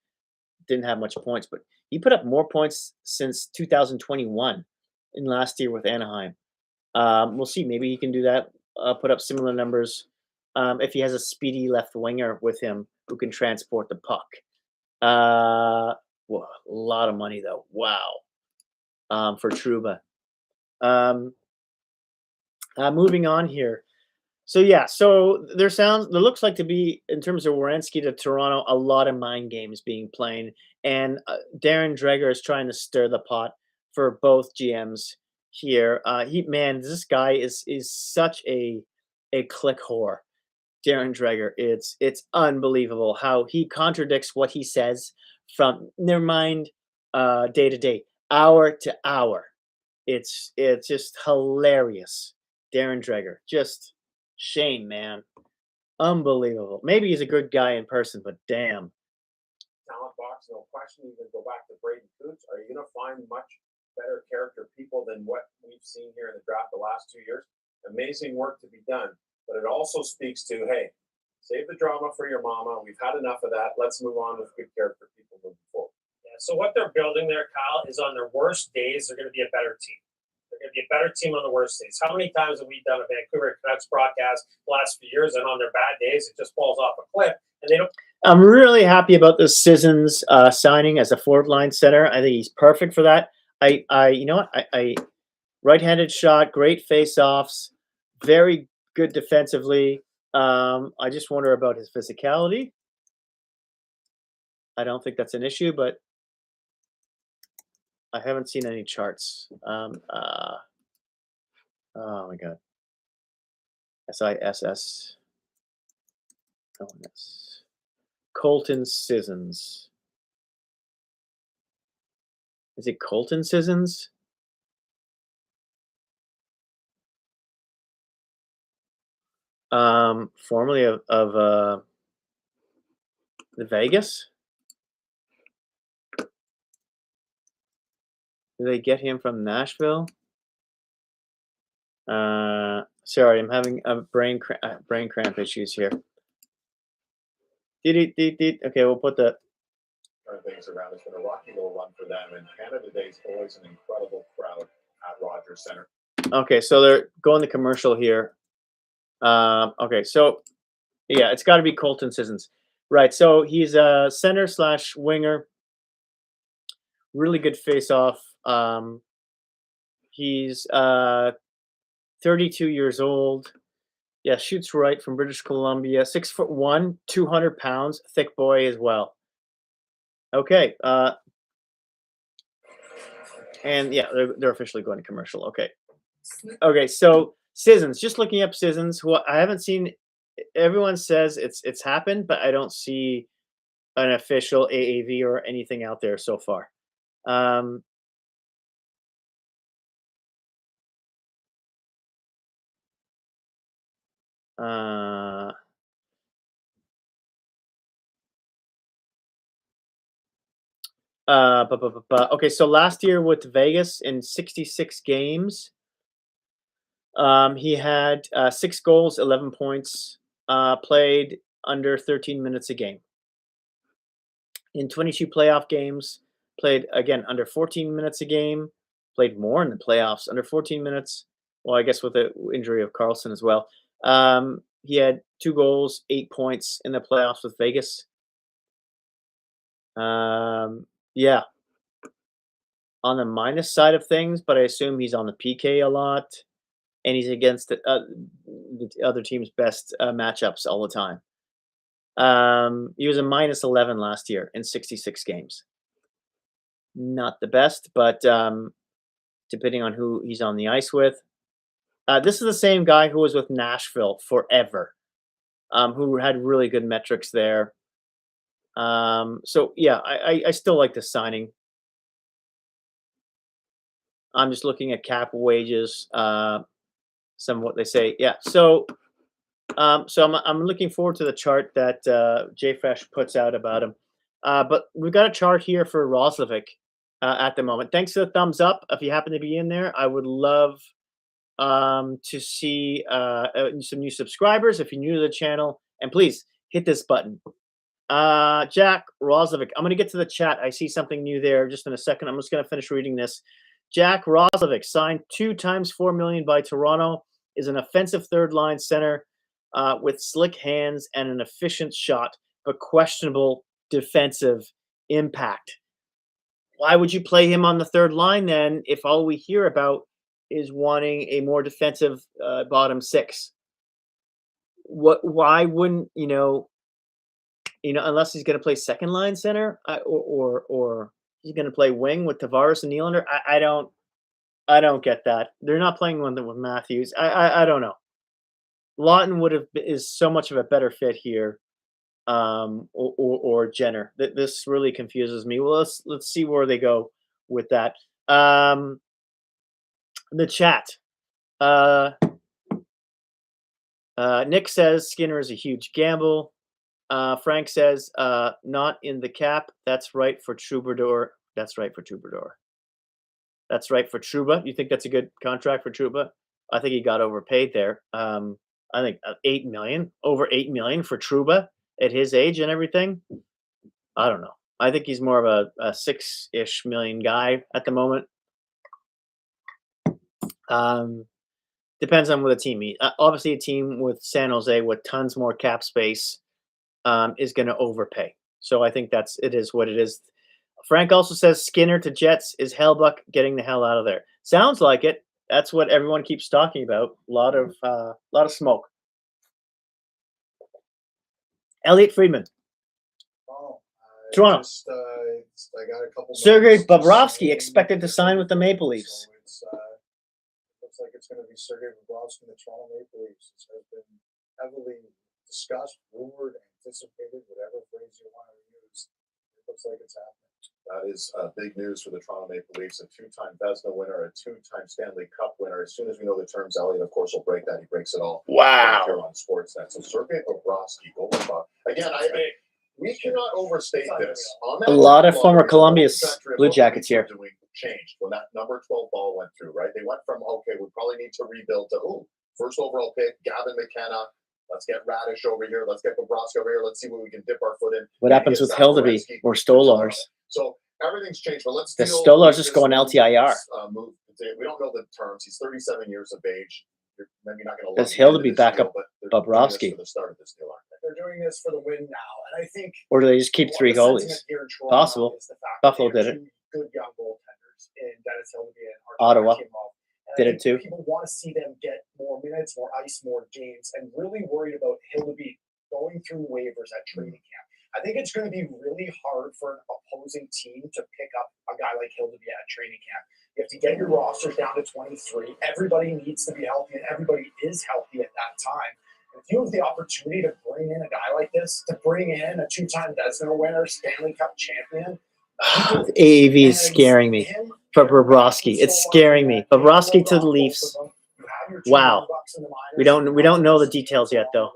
didn't have much points, but He put up more points since 2021 in last year with Anaheim. We'll see. Maybe he can do that. Put up similar numbers if he has a speedy left winger with him who can transport the puck. Whoa, a lot of money though. Wow. For Trouba. Moving on here. So yeah, so there looks like to be, in terms of Werenski to Toronto, a lot of mind games being played, and Darren Dreger is trying to stir the pot for both GMs here. This guy is such a click whore, Darren Dreger. It's unbelievable how he contradicts what he says from their mind, day to day, hour to hour. It's just hilarious, Darren Dreger. Just shame, man. Unbelievable. Maybe he's a good guy in person, but damn. Talent box, no question. You can go back to Brady Coots. Are you going to find much better character people than what we've seen here in the draft the last 2 years? Amazing work to be done, but it also speaks to, hey, save the drama for your mama. We've had enough of that. Let's move on with good character people moving forward. Yeah, so what they're building there, Kyle, is on their worst days, they're going to be a better team. They're going to be a better team on the worst days. How many times have we done a Vancouver Canucks broadcast the last few years, and on their bad days, it just falls off a cliff, and they don't. I'm really happy about this Sissons signing as a forward line center. I think he's perfect for that. You know what? I right-handed shot, great face-offs, very good defensively. I just wonder about his physicality. I don't think that's an issue, but I haven't seen any charts. Oh my god. SISS. Colton Sissons. Is it Colton Sissons? Formerly of the Vegas. Did they get him from Nashville? Sorry, I'm having a brain cramp issues here. Okay, we'll put the Things around. It's been a rocky little run for them, and Canada Day is always an incredible crowd at Rogers Center. Okay, so they're going the commercial here. Okay, so yeah, it's got to be Colton Sissons, right? So he's a center / winger. Really good face-off. He's 32 years old. Yeah, shoots right from British Columbia. 6'1", 200 pounds, thick boy as well. Okay. And yeah, they're officially going to commercial. Okay. Okay, so Sissons, just looking up Sissons, who I haven't seen. Everyone says it's happened, but I don't see an official AAV or anything out there so far. Okay, so last year with Vegas in 66 games, he had 6 goals, 11 points, played under 13 minutes a game. In 22 playoff games, played again under 14 minutes a game, played more in the playoffs, under 14 minutes. Well, I guess with the injury of Carlson as well. He had 2 goals, 8 points in the playoffs with Vegas. Yeah. On the minus side of things, but I assume he's on the PK a lot, and he's against the other team's best matchups all the time. He was a minus 11 last year in 66 games. Not the best, but depending on who he's on the ice with. This is the same guy who was with Nashville forever, who had really good metrics there. So yeah, I still like the signing. I'm just looking at cap wages, some of what they say. Yeah, so I'm looking forward to the chart that JFresh puts out about him. But we've got a chart here for Roslovic at the moment. Thanks for the thumbs up. If you happen to be in there, I would love to see some new subscribers if you're new to the channel. And please hit this button. Jack Roslovic. I'm going to get to the chat. I see something new there just in a second. I'm just going to finish reading this. Jack Roslovic signed 2 times $4 million by Toronto. Is an offensive third line center with slick hands and an efficient shot, but questionable defensive impact. Why would you play him on the third line then if all we hear about is wanting a more defensive bottom six? Why wouldn't unless he's going to play second line center or he's going to play wing with Tavares and Nylander? I don't get that. They're not playing one with Matthews. I don't know. Lawton is so much of a better fit here, or Jenner. This really confuses me. Well, let's see where they go with that. The chat. Nick says Skinner is a huge gamble. Frank says not in the cap. That's right for Troubadour. That's right for Trouba. You think that's a good contract for Trouba? I think he got overpaid there. I think $8 million, over $8 million for Trouba at his age and everything. I don't know. I think he's more of a $6-ish million guy at the moment. Depends on what the team is. Obviously, a team with San Jose with tons more cap space is going to overpay. So I think it is what it is. Frank also says Skinner to Jets. Is Hellbuck getting the hell out of there? Sounds like it. That's what everyone keeps talking about. A lot of smoke. Elliot Friedman. Toronto. I got a couple. Sergei Bobrovsky expected to sign with the Maple Leafs. So looks like it's going to be Sergei Bobrovsky and the Toronto Maple Leafs. It has been heavily discussed, rumored, anticipated, whatever phrase you want to use. It looks like it's happening. That is big news for the Toronto Maple Leafs. A 2-time Vezina winner, a 2-time Stanley Cup winner. As soon as we know the terms, Elliot, of course, will break that. He breaks it all. Wow. Here on Sportsnet. So Sergei Bobrovsky, again, we cannot overstate this. A lot of former Columbus Blue Jackets here. Changed when that number 12 ball went through, right? They went from, okay, we probably need to rebuild to, first overall pick, Gavin McKenna. Let's get Radish over here. Let's get Bobrovsky over here. Let's see what we can dip our foot in. What happens with Hildeby or Stolars? So everything's changed. But let's the Stolars just going LTIR. Move. We don't know the terms. He's 37 years of age. You're maybe not going to. Does Hildeby back up Bobrovsky? For the start of this deal, aren't they? They're doing this for the win now, and I think. Or do they just keep 3 goalies? Possible. Buffalo did it. Good young goaltenders in Dennis Hildeby and Ottawa did it too. People want to see them get more minutes, more ice, more games, and really worried about Hildeby going through waivers at training camp. I think it's going to be really hard for an opposing team to pick up a guy like Hildeby at training camp. You have to get your rosters down to 23. Everybody needs to be healthy, and everybody is healthy at that time. If you have the opportunity to bring in a guy like this, to bring in a 2-time Vezina winner, Stanley Cup champion, AAV is scaring me for Bobrovsky. It's scaring me. Bobrovsky to the Leafs. Wow. We don't know the details yet, though.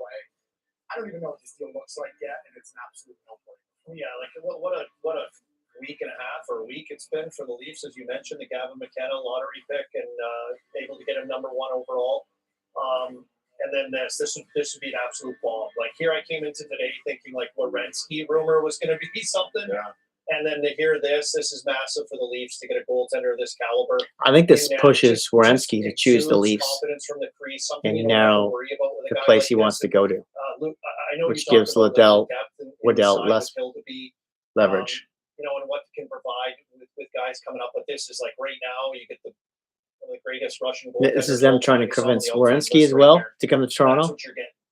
I don't even know what this deal looks like yet, and it's an absolute no-brainer. Yeah, like what a week and a half or a week it's been for the Leafs, as you mentioned, the Gavin McKenna lottery pick and able to get him number 1 overall. And then this would be an absolute bomb. Like here, I came into today thinking like Werenski rumor was going to be something. Yeah. And then to hear this is massive for the Leafs to get a goaltender of this caliber. I think this pushes Werenski to choose the Leafs confidence from the crease, and narrow the place he wants to go to, Luke, I know which gives Waddell less leverage. And what can provide with guys coming up. But this is like right now, you get one of the greatest Russian goaltenders. This is them trying to convince Werenski as well to come to Toronto,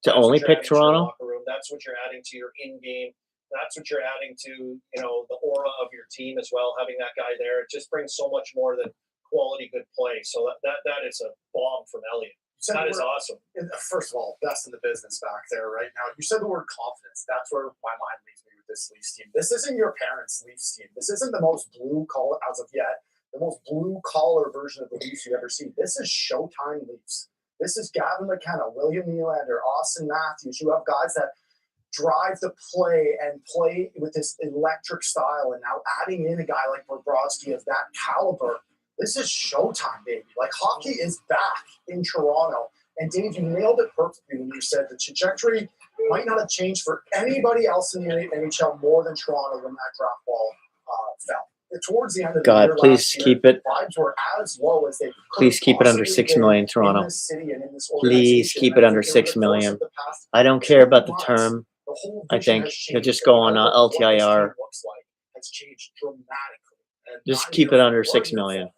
to only pick Toronto. That's what you're adding to your in-game. That's what you're adding to, the aura of your team as well. Having that guy there, it just brings so much more than quality good play. So that is a bomb from Elliott. That is awesome. First of all, best in the business back there right now. You said the word confidence. That's where my mind leads me with this Leafs team. This isn't your parents' Leafs team. This isn't the most blue collar, as of yet, the most blue collar version of the Leafs you ever see. This is Showtime Leafs. This is Gavin McKenna, William Nylander, Austin Matthews. You have guys that drive the play and play with this electric style, and now adding in a guy like Bobrovsky of that caliber. This is showtime, baby. Like, hockey is back in Toronto. And Dave, you nailed it perfectly when you said the trajectory might not have changed for anybody else in the NHL more than Toronto when that draft ball fell. Towards the end of the God, year please last year, keep it. vibes were as low as they could Please keep it under possibly 6 been million, Toronto. in this city and in this Please organization. keep And it I under think over 6 the course million. of the past I don't care about the 2 months, term. the whole I vision think has he'll changed. just go on The outlook of what this LTIR. team looks like has changed dramatically. And Just I'm keep here it for under it. 6 We're here million. for it.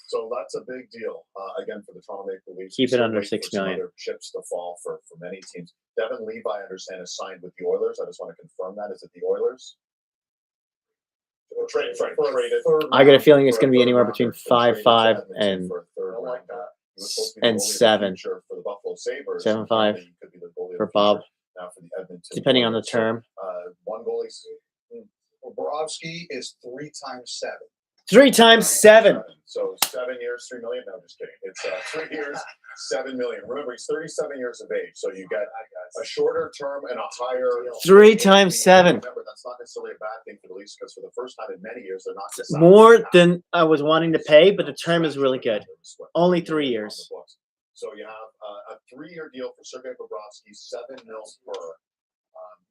So that's a big deal again for the Toronto Maple Leafs. Keep We it still under wait 6 for some million. other chips to fall for many teams. Devin Levi, I understand, is signed with the Oilers. I just want to confirm that. Is it the Oilers? Traded. I got a feeling it's For a going to be third anywhere rounder. between Been traded to 5.5 Edmonton and for a third I like rounder. that. He was supposed to be the and goalie of the 7 future for the Buffalo Sabres. 7.5 He could be the goalie of for the Bob, future now for the Edmonton depending on the Oilers. So, term. one goalie. Bobrovsky is 3 times 7. 3 times 7. So 7 years, 3 million. No, I'm just kidding. It's 3 years, 7 million. Remember, he's 37 years of age, so you get a shorter term and a higher. 3 times 7. Remember, that's not necessarily a bad thing for the Leafs because for the first time in many years, they're not More than I was wanting to pay, but the term is really good. Only 3 years. So you have a 3-year deal for Sergei Bobrovsky, $7 million per.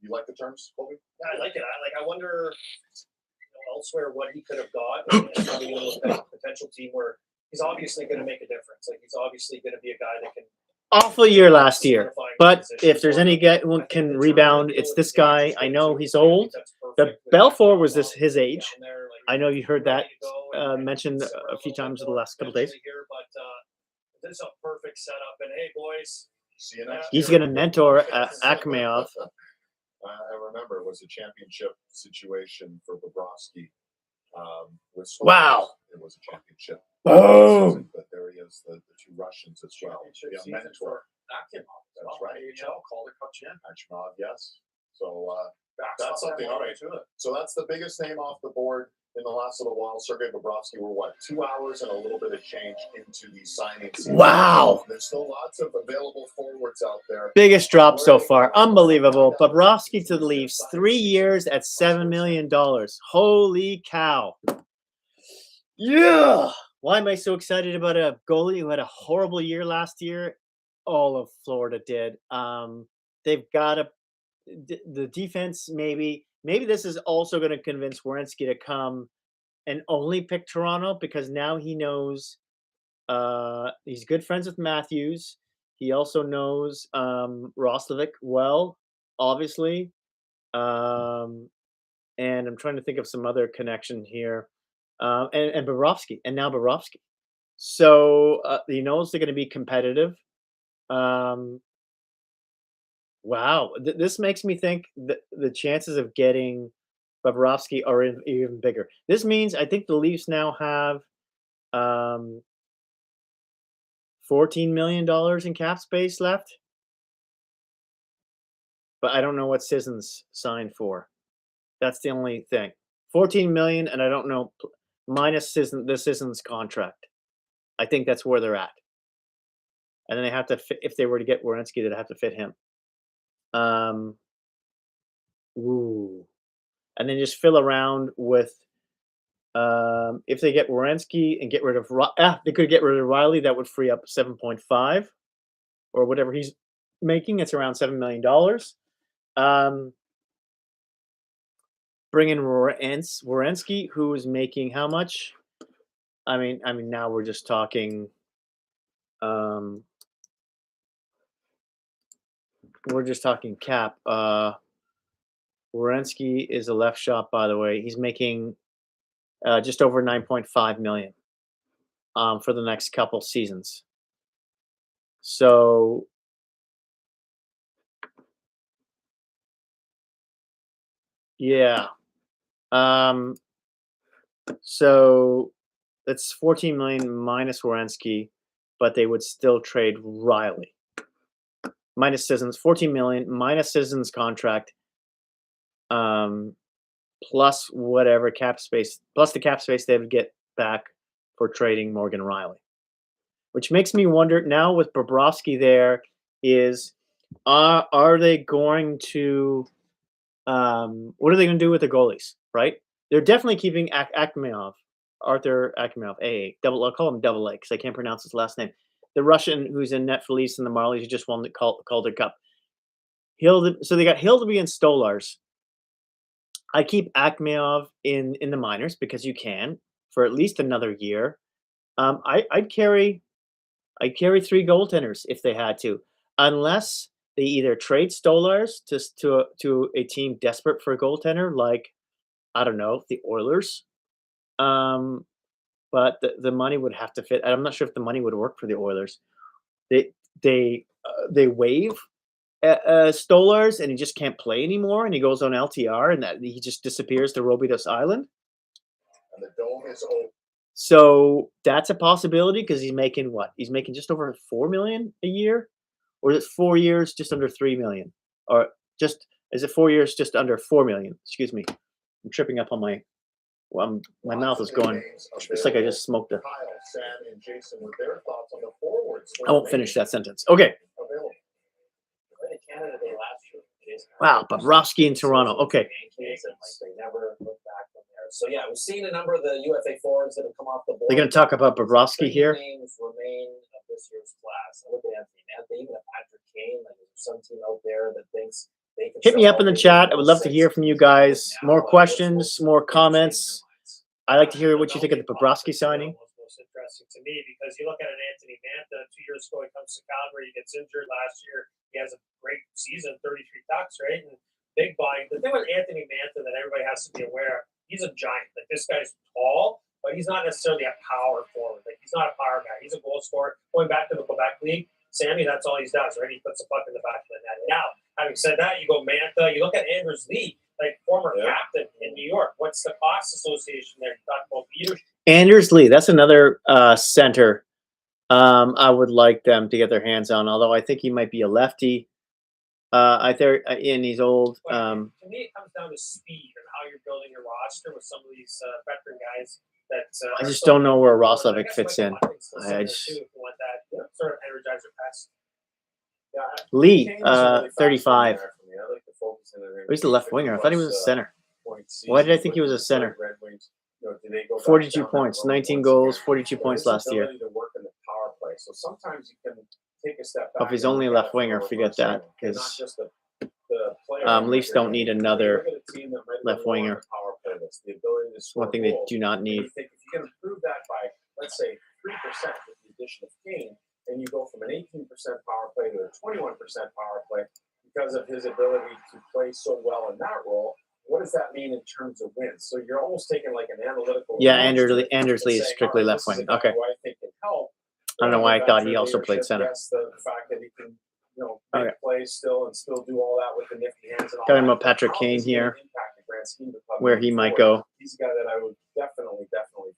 You like the terms, Colby? Yeah, I like it. I wonder elsewhere what he could have got, and how he would look at a potential team where he's obviously going to make a difference. Like he's obviously going to be a guy that can. Awful year last year, but if there's any guy who can rebound, it's this guy. I know he's old, but Belfour was his age. I know you heard that mentioned a few times in the last couple of days. But this is a perfect setup, and hey, boys, See you next He's year. going to mentor Archambault. I remember it was a championship situation for Bobrovsky. With Stars. Wow. It was a championship. Boom. But there he is, the 2 Russians as well. Championship Young season mentor. Archambault. That's right. AHL Calder Cup champ. Archambault, yes. So Backs that's up something. that All right. So that's the biggest name off the board in the last little while. Sergei Bobrovsky. We're what, 2 hours and a little bit of change into the signing season. Wow. There's still lots of available forwards out there. Biggest drop so far. Unbelievable. Bobrovsky to the Leafs. 3 years at $7 million. Holy cow. Yeah. Why am I so excited about a goalie who had a horrible year last year? All of Florida did. They've got the defense, maybe this is also going to convince Werenski to come and only pick Toronto because now he knows he's good friends with Matthews. He also knows Roslovic well, obviously. And I'm trying to think of some other connection here. And Bobrovsky, and now Bobrovsky. So he knows they're going to be competitive. Wow, this makes me think that the chances of getting Bobrovsky are even bigger. This means I think the Leafs now have $14 million in cap space left, but I don't know what Sissons signed for. That's the only thing. 14 million, and I don't know minus the Sissons contract. I think that's where they're at. And then they have to fit, if they were to get Werenski, they'd have to fit him. Ooh. And then just fill around with if they get Werenski and get rid of they could get rid of Riley, that would free up 7.5 or whatever he's making. It's around $7 million. Bring in Werenski, who is making how much? I mean now we're just talking we're just talking cap. Werenski is a left shot, by the way. He's making just over 9.5 million for the next couple seasons. So yeah. So that's 14 million minus Werenski, but they would still trade Riley. Minus Sissons, 14 million minus Sissons contract. Plus whatever cap space, plus the cap space they would get back for trading Morgan Riley. Which makes me wonder now with Bobrovsky there is, are they going to, what are they going to do with the goalies, right? They're definitely keeping Arthur Archambault, I'll call him Double A because I can't pronounce his last name. The Russian who's in net for Leafs and the Marlies who just won the Calder Cup. So they got Hildeby and Stolars. I keep Akhmeov in the minors because you can for at least another year. I'd carry 3 goaltenders if they had to, unless they either trade Stolars to a team desperate for a goaltender, like I don't know the Oilers. But the money would have to fit. I'm not sure if the money would work for the Oilers. They waive Stolars and he just can't play anymore, and he goes on LTR, and that he just disappears to Robidas Island. And the dome is open. So that's a possibility because he's making what? He's making just over 4 million a year, or is it 4 years just under 3 million, or is it 4 years just under 4 million? Excuse me, I'm tripping up on my. Well, my mouth is going. It's like I just smoked a. Kyle, Sam, and Jason with their thoughts on the forwards. I won't finish that sentence. Okay. Available. Right in Canada Day last year. Jason. Wow, Bobrovsky in Toronto. Okay. Yankees, and like they never looked back from there. So yeah, we've seen a number of the UFA forwards that have come off the board. They're going to talk about Bobrovsky Three here. names remain of this year's class. I look at Anthony Mantha, even at Patrick Kane. Like there's some team out there that thinks they can. Hit me up in the chat. I would love to hear from you guys. More questions, more comments. I like to hear what you think of the Bobrovsky signing. Most interesting to me because you look at an Anthony Mantha 2 years ago, he comes to Calgary, he gets injured last year. He has a great season, 33 tucks, right? And big body. The thing with Anthony Mantha that everybody has to be aware of, he's a giant. Like this guy's tall, but he's not necessarily a power forward. Like he's not a power guy. He's a goal scorer. Going back to the Quebec League, Sammy, that's all he does, right? He puts a puck in the back of the net. Now, having said that, you go Mantha, you look at Anders Lee, like former captain in New York. What's the cost association there? You talk about leadership. Anders Lee, that's another center I would like them to get their hands on, although I think he might be a lefty. And he's old. To me, it comes down to speed and how you're building your roster with some of these veteran guys. That I just don't know where Roslovic fits in. I just if you want that sort of energizer pass. Yeah, Lee, Kane's a really fast 35. winger for me. I like to focus in on He's the left winger. I thought he was a center. Why did I think he was a center? 42 points, 19 goals, 42 points last year. To work in the power play. So sometimes you can take a step If back. he's only a left winger, forget that, because Leafs don't need another left winger. One thing they do not need. If you can improve that by, let's say, 3% with the addition of Kane, and you go from an 18% power play to a 21% power play because of his ability to play so well in that role, what does that mean in terms of wins? So you're almost taking like an analytical. Yeah, Anders Lee is strictly left wing. Okay. I think can help. I don't know why I thought he also played center. Yes, the fact that he can, make plays still and still do all that with the nifty hands and all Talking that. about Patrick How Kane is he here, gonna impact the grand scheme of the club where moving he might forward? go. He's a guy that I would definitely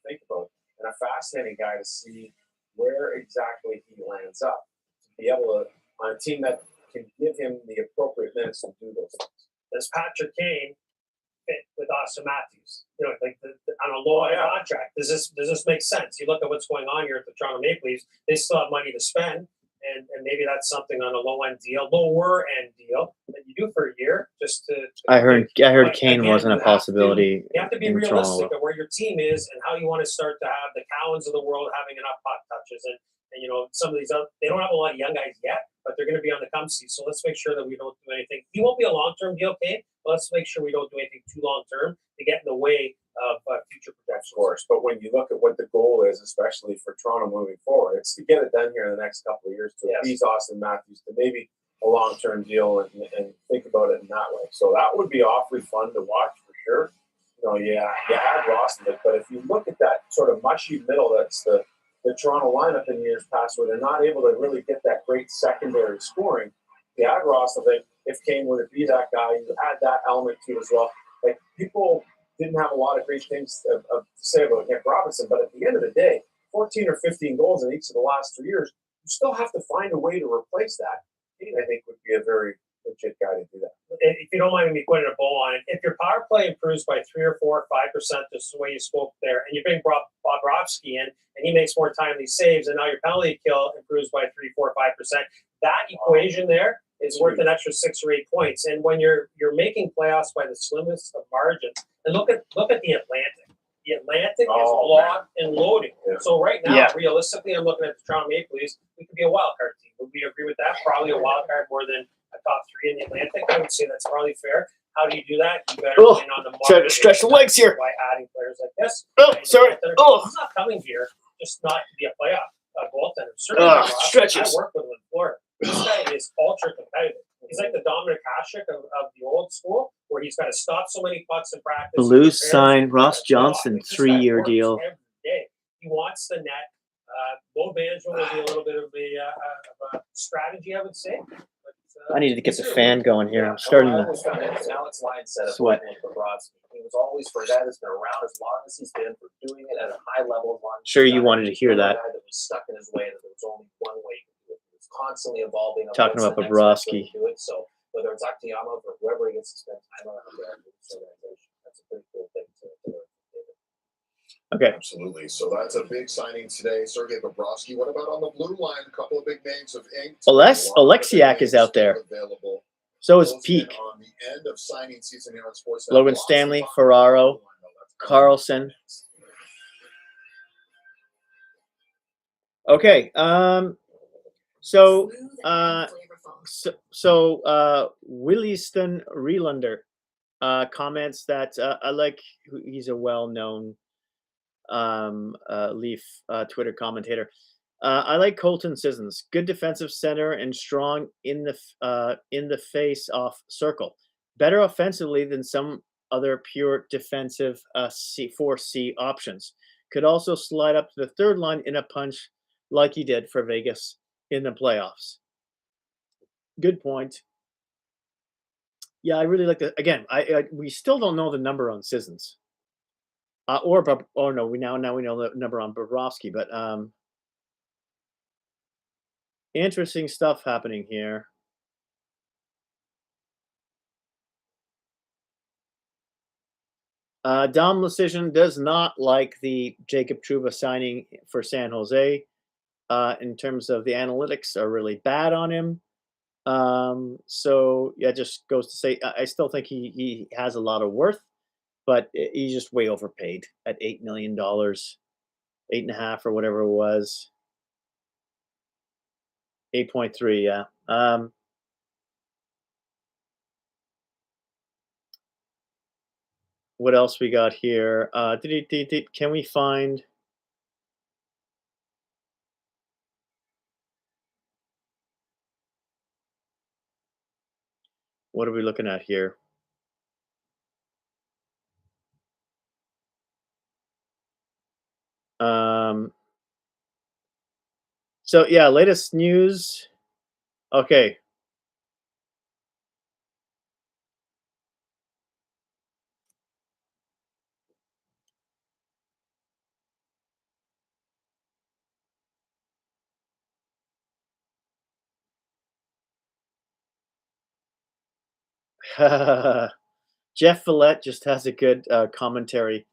think about, and a fascinating guy to see where exactly he lands up. To be able to on a team that can give him the appropriate minutes to do those things. Does Patrick Kane fit with Austin Matthews? Like on a low contract. Does this make sense? You look at what's going on here at the Toronto Maple Leafs. They still have money to spend, and maybe that's something on a lower end deal that you do for a year just to. I heard but Kane again, wasn't a possibility You have to be in realistic Toronto. of where your team is and how you want to start to have the Cowens of the world having enough puck touches and some of these they don't have a lot of young guys yet, but they're going to be on the come see. So let's make sure that we don't do anything. He won't be a long-term deal, Kane, but let's make sure we don't do anything too long-term to get in the way of future projections. Of course, but when you look at what the goal is, especially for Toronto moving forward, it's to get it done here in the next couple of years to appease Austin Matthews to maybe a long-term deal and think about it in that way. So that would be awfully fun to watch for sure. You had Roslovic, but if you look at that sort of mushy middle, that's the Toronto lineup in years past where they're not able to really get that great secondary scoring. You had Roslovic. If Kane were to be that guy, you add that element to it as well. Like people didn't have a lot of great things to say about Nick Robinson, but at the end of the day, 14 or 15 goals in each of the last 3 years, you still have to find a way to replace that. Kane, I think, would be a very legit guy to do that. If you don't mind me putting a bow on it, if your power play improves by 3 or 4 or 5%, just the way you spoke there, and you bring Bobrovsky in, and he makes more timely saves, and now your penalty kill improves by 3, 4, 5%, that equation there is worth an extra 6 or 8 points. And when you're making playoffs by the slimmest of margins, and look at the Atlantic. The Atlantic is locked and loaded. Yeah. So right now, realistically, I'm looking at the Toronto Maple Leafs. We could be a wild card team. Would we agree with that? Probably a wild card more than a top 3 in the Atlantic. I would say that's probably fair. How do you do that? You better Oh, win on the trying to stretch the legs here. by adding players like this. Oh, And sorry. Oh, he's not coming here just not to be a playoff goaltender. Certainly, stretches. I work with him in Florida. This guy is ultra competitive. He's like the Dominic Hasek of the old school, where he's got to stop so many pucks in practice. Blues signed Ross Johnson, 3-year deal. Every day. He wants the net. Load management will be a little bit of a strategy, I would say. But, I needed to get the fan going here. I'm starting I to always found it was Alex Lyons said it sweat. with Bobrovsky. He was always for a guy that's been around as long as he's been, for doing it at a high level. Sure, you wanted to hear that. A guy that was stuck in his way, that there was only one way to do it. He was constantly evolving. Talking about Bobrovsky. Do it. So whether it's Archambault or whoever he gets to spend time around there, that's a pretty cool thing to learn. Okay. Absolutely. So that's a big signing today. Sergei Bobrovsky. What about on the blue line? A couple of big names of ink. Alexiak is out there. Available. So is Peak. On the end of signing season here on Sportsnet. Logan Stanley, Ferraro, Carlson. Okay. So Williston Relander comments that I like. He's a well-known Leaf Twitter commentator. I like Colton Sissons, good defensive center and strong in the face-off circle. Better offensively than some other pure defensive 4C options. Could also slide up to the third line in a punch like he did for Vegas in the playoffs. Good point. Yeah, I really like that. Again, we still don't know the number on Sissons. We now we know the number on Bobrovsky, but interesting stuff happening here. Dom Lucian does not like the Jacob Trouba signing for San Jose. In terms of the analytics are really bad on him. So yeah, just goes to say I still think he has a lot of worth. But he's just way overpaid at $8 million, 8.5 or whatever it was. 8.3, yeah. What else we got here? Can we find? What are we looking at here? So yeah, latest news. Okay. Jeff Villette just has a good commentary.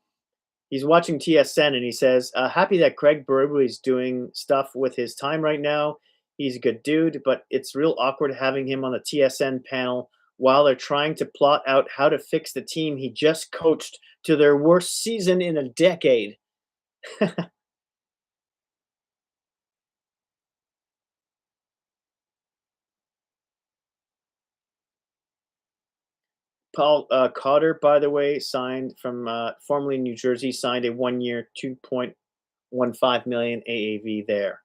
He's watching TSN and he says, happy that Craig Berube is doing stuff with his time right now. He's a good dude, but it's real awkward having him on the TSN panel while they're trying to plot out how to fix the team he just coached to their worst season in a decade. Paul Cotter, by the way, signed from formerly New Jersey, signed a 1-year, $2.15 million AAV there.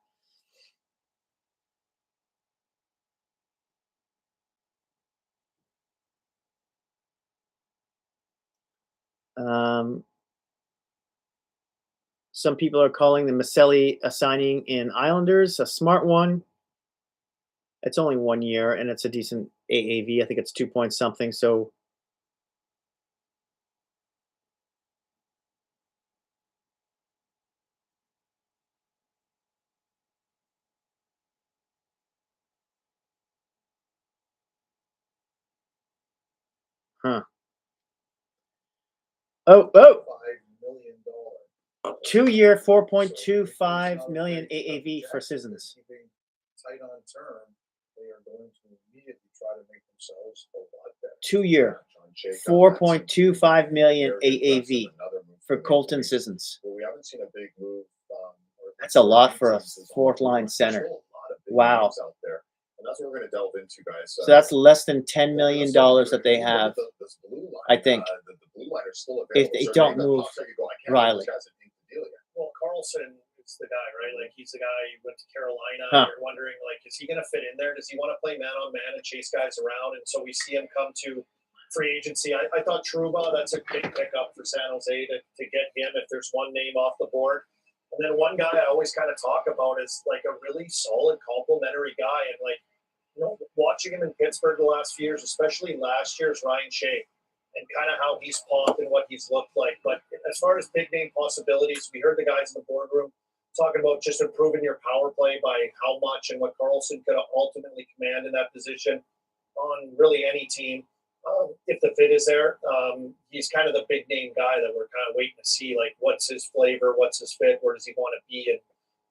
Some people are calling the Maselli signing in Islanders a smart one. It's only 1 year and it's a decent AAV. I think it's 2 point something. So Oh, 5 million dollars. 2 year, $4.25 million AAV for Sissons. Keeping tight on term, they are going to immediately try to make themselves a lot better. 2 year, $4.25 million AAV for Colton Sissons. Well, we haven't seen a big move. That's a lot for a fourth line center. Wow. Out there. that's what we're going to delve into, guys. So that's less than $10 million that they have. This blue line, I think. the blue line are still available. If they So don't name that move pops out, you go, I can't Riley. believe this guy's an ink deal yet. Well, Carlson is the guy, right? Like he's the guy who went to Carolina. Huh. You're wondering, like, is he going to fit in there? Does he want to play man on man and chase guys around? And so we see him come to free agency. I thought Trouba, that's a big pickup for San Jose to get him if there's one name off the board. And then one guy I always kind of talk about is like a really solid complementary guy. And like, you know, watching him in Pittsburgh the last few years, especially last year's Ryan Shea, and kind of how he's popped and what he's looked like. But as far as big name possibilities, we heard the guys in the boardroom talking about just improving your power play by how much and what Carlson could ultimately command in that position on really any team. If the fit is there, he's kind of the big name guy that we're kind of waiting to see, like what's his flavor, what's his fit, where does he want to be, and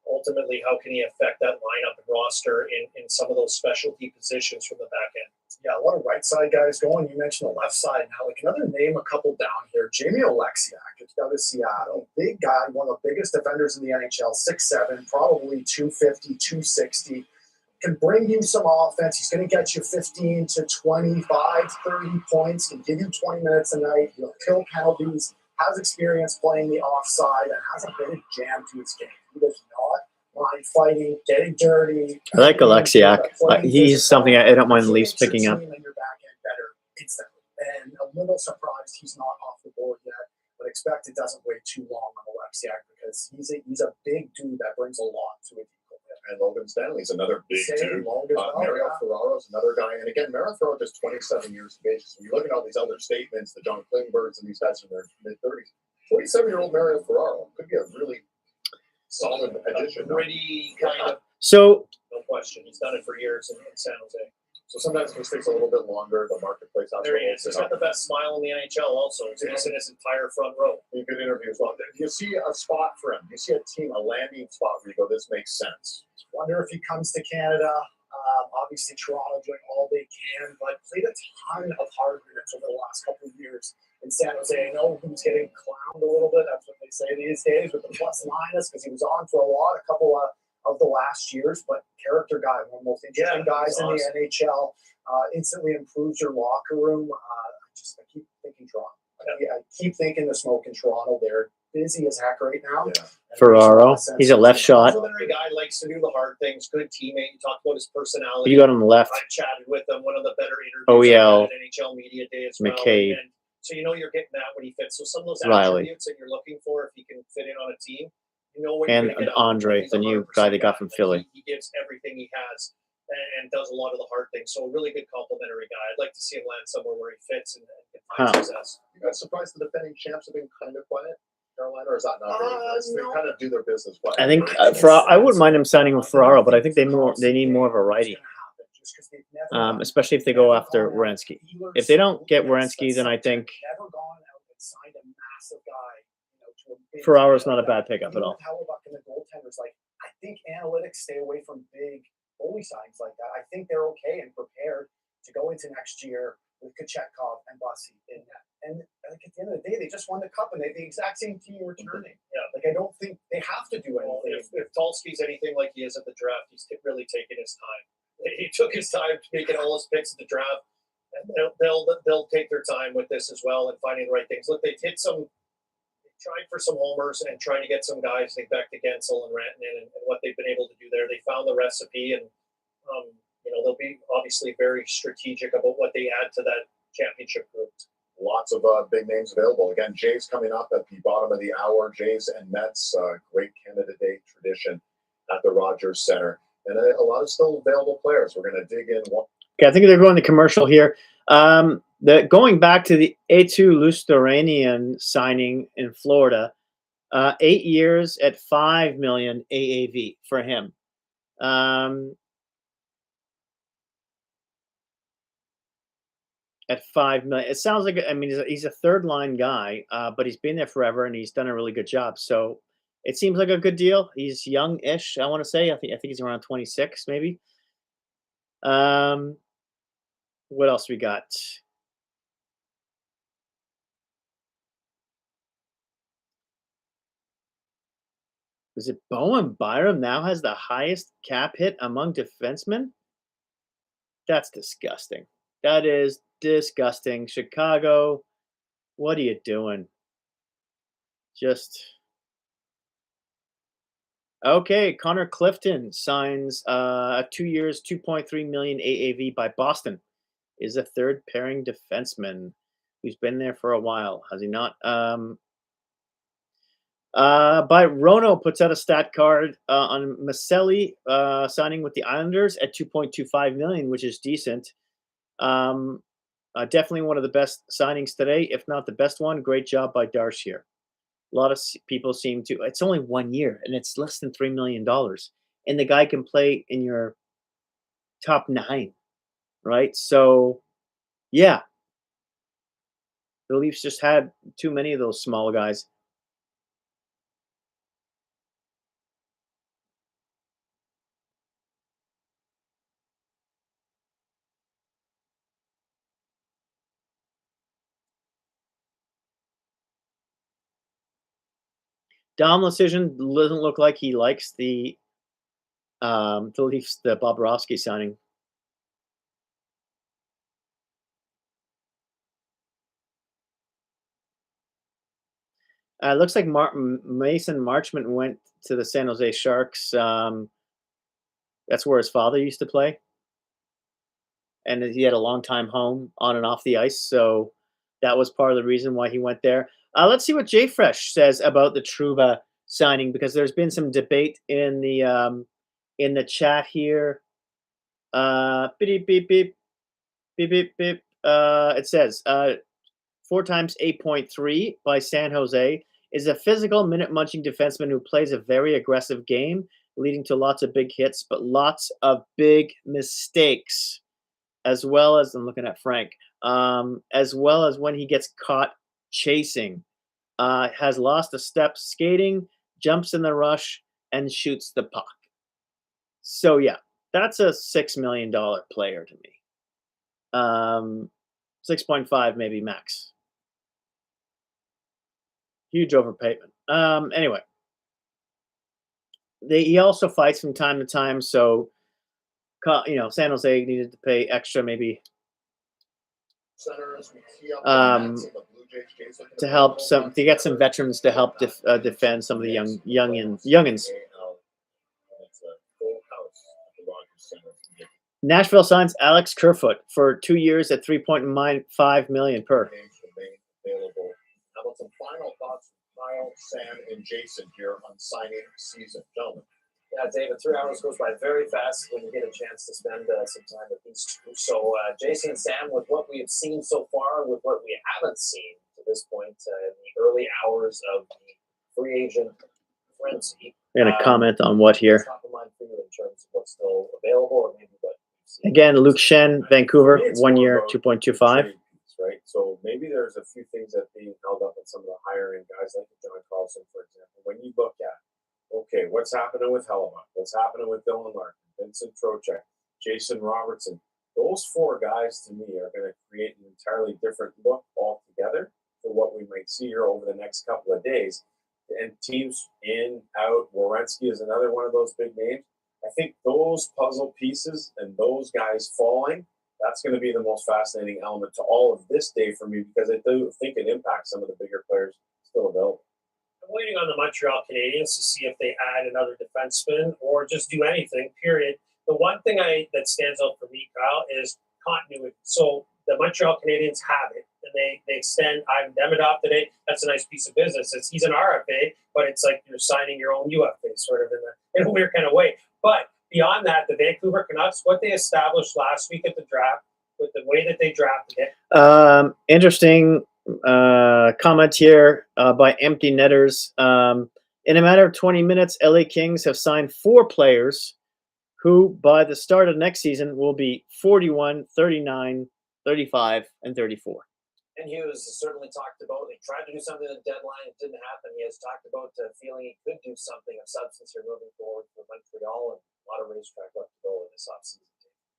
ultimately how can he affect that lineup and roster in some of those specialty positions from the back end. Yeah, a lot of right side guys going. You mentioned the left side now. Like another name, a couple down here. Jamie Oleksiak, it's out of Seattle. Big guy, one of the biggest defenders in the NHL, 6'7", probably 250, 260. Can bring you some offense. He's going to get you 15 to 25, 30 points. Can give you 20 minutes a night. He'll kill penalties. Has experience playing the offside and has a bit of jam to his game. He does not mind fighting, getting dirty. I like Oleksiak. He's something I don't mind the Leafs picking up. And your back end better instantly. And a little surprised he's not off the board yet, but expect it doesn't wait too long on Oleksiak because he's a big dude that brings a lot to it. And Logan Stanley's another big dude. Mario Ferraro's another guy. And again, Mario Ferraro just 27 years of age. So when you look at all these other statements, the John Klingbergs and these guys in their mid-30s, 27-year-old Mario Ferraro could be a really solid addition. Pretty kind of, So, no question. He's done it for years in San Jose. So sometimes it just takes a little bit longer. The marketplace has There he is. He's got the best smile in the NHL also. He's missing his entire front row. You could interview as well. Do you see a spot for him? Do you see a team, a landing spot where you go, this makes sense? Wonder if he comes to Canada. Obviously, Toronto doing all they can, but played a ton of hard minutes over the last couple of years in San Jose. I know he was getting clowned a little bit. That's what they say these days with the plus minus because he was on for a couple of the last years, but character guy, one of the most interesting guys in the NHL. Instantly improves your locker room. I keep thinking Toronto. I keep thinking the smoke in Toronto. They're busy as heck right now. Yeah. Ferraro, he's a left shot. Complimentary guy, likes to do the hard things. Good teammate. You talked about his personality. You got on the left. I chatted with him. One of the better interviews OEL, I've had at NHL Media Day as McCabe. well. And so you know you're getting that when he fits. So some of those Riley. attributes that you're looking for, if he can fit in on a team, you know when And you're gonna get out. Andre, He's the a new 100% guy they got from Like, Philly. He gives everything he has and does a lot of the hard things. So a really good complimentary guy. I'd like to see him land somewhere where he fits and can find success. You guys surprised the defending champs have been kind of quiet, Carolina, or is that not really? They No. kind of do their business quiet. I think I wouldn't mind him signing with Ferraro, but I think they need more of a righty, especially if they go after Werenski. If they don't get Werenski, then I think never gone out and signed a massive guy. To a big Ferraro's deal not a like bad that. pickup at Even all. with Hellebuck and the goaltenders, like I think analytics stay away from big goalie signings like that. I think they're okay and prepared to go into next year with Kochetkov and Bussy in that. And like at the end of the day, they just won the cup and they have the exact same team returning. Yeah. Like I don't think they have to do Well, anything. if Tulski's anything like he is at the draft, he's really taken his time. He took his time making all his picks at the draft, and they'll take their time with this as well and finding the right things. Look, they tried for some homers and tried to get some guys. I think back to Gensel and Rantanen and what they've been able to do there. They found the recipe, and they'll be obviously very strategic about what they add to that championship group. Lots of big names available. Again, Jays coming up at the bottom of the hour. Jays and Mets, great Canada Day tradition at the Rogers Center. And a lot of still available players. We're going to dig in. Okay, I think they're going to commercial here. Going back to the Eetu Luostarinen signing in Florida, 8 years at $5 million AAV for him. At $5 million, it sounds like he's a third line guy, but he's been there forever and he's done a really good job. So it seems like a good deal. He's young-ish, I want to say. I think he's around 26, maybe. What else we got? Is it Bowen Byram now has the highest cap hit among defensemen? That's disgusting. That is disgusting. Chicago, what are you doing? Just okay. Connor Clifton signs 2 years, 2.3 million AAV by Boston. Is a third pairing defenseman who's been there for a while, has he not? By Rono puts out a stat card on Maselli signing with the Islanders at 2.25 million, which is decent. Definitely one of the best signings today, if not the best one. Great job by Darsh here. A lot of people seem to. It's only 1 year, and it's less than $3 million, and the guy can play in your top 9, right? So, yeah, the Leafs just had too many of those small guys. Dom decision doesn't look like he likes the Leafs, the Bobrovsky signing. Looks like Mason Marchment went to the San Jose Sharks. That's where his father used to play, and he had a long time home on and off the ice. So that was part of the reason why he went there. Let's see what Jay Fresh says about the Trouba signing, because there's been some debate in the chat here. Beep beep beep beep beep beep. It says 4 times 8.3 by San Jose is a physical minute munching defenseman who plays a very aggressive game, leading to lots of big hits, but lots of big mistakes, as well as I'm looking at Frank, as well as when he gets caught chasing, has lost a step skating, jumps in the rush, and shoots the puck. So yeah, that's a $6 million player to me. 6.5 maybe max. Huge overpayment. Anyway, he also fights from time to time, so San Jose needed to pay extra, maybe to help to get some veterans to help defend some of the youngins. Nashville signs Alex Kerfoot for 2 years at $3.95 million per. How about some final thoughts from Kyle, Sam, and Jason here on signing season, gentlemen? Yeah, David, 3 hours goes by very fast when you get a chance to spend some time with these two. So, Jason and Sam, with what we have seen so far, with what we haven't seen to this point in the early hours of the free agent frenzy. I'm going to comment on what here. Top of mind for you in terms of what's still available, or maybe what you've seen. Again, Luke Shen, Vancouver, 1 year, 2.25. Right, so maybe there's a few things that are being held up in some of the higher end guys like John Carlson, for example. When you look at, okay, what's happening with Hellebuck, what's happening with Dylan Larkin, Vincent Trocheck, Jason Robertson, those 4 guys to me are going to create an entirely different look altogether for what we might see here over the next couple of days. And teams in, out, Werenski is another one of those big names. I think those puzzle pieces and those guys falling, that's going to be the most fascinating element to all of this day for me, because I do think it impacts some of the bigger players still available. I'm waiting on the Montreal Canadiens to see if they add another defenseman or just do anything, period. The one thing that stands out for me, Kyle, is continuity. So the Montreal Canadiens have it, and they extend Ivan Demidov today. That's a nice piece of business. He's an RFA, but it's like you're signing your own UFA sort of in a weird kind of way. But beyond that, the Vancouver Canucks, what they established last week at the draft, with the way that they drafted it. Interesting comment here by Empty Netters. In a matter of 20 minutes, LA Kings have signed 4 players who, by the start of next season, will be 41, 39, 35, and 34. And Hughes has certainly talked about, he tried to do something at the deadline, it didn't happen. He has talked about feeling he could do something of substance here moving forward for Montreal, and a lot of racetrack left to go in this offseason.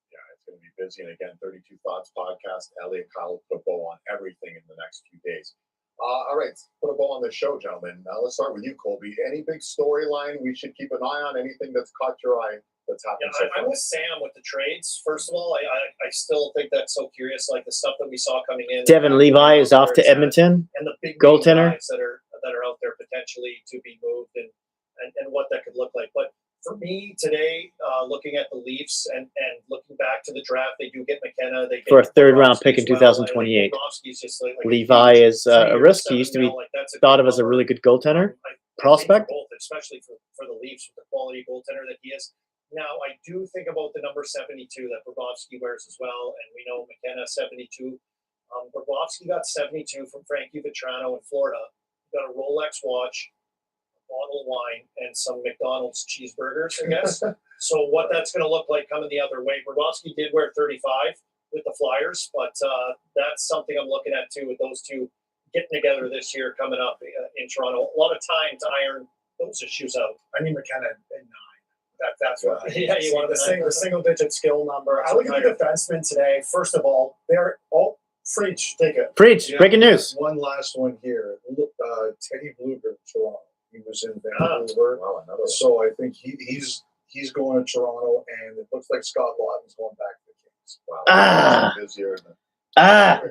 Yeah, it's going to be busy. And again, 32 Thoughts podcast, Elliot Kyle will put a bow on everything in the next few days. All right, put a bow on this show, gentlemen. Now let's start with you, Colby. Any big storyline we should keep an eye on? Anything that's caught your eye that's happened so far? I'm with Sam with the trades. First of all, I still think that's so curious. Like the stuff that we saw coming in. Devin Levi is off to Edmonton. And the big goaltender guys that are out there potentially to be moved and what that could look like. But for me today, looking at the Leafs and looking back to the draft, they do get McKenna. They get for a third-round pick in as well. 2028. Bobrovsky's just like Levi is a risk. He used to be that's thought of as a really good goaltender prospect. both, especially for the Leafs with the quality goaltender that he is. Now, I do think about the number 72 that Bobrovsky wears as well, and we know McKenna 72. Bobrovsky got 72 from Frankie Vetrano in Florida. He got a Rolex watch, a bottle of wine, and some McDonald's cheeseburgers, I guess. So what that's going to look like coming the other way. Bobrovsky did wear 35 with the Flyers, but that's something I'm looking at too with those two getting together this year coming up in Toronto. A lot of time to iron those issues out. I need McKenna at 9. That's what I Yeah, you want the single-digit skill number. I look at the defensemen today. First of all, they're Freach, take it. Preach, breaking news. One last one here. Look, Teddy Bluger, Toronto. He was in Vancouver. Wow, another one. So I think he's going to Toronto, and it looks like Scott Lawton's going back to the Kings. Wow. Ah. Busier than-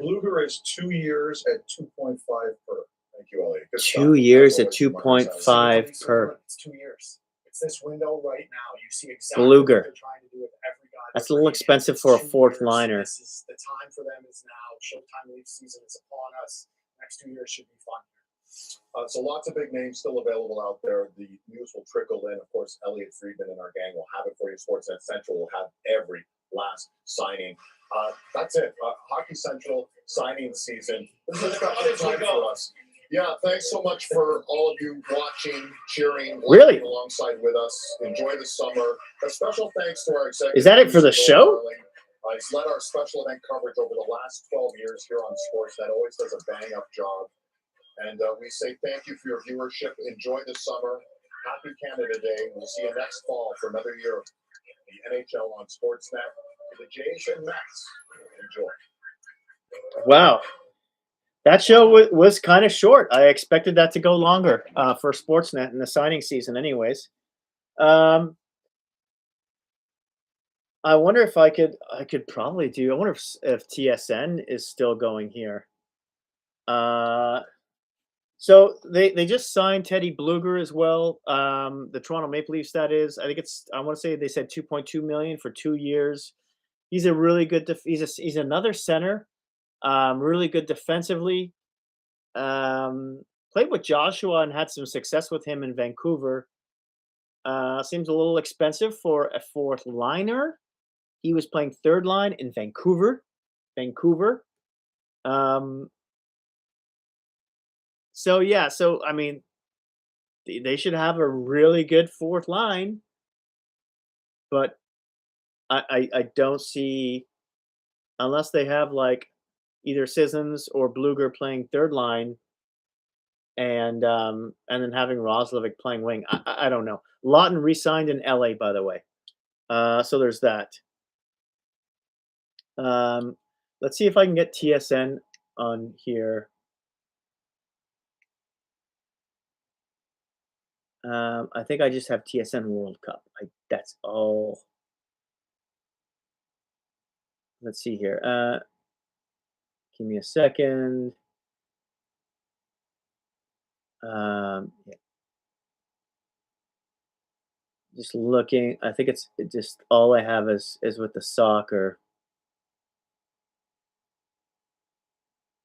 Bluger is 2 years at 2.5 per. Thank you, Elliot. Good 2 stuff. years As at always, 2.5 per. It's 2 years. It's this window right now. You see exactly Bluger. what they're trying to do with every guy. That's a little expensive for a It's 2 fourth years. liner. This is the time for them is now. Showtime Leaf season is upon us. Next 2 years should be fun. So lots of big names still available out there. The news will trickle in. Of course, Elliot Friedman and our gang will have it for you. Sportsnet Central will have every last signing. That's it. Hockey Central signing season. This is a special time for us. Yeah, thanks so much for all of you watching, cheering, Really? alongside with us. Enjoy the summer. A special thanks to our executive. Is that it for the producer, show? Darling. He's led our special event coverage over the last 12 years here on Sportsnet. Always does a bang-up job. And we say thank you for your viewership. Enjoy the summer. Happy Canada Day. We'll see you next fall for another year of the NHL on Sportsnet. For the Jays and Mets, enjoy. Wow. That show was kind of short. I expected that to go longer for Sportsnet in the signing season anyways. I wonder if I could probably do. I wonder if TSN is still going here. So they just signed Teddy Bluger as well. The Toronto Maple Leafs, that is. I think I want to say they said $2.2 million for 2 years. He's a really good. He's another center. Really good defensively. Played with Joshua and had some success with him in Vancouver. Seems a little expensive for a fourth liner. He was playing third line in Vancouver. So yeah, I mean, they should have a really good fourth line, but I don't see, unless they have like either Sissons or Bluger playing third line, and then having Roslovic playing wing. I don't know. Lawton re-signed in LA, by the way. So there's that. Let's see if I can get TSN on here. I think I just have TSN World Cup. That's all. Let's see here. Give me a second. Yeah. Just looking. I think it's just all I have is with the soccer.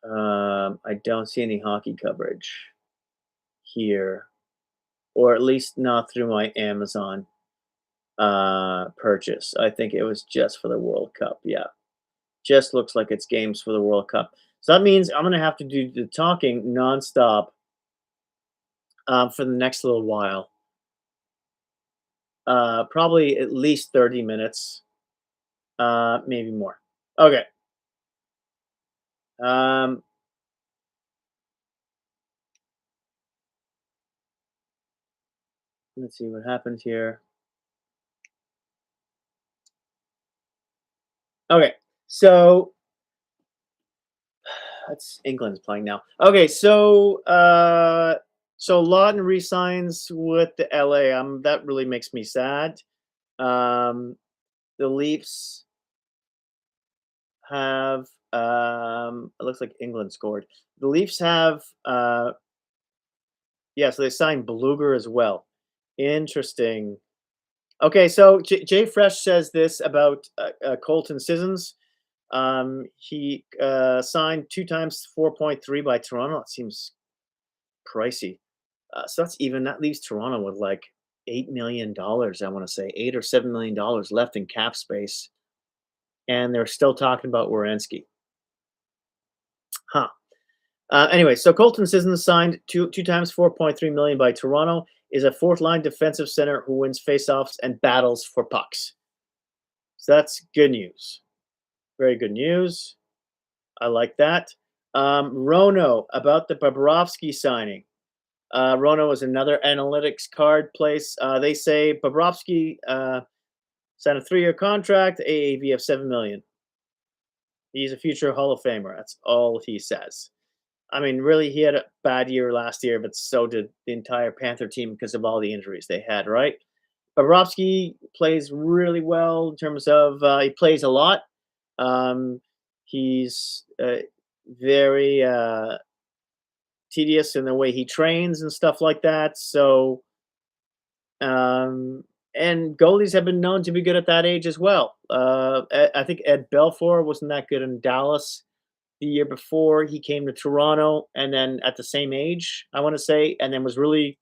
I don't see any hockey coverage here, or at least not through my Amazon purchase. I think it was just for the World Cup. Yeah, just looks like it's games for the World Cup. So that means I'm gonna have to do the talking nonstop for the next little while. Probably at least 30 minutes, maybe more. Okay. Let's see what happens here. Okay, so That's England's playing now. Okay, so Lawton resigns with the LA. That really makes me sad. The Leafs have it looks like England scored. The Leafs have yeah, so they signed Bluger as well. Interesting. Okay, so Jay Fresh says this about Colton Sissons. He signed 2 times 4.3 by Toronto. It seems pricey. So that leaves Toronto with like $8 million. I want to say $8 or $7 million left in cap space, and they're still talking about Werenski. Huh. Anyway, so Colton Sissons signed 2 times 4.3 million by Toronto. Is a fourth line defensive center who wins faceoffs and battles for pucks. So that's good news. Very good news. I like that. Rono, about the Bobrovsky signing. Rono is another analytics card place. They say Bobrovsky signed a 3-year contract, AAV of $7 million. He's a future Hall of Famer. That's all he says. I mean, really, he had a bad year last year, but so did the entire Panther team because of all the injuries they had, right? Bobrovsky plays really well in terms of he plays a lot. He's very tedious in the way he trains and stuff like that. So, and goalies have been known to be good at that age as well. I think Ed Belfour wasn't that good in Dallas the year before he came to Toronto, and then at the same age, I want to say, and then was really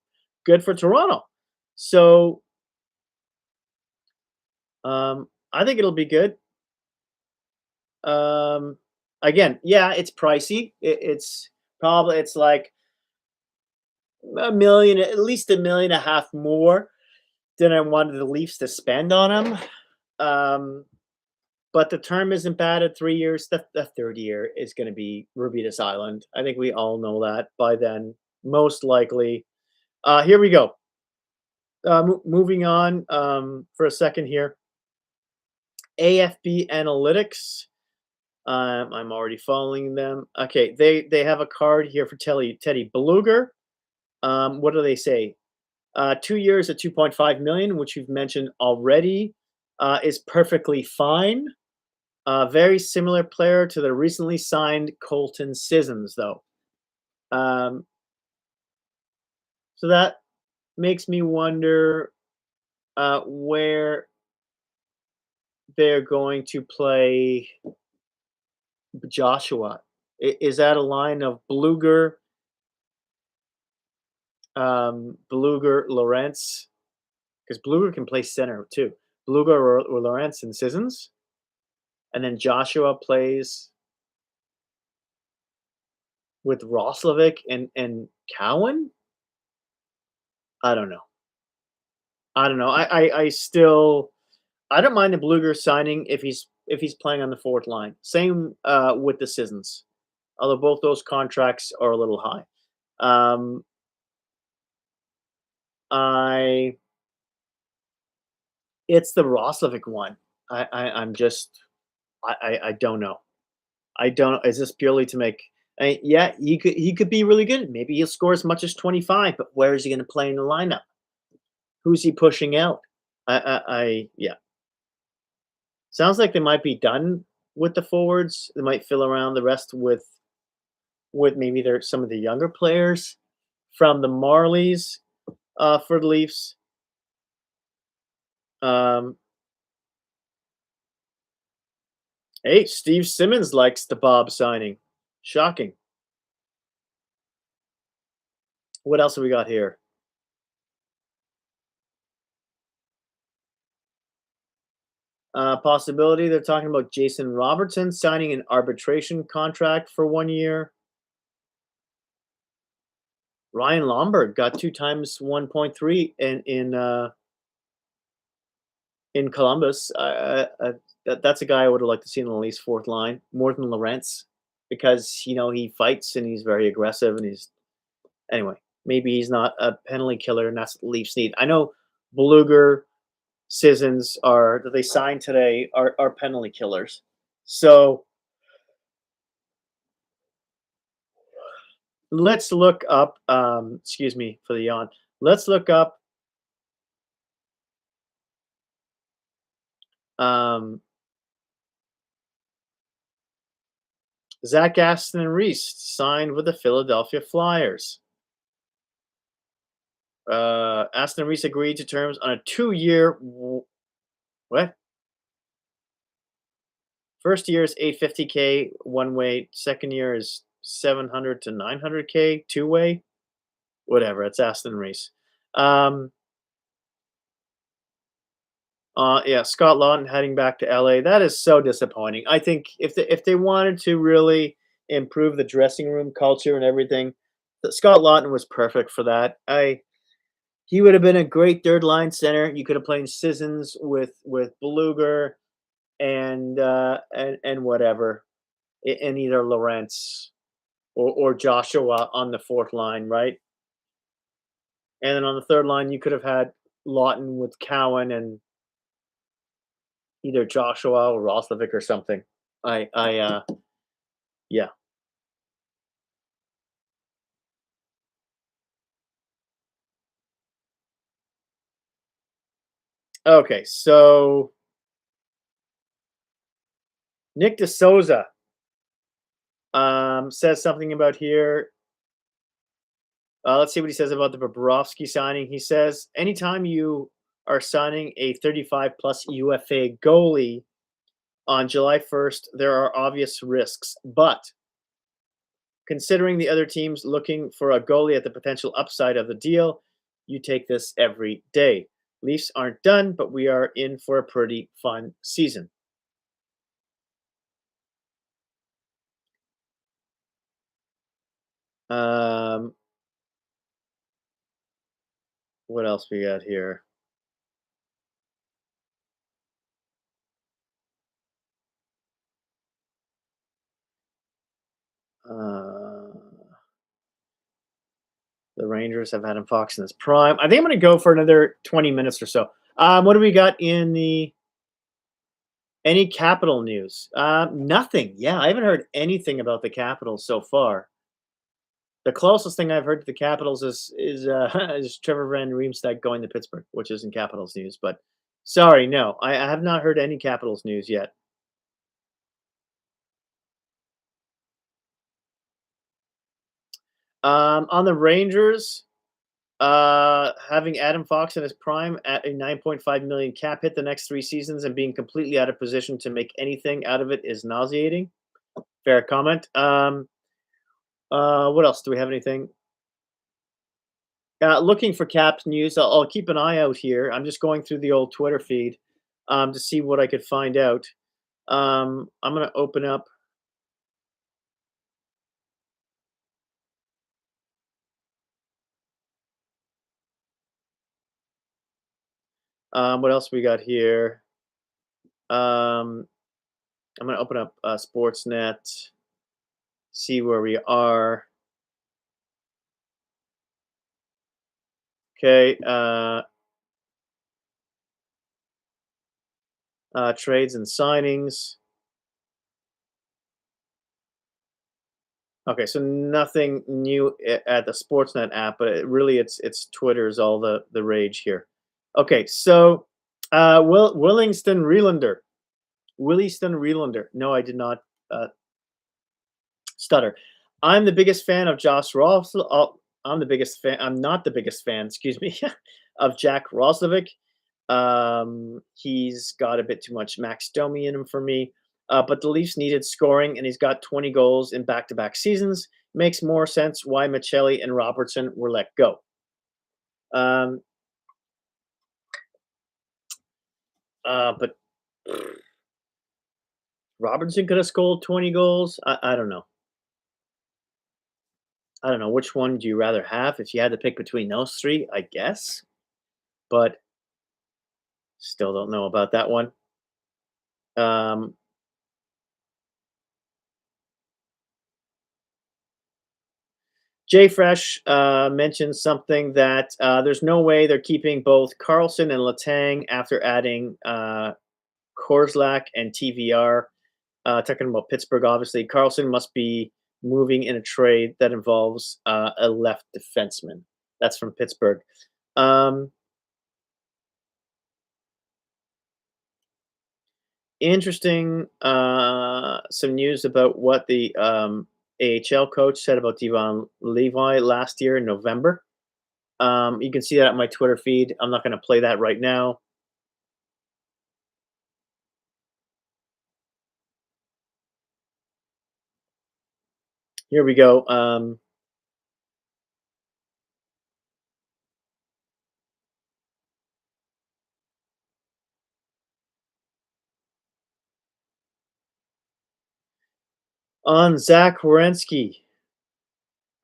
good for Toronto. So, I think it'll be good. Again, yeah, it's pricey. It's like $1 million, at least $1.5 million more than I wanted the Leafs to spend on him. But the term isn't bad at 3 years. The third year is going to be Rubidas Island. I think we all know that by then, most likely. Here we go. Moving on for a second here. AFB Analytics. I'm already following them. Okay, they have a card here for Teddy Bluger. What do they say? 2 years at 2.5 million, which you've mentioned already, is perfectly fine. Very similar player to the recently signed Colton Sissons, though. So that makes me wonder where they're going to play Joshua. Is that a line of Bluger, Lawrence? Because Bluger can play center too. Bluger or Lawrence and Sissons. And then Joshua plays with Roslovic and Cowan. I don't know. I still don't mind the Bluger signing if he's playing on the fourth line. Same with the Sissons, although both those contracts are a little high. It's the Roslovic one. I don't know. I don't. Is this purely to make? Yeah, he could be really good. Maybe he'll score as much as 25. But where is he going to play in the lineup? Who's he pushing out? Yeah. Sounds like they might be done with the forwards. They might fill around the rest with maybe some of the younger players from the Marlies for the Leafs. Hey, Steve Simmons likes the Bob signing. Shocking. What else have we got here? Possibility, they're talking about Jason Robertson signing an arbitration contract for 1 year. Ryan Lomberg got 2 times 1.3 in Columbus. That's a guy I would have liked to see in the Leafs fourth line more than Lawrence, because he fights and he's very aggressive and anyway, maybe he's not a penalty killer, and that's what the Leafs need. I know Bluger, Sissons that they signed today are penalty killers. So let's look up. Excuse me for the yawn. Let's look up. Um, Zach Aston Reese signed with the Philadelphia Flyers. Aston Reese agreed to terms on a 2-year. What? First year is 850K one way. Second year is 700 to 900K two way. Whatever. It's Aston Reese. Yeah, Scott Lawton heading back to LA. That is so disappointing. I think if they wanted to really improve the dressing room culture and everything, Scott Lawton was perfect for that. He would have been a great third line center. You could have played Sissons with Beluga and whatever, and either Lawrence or Joshua on the fourth line, right? And then on the third line, you could have had Lawton with Cowan and either Joshua or Roslovic or something. Yeah. Okay, so Nick DeSouza says something about here. Let's see what he says about the Bobrovsky signing. He says, anytime you are signing a 35-plus UFA goalie on July 1st, there are obvious risks. But considering the other teams looking for a goalie at the potential upside of the deal, you take this every day. Leafs aren't done, but we are in for a pretty fun season. What else we got here? The Rangers have Adam Fox in his prime. I think I'm going to go for another 20 minutes or so. What do we got in any Capital news? Nothing. Yeah, I haven't heard anything about the Capitals so far. The closest thing I've heard to the Capitals is Trevor Van Riemsdyk going to Pittsburgh, which isn't Capitals news. But sorry, no, I have not heard any Capitals news yet. On the Rangers, having Adam Fox in his prime at a $9.5 million cap hit the next 3 seasons and being completely out of position to make anything out of it is nauseating. Fair comment. What else? Do we have anything? Looking for Caps news. I'll keep an eye out here. I'm just going through the old Twitter feed to see what I could find out. I'm going to open up. What else we got here? I'm going to open up Sportsnet, see where we are. Okay. Trades and signings. Okay, so nothing new at the Sportsnet app, but it's Twitter's all the rage here. Okay, so Williston Relander. No, I did not stutter. I'm the biggest fan of Josh Roslovic. I'm not the biggest fan, excuse me, of Jack Roslovic. He's got a bit too much Max Domi in him for me. But the Leafs needed scoring, and he's got 20 goals in back-to-back seasons. Makes more sense why Michelli and Robertson were let go. But Robertson could have scored 20 goals. I don't know. I don't know. Which one do you rather have? If you had to pick between those 3, I guess. But still don't know about that one. Jay Fresh mentioned something that there's no way they're keeping both Carlson and Letang after adding Korslak and TVR. Talking about Pittsburgh, obviously. Carlson must be moving in a trade that involves a left defenseman. That's from Pittsburgh. Interesting. Some news about what the AHL coach said about Devon Levi last year in November. You can see that on my Twitter feed. I'm not going to play that right now. Here we go. On Zach Werenski.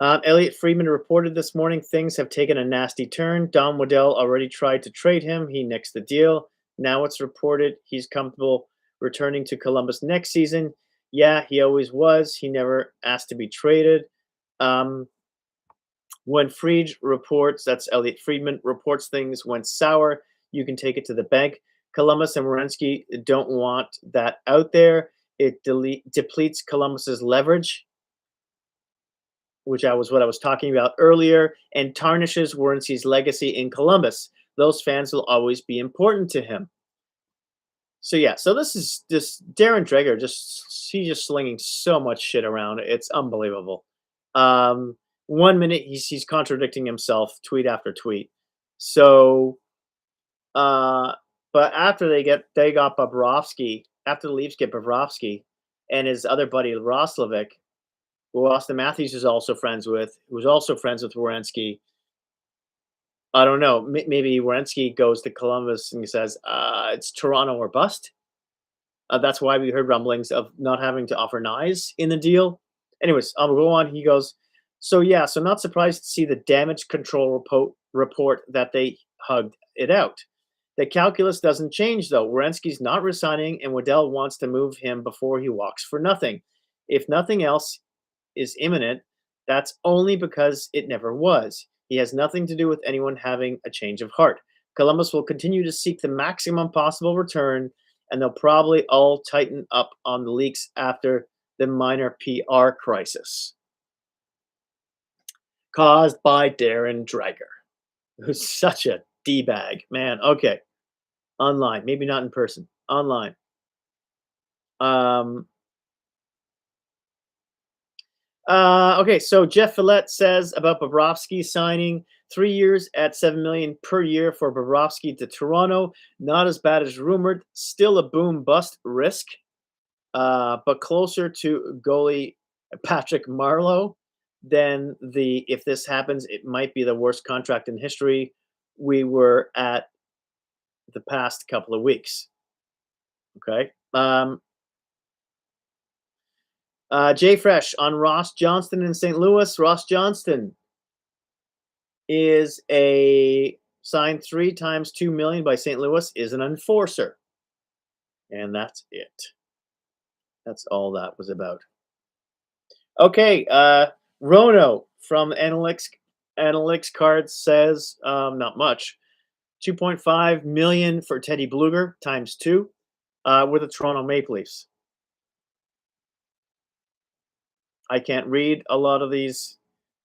Elliot Friedman reported this morning things have taken a nasty turn. Don Waddell already tried to trade him. He nixed the deal. Now it's reported he's comfortable returning to Columbus next season. Yeah, he always was. He never asked to be traded. When Fried reports, that's Elliot Friedman, reports things went sour, you can take it to the bank. Columbus and Werenski don't want that out there. It depletes Columbus's leverage, which was what I was talking about earlier, and tarnishes Werenski's legacy in Columbus. Those fans will always be important to him. So yeah, so this is Darren Dreger he's just slinging so much shit around. It's unbelievable. 1 minute he's contradicting himself, tweet after tweet. So, but after they got Bobrovsky, after the Leafs get Bobrovsky, and his other buddy Roslovic, who Austin Matthews is also friends with, who's also friends with Werenski. I don't know. Maybe Werenski goes to Columbus and he says, it's Toronto or bust. That's why we heard rumblings of not having to offer Nyes in the deal. Anyways, I'll go on. He goes, so not surprised to see the damage control report that they hugged it out. The calculus doesn't change, though. Werenski's not resigning, and Waddell wants to move him before he walks for nothing. If nothing else is imminent, that's only because it never was. He has nothing to do with anyone having a change of heart. Columbus will continue to seek the maximum possible return, and they'll probably all tighten up on the leaks after the minor PR crisis caused by Darren Dreger, who's such a D-bag. Man, okay. Online, maybe not in person. Online. Okay, so Jeff Follett says about Bobrovsky signing 3 years at $7 million per year for Bobrovsky to Toronto. Not as bad as rumored. Still a boom bust risk, but closer to goalie Patrick Marleau than if this happens, it might be the worst contract in history. We were at the past couple of weeks. Okay. Jay Fresh on Ross Johnston in St. Louis. Ross Johnston is signed 3 times $2 million by St. Louis, is an enforcer. And that's it. That's all that was about. Okay, Rono from Analytics Cards says not much. $2.5 million for Teddy Bluger times 2 with the Toronto Maple Leafs. I can't read a lot of these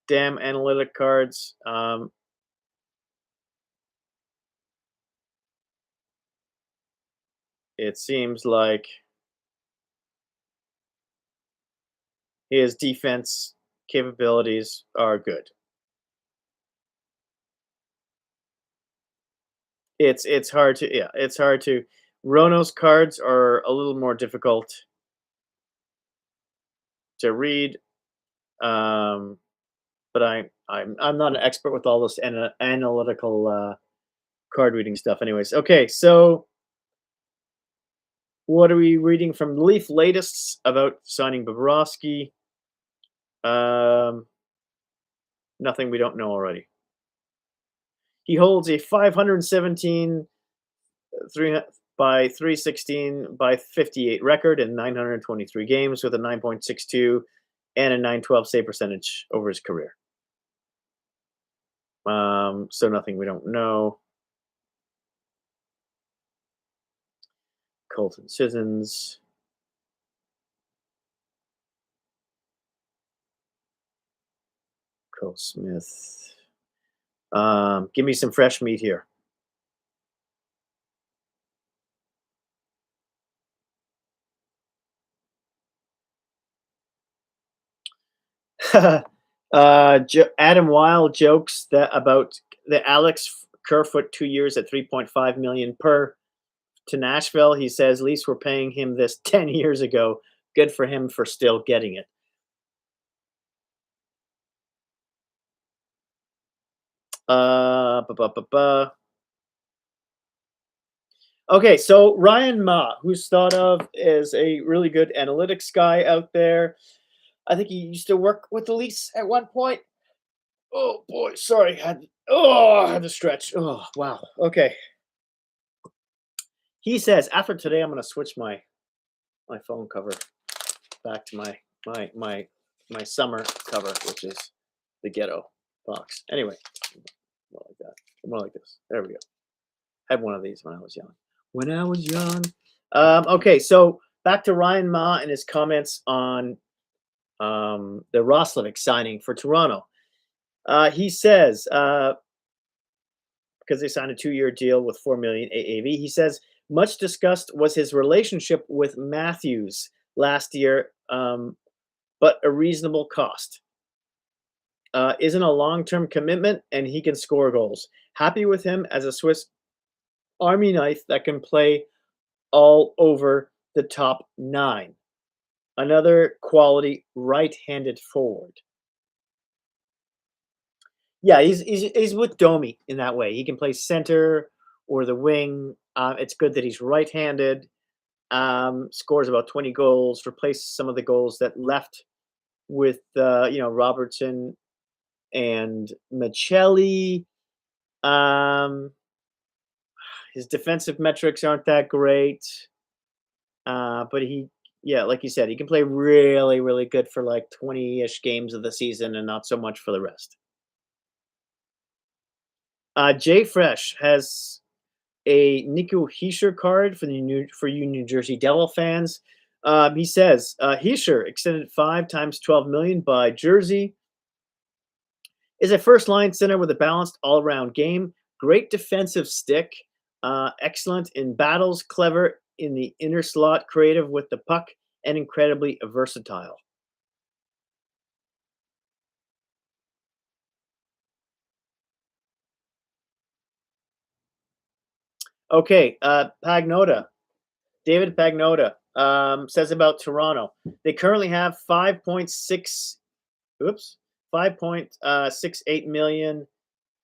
damn analytic cards. It seems like his defense capabilities are good. It's hard to. Rono's cards are a little more difficult to read, but I'm not an expert with all this analytical card reading stuff. Anyways, okay, so what are we reading from Leaf Latest about signing Bobrovsky? Nothing we don't know already. He holds a 517 by 316 by 58 record in 923 games with a 9.62 and a 912 save percentage over his career. So nothing we don't know. Colton Sissons. Cole Smith. Give me some fresh meat here. Adam Weil jokes that about the Alex Kerfoot 2 years at 3.5 million per to Nashville. He says Leafs were paying him this 10 years ago. Good for him for still getting it. Okay, so Ryan Ma, who's thought of as a really good analytics guy out there. I think he used to work with the Leafs at one point. Oh boy, sorry. I had to stretch. Oh wow. Okay. He says after today, I'm going to switch my phone cover back to my summer cover, which is the ghetto box. Anyway, more like that. More like this. There we go. I had one of these when I was young. Okay, so back to Ryan Ma and his comments on the Roslovic signing for Toronto. He says because they signed a 2-year deal with $4 million AAV. He says much discussed was his relationship with Matthews last year, but a reasonable cost. Isn't a long-term commitment, and he can score goals. Happy with him as a Swiss Army knife that can play all over the top 9. Another quality right-handed forward. Yeah, he's with Domi in that way. He can play center or the wing. It's good that he's right-handed. Scores about 20 goals. Replaces some of the goals that left with Robertson and Michelli. His defensive metrics aren't that great, but like you said, he can play really, really good for like 20-ish games of the season and not so much for the rest. Jay Fresh has a Nico Hischier card for you New Jersey Devil fans. He says Hischier extended 5 times $12 million by Jersey. Is a first-line center with a balanced all-around game, great defensive stick, excellent in battles, clever in the inner slot, creative with the puck, and incredibly versatile. Okay, David Pagnotta says about Toronto. They currently have 5.68 million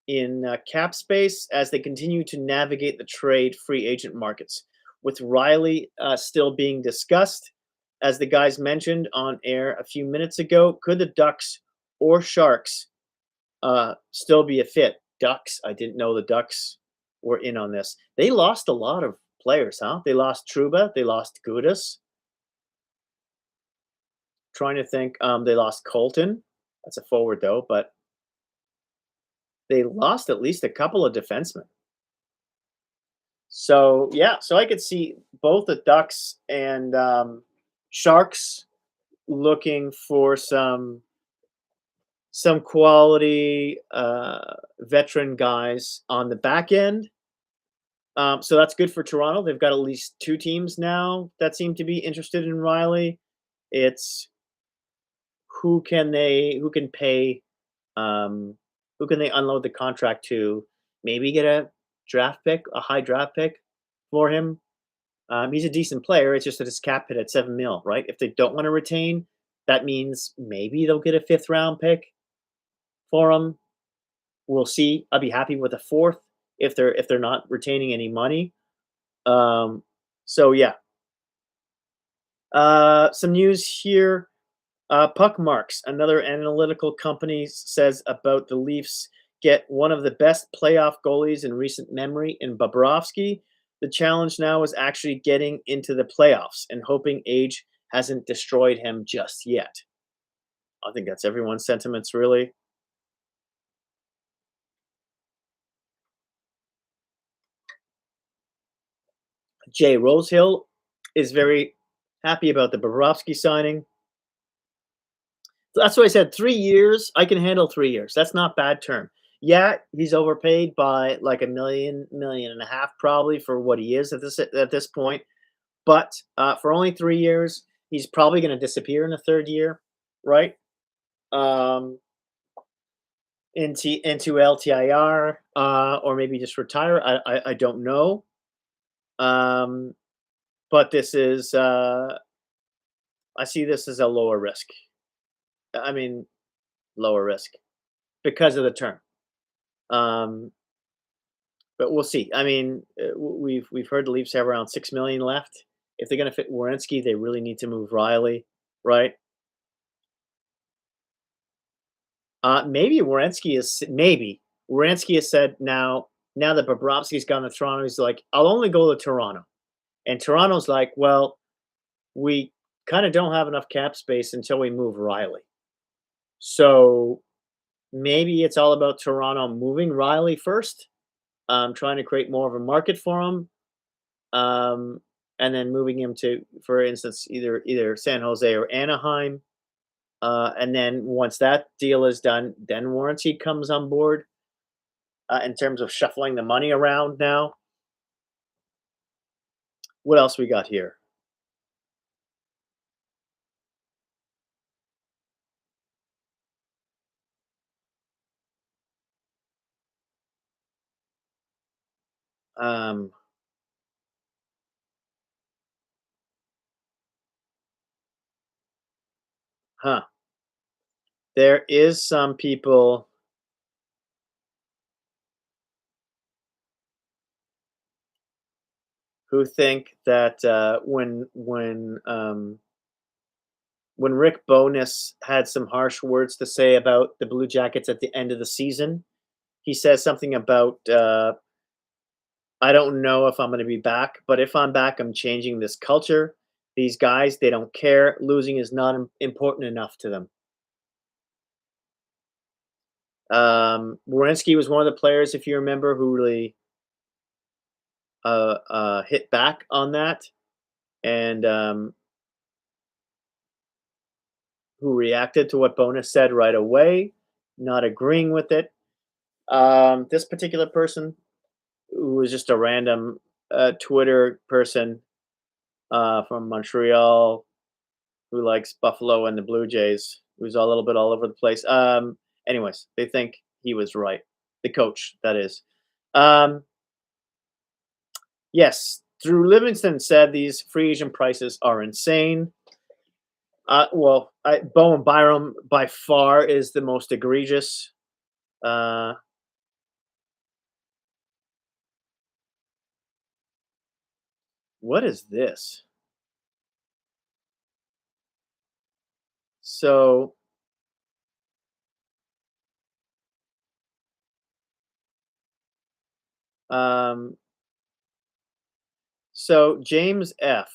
in cap space as they continue to navigate the trade free agent markets. With Riley still being discussed, as the guys mentioned on air a few minutes ago, could the Ducks or Sharks still be a fit? Ducks, I didn't know the Ducks were in on this. They lost a lot of players, huh? They lost Trouba, they lost Gudas. Trying to think, they lost Colton. That's a forward though, but they lost at least a couple of defensemen. So yeah, so I could see both the Ducks and Sharks looking for some quality veteran guys on the back end. So that's good for Toronto. They've got at least 2 teams now that seem to be interested in Riley. It's who can they pay, who can they unload the contract to? Maybe get a high draft pick for him. He's a decent player. It's just that his cap hit at $7 million, right? If they don't want to retain, that means maybe they'll get a 5th round pick for him. We'll see. I'll be happy with a 4th if they're not retaining any money. So yeah. Some news here. Puck Marks, another analytical company, says about the Leafs get one of the best playoff goalies in recent memory in Bobrovsky. The challenge now is actually getting into the playoffs and hoping age hasn't destroyed him just yet. I think that's everyone's sentiments, really. Jay Rosehill is very happy about the Bobrovsky signing. That's what I said. 3 years, I can handle 3 years. That's not bad term. Yeah, he's overpaid by like a million and a half probably for what he is at this point. But for only 3 years, he's probably going to disappear in the third year, right? Um, into LTIR, or maybe just retire. I don't know. Um, but this is I see this as a lower risk. I mean, lower risk because of the term. Um, but we'll see. I mean, we've heard the Leafs have around 6 million left. If they're going to fit Werenski, they really need to move Riley, right? Maybe Werenski has said now that Bobrovsky's gone to Toronto, he's like, I'll only go to Toronto, and Toronto's like, well, we kind of don't have enough cap space until we move Riley, so maybe it's all about Toronto moving Riley first, trying to create more of a market for him, um, and then moving him to, for instance, either San Jose or Anaheim. And then once that deal is done, then Warranty comes on board in terms of shuffling the money around now. What else we got here? Um, huh. There is some people who think that when Rick Bowness had some harsh words to say about the Blue Jackets at the end of the season, he says something about I don't know if I'm going to be back, but if I'm back, I'm changing this culture. These guys, they don't care. Losing is not important enough to them. Werenski was one of the players, if you remember, who really hit back on that, and who reacted to what Bonus said right away, not agreeing with it. This particular person, who was just a random Twitter person from Montreal, who likes Buffalo and the Blue Jays, who's a little bit all over the place. Anyways, they think he was right. The coach, that is. Yes, Drew Livingston said these free agent prices are insane. Bowen Byram by far is the most egregious. What is this? So so James F.,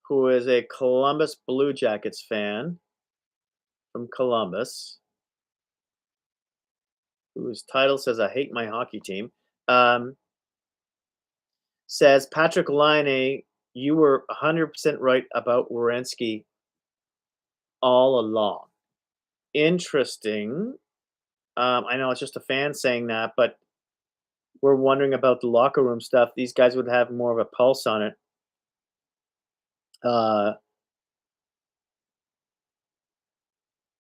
who is a Columbus Blue Jackets fan from Columbus, whose title says "I hate my hockey team," says, Patrick Laine, you were 100% right about Werenski all along. Interesting. I know it's just a fan saying that, but we're wondering about the locker room stuff. These guys would have more of a pulse on it.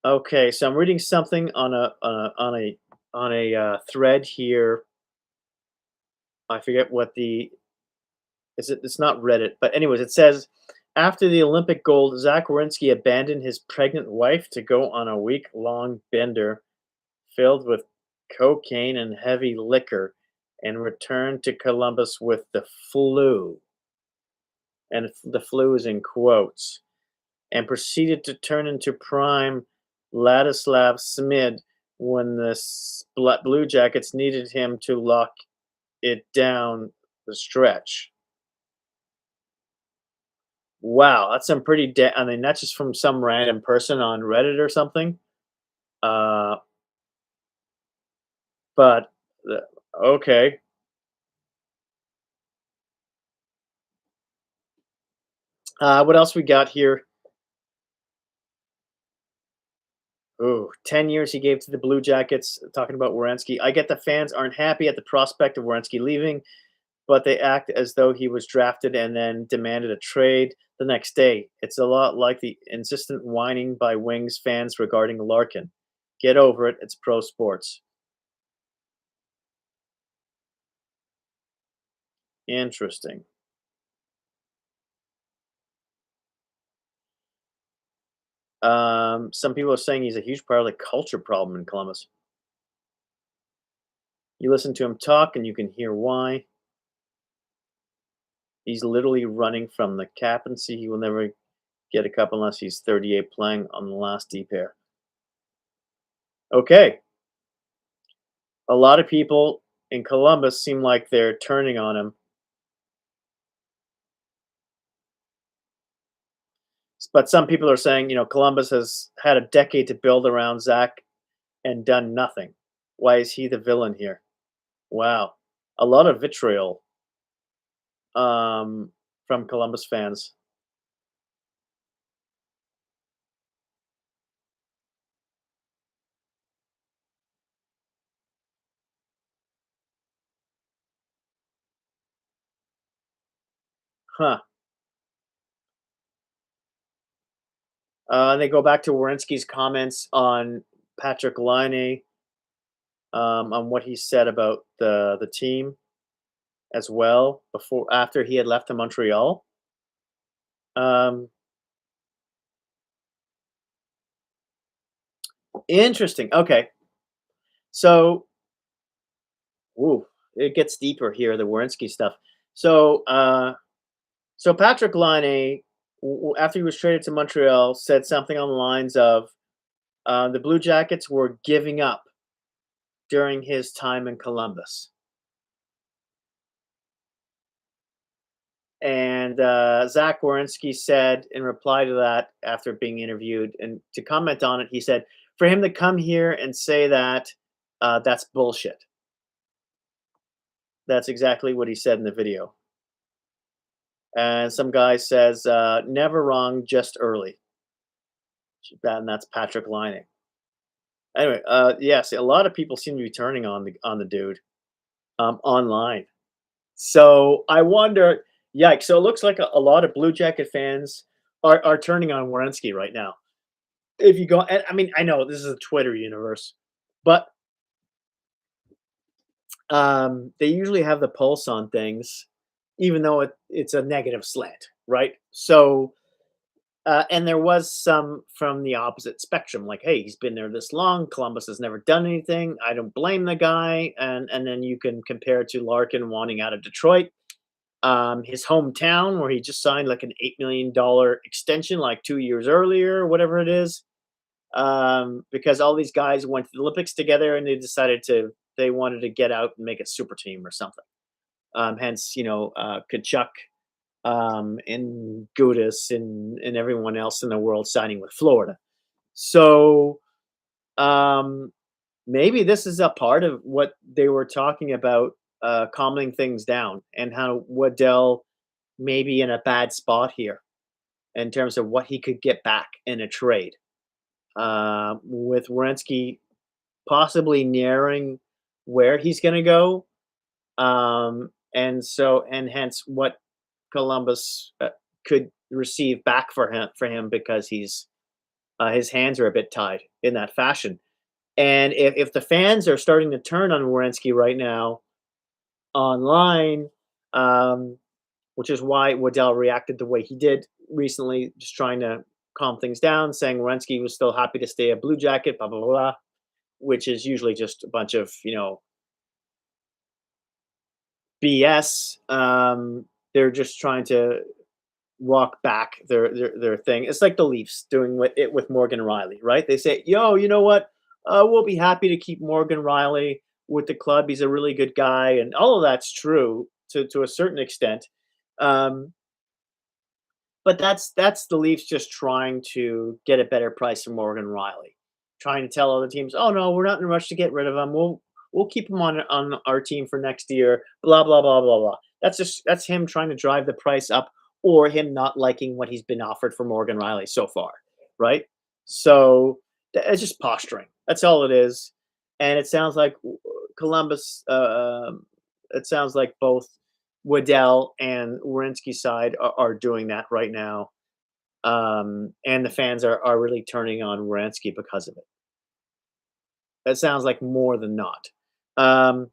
Okay, so I'm reading something on a thread here. I forget what it's not Reddit, but anyways, it says after the Olympic gold, Zach Werenski abandoned his pregnant wife to go on a week-long bender filled with cocaine and heavy liquor and returned to Columbus with the flu. And the flu is in quotes. And proceeded to turn into prime Ladislav Smid when the Blue Jackets needed him to lock it down the stretch. Wow, that's some pretty I mean, that's just from some random person on Reddit or something. But okay. What else we got here? Ooh, 10 years he gave to the Blue Jackets, talking about Werenski. I get the fans aren't happy at the prospect of Werenski leaving, but they act as though he was drafted and then demanded a trade the next day. It's a lot like the insistent whining by Wings fans regarding Larkin. Get over it. It's pro sports. Interesting. Some people are saying he's a huge part of the culture problem in Columbus. You listen to him talk and you can hear why. He's literally running from the captaincy. He will never get a cup unless he's 38 playing on the last D pair. Okay. A lot of people in Columbus seem like they're turning on him. But some people are saying, Columbus has had a decade to build around Zach and done nothing. Why is he the villain here? Wow. A lot of vitriol from Columbus fans. Huh. They go back to Werenski's comments on Patrick Laine, on what he said about the team as well after he had left to Montreal. Interesting. Okay. So, it gets deeper here, the Werenski stuff. So, Patrick Laine, after he was traded to Montreal, said something on the lines of, the Blue Jackets were giving up during his time in Columbus. And Zach Werenski said in reply to that, after being interviewed, and to comment on it, he said, for him to come here and say that, that's bullshit. That's exactly what he said in the video. And some guy says, never wrong, just early. And that's Patrick Laine. Anyway, yes, a lot of people seem to be turning on the dude online. So I wonder, yikes. So it looks like a lot of Blue Jacket fans are turning on Werenski right now. If you go, and I mean, I know this is a Twitter universe, but they usually have the pulse on things, even though it's a negative slant, right? So, and there was some from the opposite spectrum, like, hey, he's been there this long. Columbus has never done anything. I don't blame the guy. And then you can compare it to Larkin wanting out of Detroit, his hometown, where he just signed like an $8 million extension like 2 years earlier, whatever it is. Because all these guys went to the Olympics together and they wanted to get out and make a super team or something. Hence, Kachuk, and Gudis and everyone else in the world signing with Florida. So maybe this is a part of what they were talking about, calming things down, and how Waddell may be in a bad spot here in terms of what he could get back in a trade. With Werenski possibly narrowing where he's going to go. And hence what Columbus could receive back for him because he's his hands are a bit tied in that fashion. And if the fans are starting to turn on Werenski right now online, which is why Waddell reacted the way he did recently, just trying to calm things down, saying Werenski was still happy to stay a Blue Jacket, blah, blah, blah, which is usually just a bunch of, BS. They're just trying to walk back their thing. It's like the Leafs doing with Morgan Rielly, right? They say, yo, you know what? We'll be happy to keep Morgan Rielly with the club. He's a really good guy. And all of that's true to a certain extent. But that's the Leafs just trying to get a better price from Morgan Rielly, trying to tell other teams, oh no, we're not in a rush to get rid of him. We'll keep him on our team for next year. Blah blah blah blah blah. That's him trying to drive the price up, or him not liking what he's been offered for Morgan Rielly so far, right? So It's just posturing. That's all it is. And it sounds like Columbus. It sounds like both Waddell and Werenski's side are doing that right now, and the fans are really turning on Werenski because of it. That sounds like more than not. Um,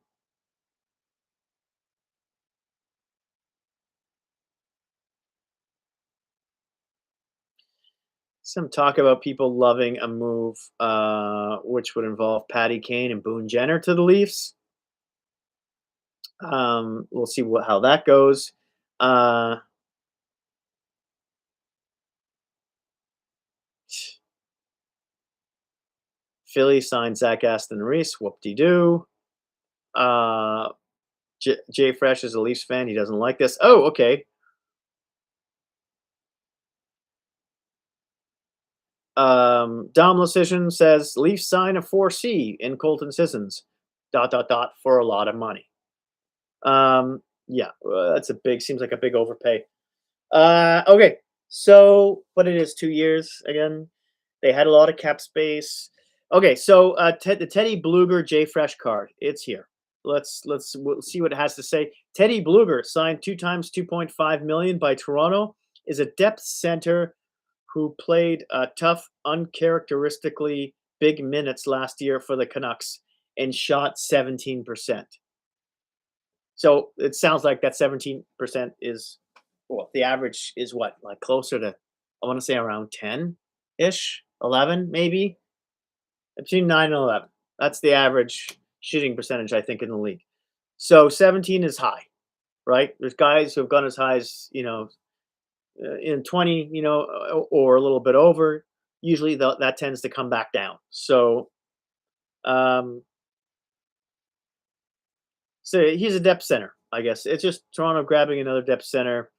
some talk about people loving a move, which would involve Patty Kane and Boone Jenner to the Leafs. We'll see how that goes. Uh, Philly signed Zach Aston Reese. Whoop de doo. Jay Fresh is a Leafs fan. He doesn't like this. Oh, okay. Dom Lecision says Leafs sign a 4C in Colton Sissons. ... for a lot of money. Yeah, that's a big. Seems like a big overpay. Okay. So, but it is 2 years again. They had a lot of cap space. Okay, so the Teddy Bluger J Fresh card. It's here. We'll see what it has to say. Teddy Bluger signed 2 times 2.5 million by Toronto. Is a depth center who played tough, uncharacteristically big minutes last year for the Canucks and shot 17%. So it sounds like that 17% is, well, the average is what, like closer to, I want to say around 10-ish, 11 maybe, between 9 and 11. That's the average shooting percentage, I think, in the league. So 17 is high, right? There's guys who have gone as high as, in 20, or a little bit over. Usually that tends to come back down. Um, so he's a depth center, I guess. It's just Toronto grabbing another depth center.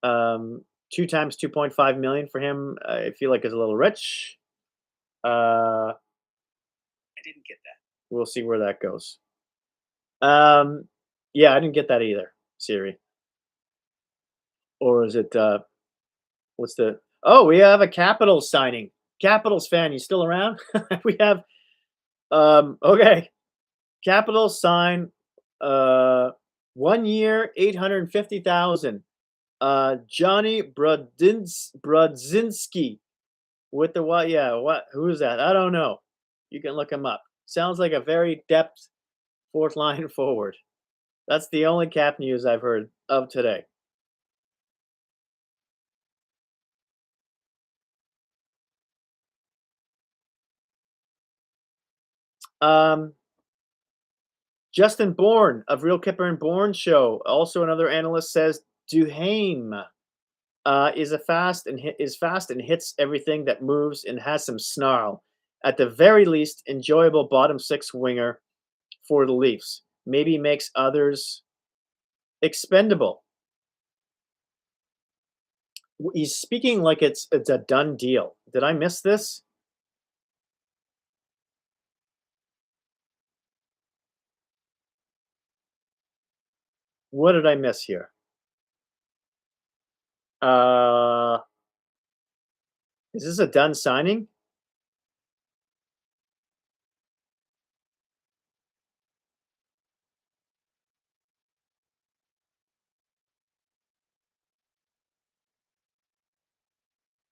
2 times 2.5 million for him, I feel like is a little rich. I didn't get that. We'll see where that goes. Yeah, I didn't get that either, Siri. Or is it what's the Oh, we have a Capitals signing. Capitals fan, you still around? We have okay. Capitals sign 1 year, 850,000. Johnny Brodzinski with the what? Yeah, what? Who is that? I don't know. You can look him up. Sounds like a very depth fourth line forward. That's the only cap news I've heard of today. Justin Bourne of Real Kipper and Bourne show. Also, another analyst says Duhaime is fast and hits everything that moves and has some snarl. At the very least, enjoyable bottom six winger for the Leafs. Maybe makes others expendable. He's speaking like it's a done deal. Did I miss this? What did I miss here? Is this a done signing?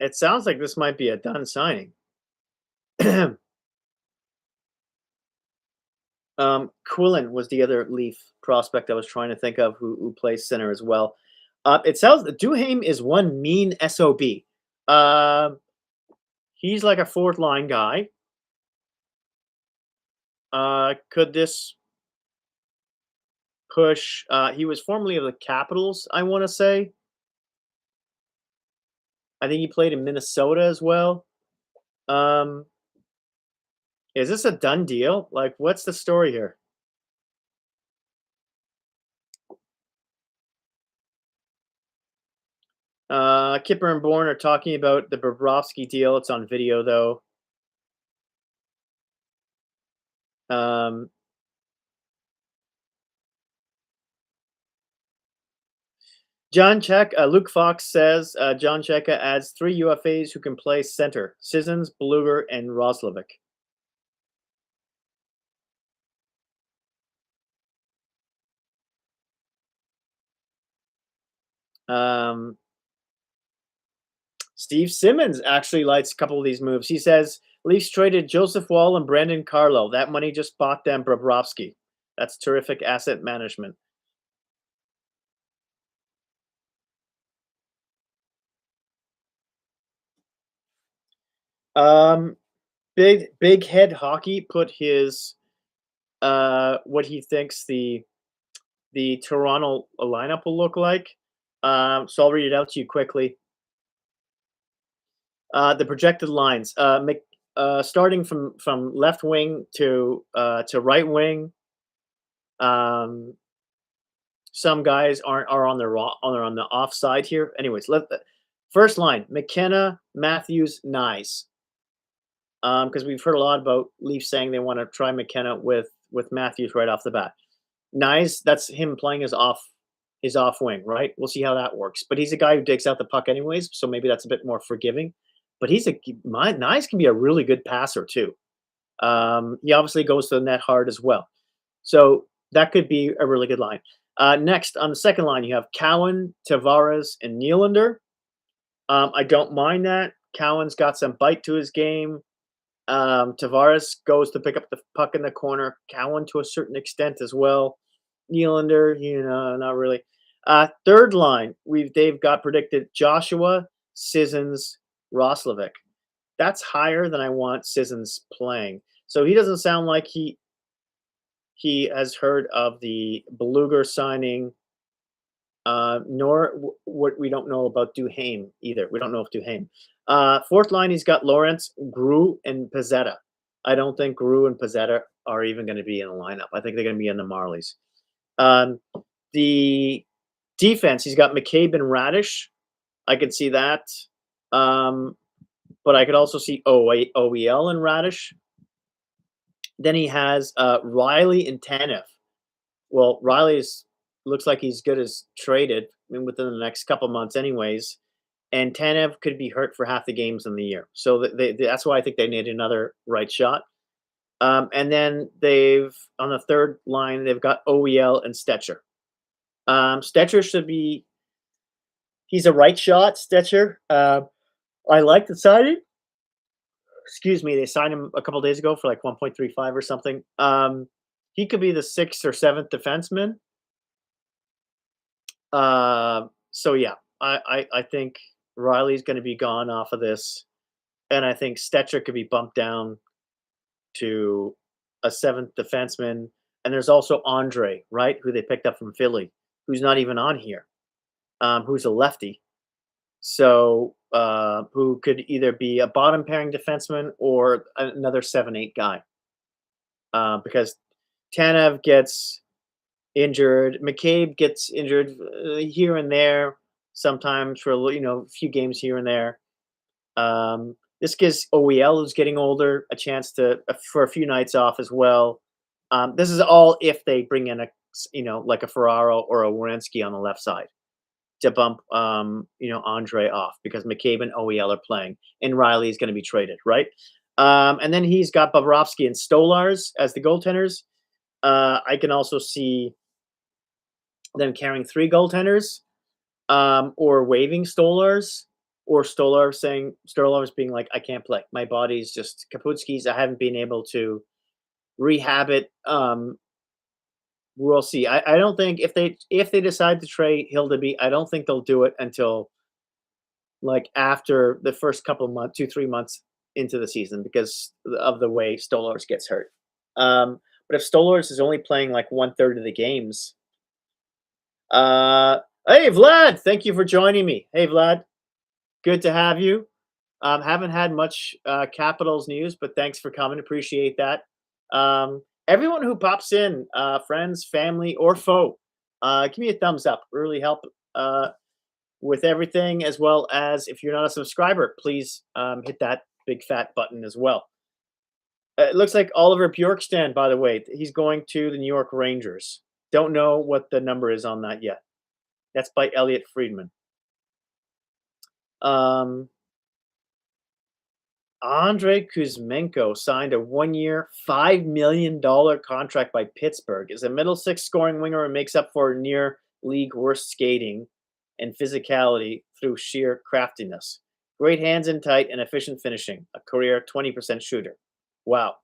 It sounds like this might be a done signing. Quillen was the other Leaf prospect I was trying to think of who plays center as well. It sounds Duhaime is one mean SOB. He's like a fourth line guy. Could this push? He was formerly of the Capitals, I want to say. I think he played in Minnesota as well. Is this a done deal? Like, what's the story here? Kipper and Bourne are talking about the Bobrovsky deal. It's on video, though. John Check, Luke Fox says John Cheka adds 3 UFAs who can play center: Sissons, Beluga, and Roslovic. Steve Simmons actually likes a couple of these moves. He says Leafs traded Joseph Wall and Brandon Carlo. That money just bought them Bobrovsky. That's terrific asset management. Big Head Hockey put his what he thinks the Toronto lineup will look like. So I'll read it out to you quickly. The projected lines, starting from left wing to right wing. Some guys are on the offside here. Anyways, first line: McKenna, Matthews, Nyes. Because we've heard a lot about Leafs saying they want to try McKenna with Matthews right off the bat. Nyes, that's him playing his off wing, right? We'll see how that works. But he's a guy who digs out the puck anyways, so maybe that's a bit more forgiving. But Nyes can be a really good passer too. He obviously goes to the net hard as well, so that could be a really good line. Next on the second line, you have Cowan, Tavares, and Nylander. I don't mind that. Cowan's got some bite to his game. Tavares goes to pick up the puck in the corner. Cowan to a certain extent as well. Nylander, not really. Third line, they've got predicted Joshua, Sissons, Roslovic. That's higher than I want Sissons playing. So he doesn't sound like he has heard of the Beluga signing, nor what we don't know about Duhaime either. We don't know if Duhaime. Fourth line, he's got Lawrence, Gru, and Pezzetta. I don't think Gru and Pezzetta are even going to be in the lineup. I think they're going to be in the Marlies. The defense, he's got McCabe and Radish. I could see that. But I could also see OEL and Radish. Then he has Riley and Tanev. Well, Riley's looks like he's good as traded within the next couple months anyways. And Tanev could be hurt for half the games in the year. So that's why I think they need another right shot. And then on the third line, they've got OEL and Stetcher. Stetcher should be, he's a right shot, Stetcher. I like the signing. Excuse me, they signed him a couple days ago for like 1.35 or something. He could be the 6th or 7th defenseman. So yeah, I think Riley's going to be gone off of this, and I think Stetcher could be bumped down to a 7th defenseman. And there's also Andre, right, who they picked up from Philly, who's not even on here, who's a lefty. So who could either be a bottom pairing defenseman or another 7-8 guy, because Tanev gets injured, McCabe gets injured here and there, sometimes for a few games here and there. This gives OEL, who's getting older, a chance for a few nights off as well. This is all if they bring in like a Ferraro or a Werenski on the left side to bump Andre off, because McCabe and OEL are playing and Riley is going to be traded, right? And then he's got Bobrovsky and Stolars as the goaltenders. I can also see them carrying 3 goaltenders, or waiving Stolars, or Stolars being like, I can't play. My body's just Kaputski's. I haven't been able to rehab it. We'll see. I don't think if they decide to trade Hildeby, I don't think they'll do it until like after the first couple of months, 2-3 months into the season, because of the way Stolars gets hurt. But if Stolars is only playing like 1/3 of the games, hey Vlad, thank you for joining me. Hey Vlad, good to have you. Haven't had much Capitals news, but thanks for coming. Appreciate that. Everyone who pops in, friends, family, or foe, give me a thumbs up. Really help with everything, as well as if you're not a subscriber, please hit that big fat button as well. It looks like Oliver Bjorkstrand, by the way, he's going to the New York Rangers. Don't know what the number is on that yet. That's by Elliot Friedman. Andrei Kuzmenko signed a 1-year, $5 million contract by Pittsburgh. Is a middle six scoring winger and makes up for near league worst skating and physicality through sheer craftiness. Great hands in tight and efficient finishing. A career 20% shooter. Wow.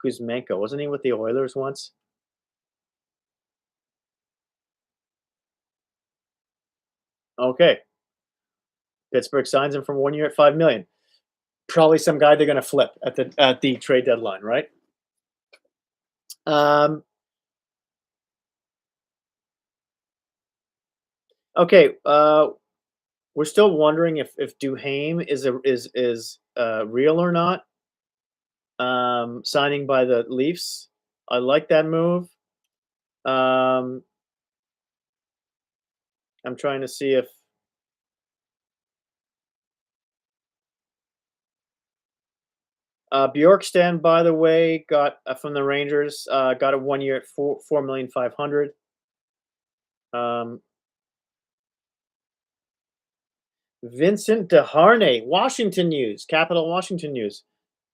Kuzmenko, wasn't he with the Oilers once? Okay. Pittsburgh signs him for 1 year at $5 million. Probably some guy they're going to flip at the trade deadline, right? Okay. We're still wondering if Duhaime is real or not. Signing by the Leafs. I like that move. I'm trying to see if Bjorkstrand, by the way, got from the Rangers, got a 1 year at $4,500,000. Vincent DeHarnay, Washington News, Washington News.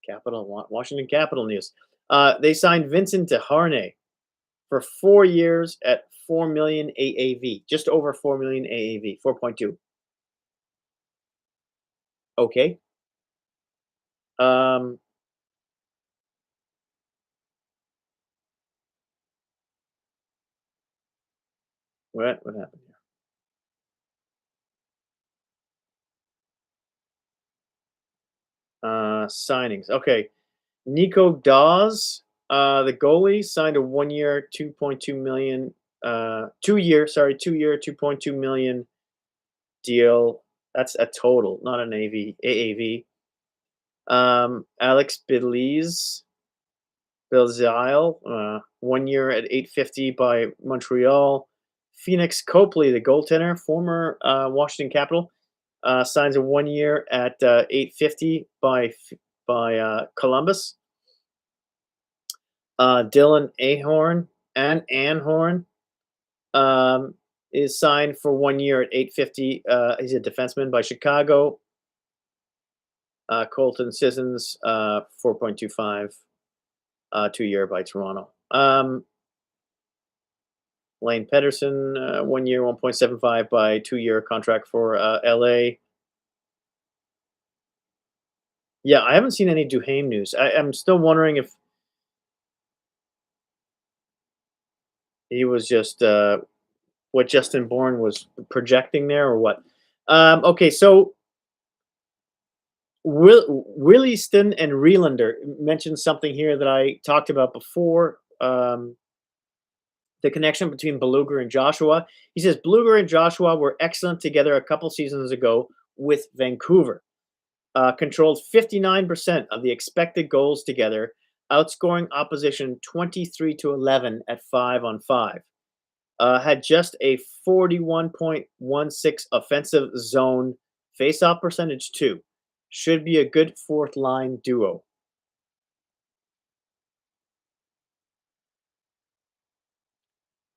Washington Capital News. They signed Vincent DeHarnay for 4 years at $4 million AAV, just over $4 million AAV, 4.2. Okay. What happened here? Signings. Okay. Nico Dawes, the goalie, signed a 1 year, $2.2 million, 2 year, $2.2 million deal. That's a total, not an AAV. Alex Belzile, 1 year at $850,000 by Montreal. Phoenix Copley, the goaltender, former Washington Capital, signs a 1 year at $850,000 by Columbus. Dylan Anhorn is signed for 1 year at $850,000. He's a defenseman by Chicago. Colton Sissons, 4.25, 2 year by Toronto. Lane Pedersen, 1 year, 1.75 by 2 year contract for LA. Yeah, I haven't seen any Duhaime news. I'm still wondering if he was just what Justin Bourne was projecting there or what. Okay, so Williston and Relander mentioned something here that I talked about before. The connection between Beluga and Joshua. He says Beluga and Joshua were excellent together a couple seasons ago with Vancouver. Controlled 59% of the expected goals together, outscoring opposition 23-11 at 5-on-5. Had just a 41.16 offensive zone face-off percentage too. Should be a good fourth line duo.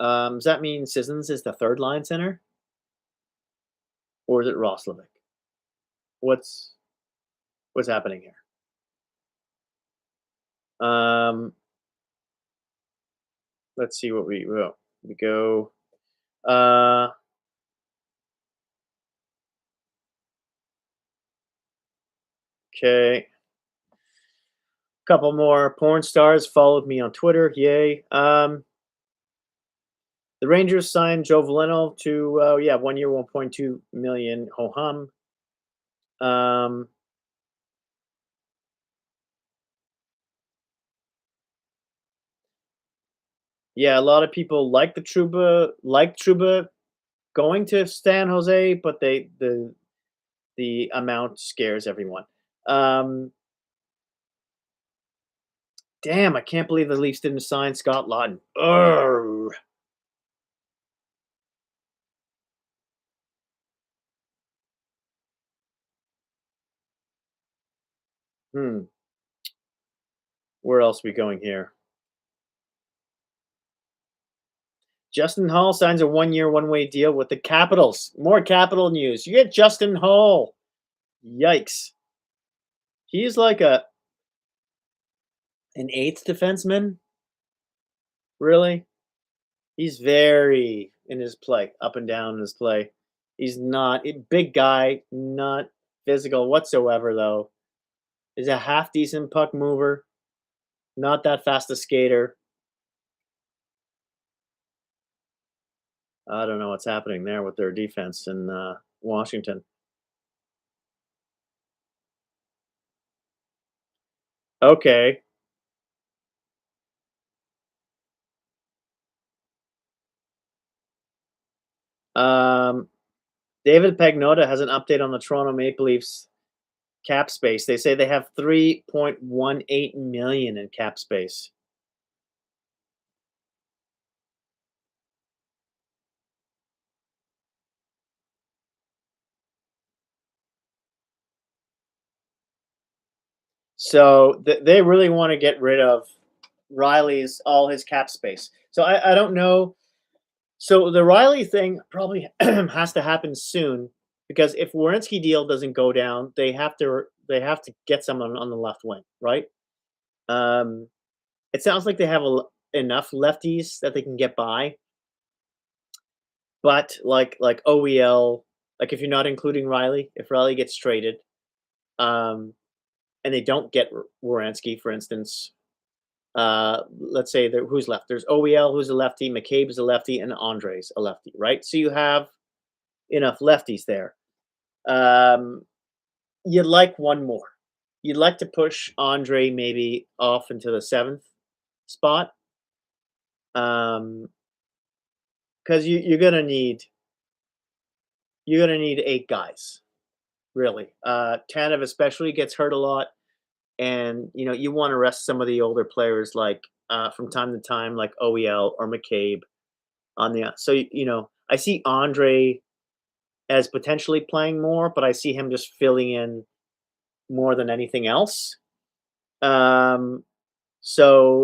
Does that mean Sissons is the third line center? Or is it Roslovic? What's happening here? Let's see what we go. Okay. Couple more porn stars followed me on Twitter. Yay. The Rangers signed Joe Veleno to 1 year, $1.2 million. Ho hum. Yeah, a lot of people like Trouba going to San Jose, but the amount scares everyone. Damn, I can't believe the Leafs didn't sign Scott Laughton. Urgh. Where else are we going here? Justin Hall signs a 1-year, one-way deal with the Capitals. More Capital news. You get Justin Hall. Yikes. He's like an eighth defenseman. Really? He's very in his play, up and down in his play. He's not a big guy, not physical whatsoever, though. He's a half decent puck mover, not that fast a skater. I don't know what's happening there with their defense in Washington. Okay. David Pagnotta has an update on the Toronto Maple Leafs cap space. They say they have $3.18 million in cap space. So they really want to get rid of Riley's all his cap space. So I don't know. So the Riley thing probably has to happen soon because if Werenski deal doesn't go down, they have to get someone on the left wing, right? It sounds like they have enough lefties that they can get by, but like OEL, like if you're not including Riley, if Riley gets traded, and they don't get Werenski, for instance, let's say who's left? There's OEL, who's a lefty, McCabe is a lefty, and Andre's a lefty, right? So you have enough lefties there. You'd like one more. You'd like to push Andre maybe off into the 7th spot, because you're gonna need 8 guys, really. Tanev especially gets hurt a lot, and you want to rest some of the older players like from time to time, like OEL or McCabe on the. So I see Andre as potentially playing more, but I see him just filling in more than anything else. So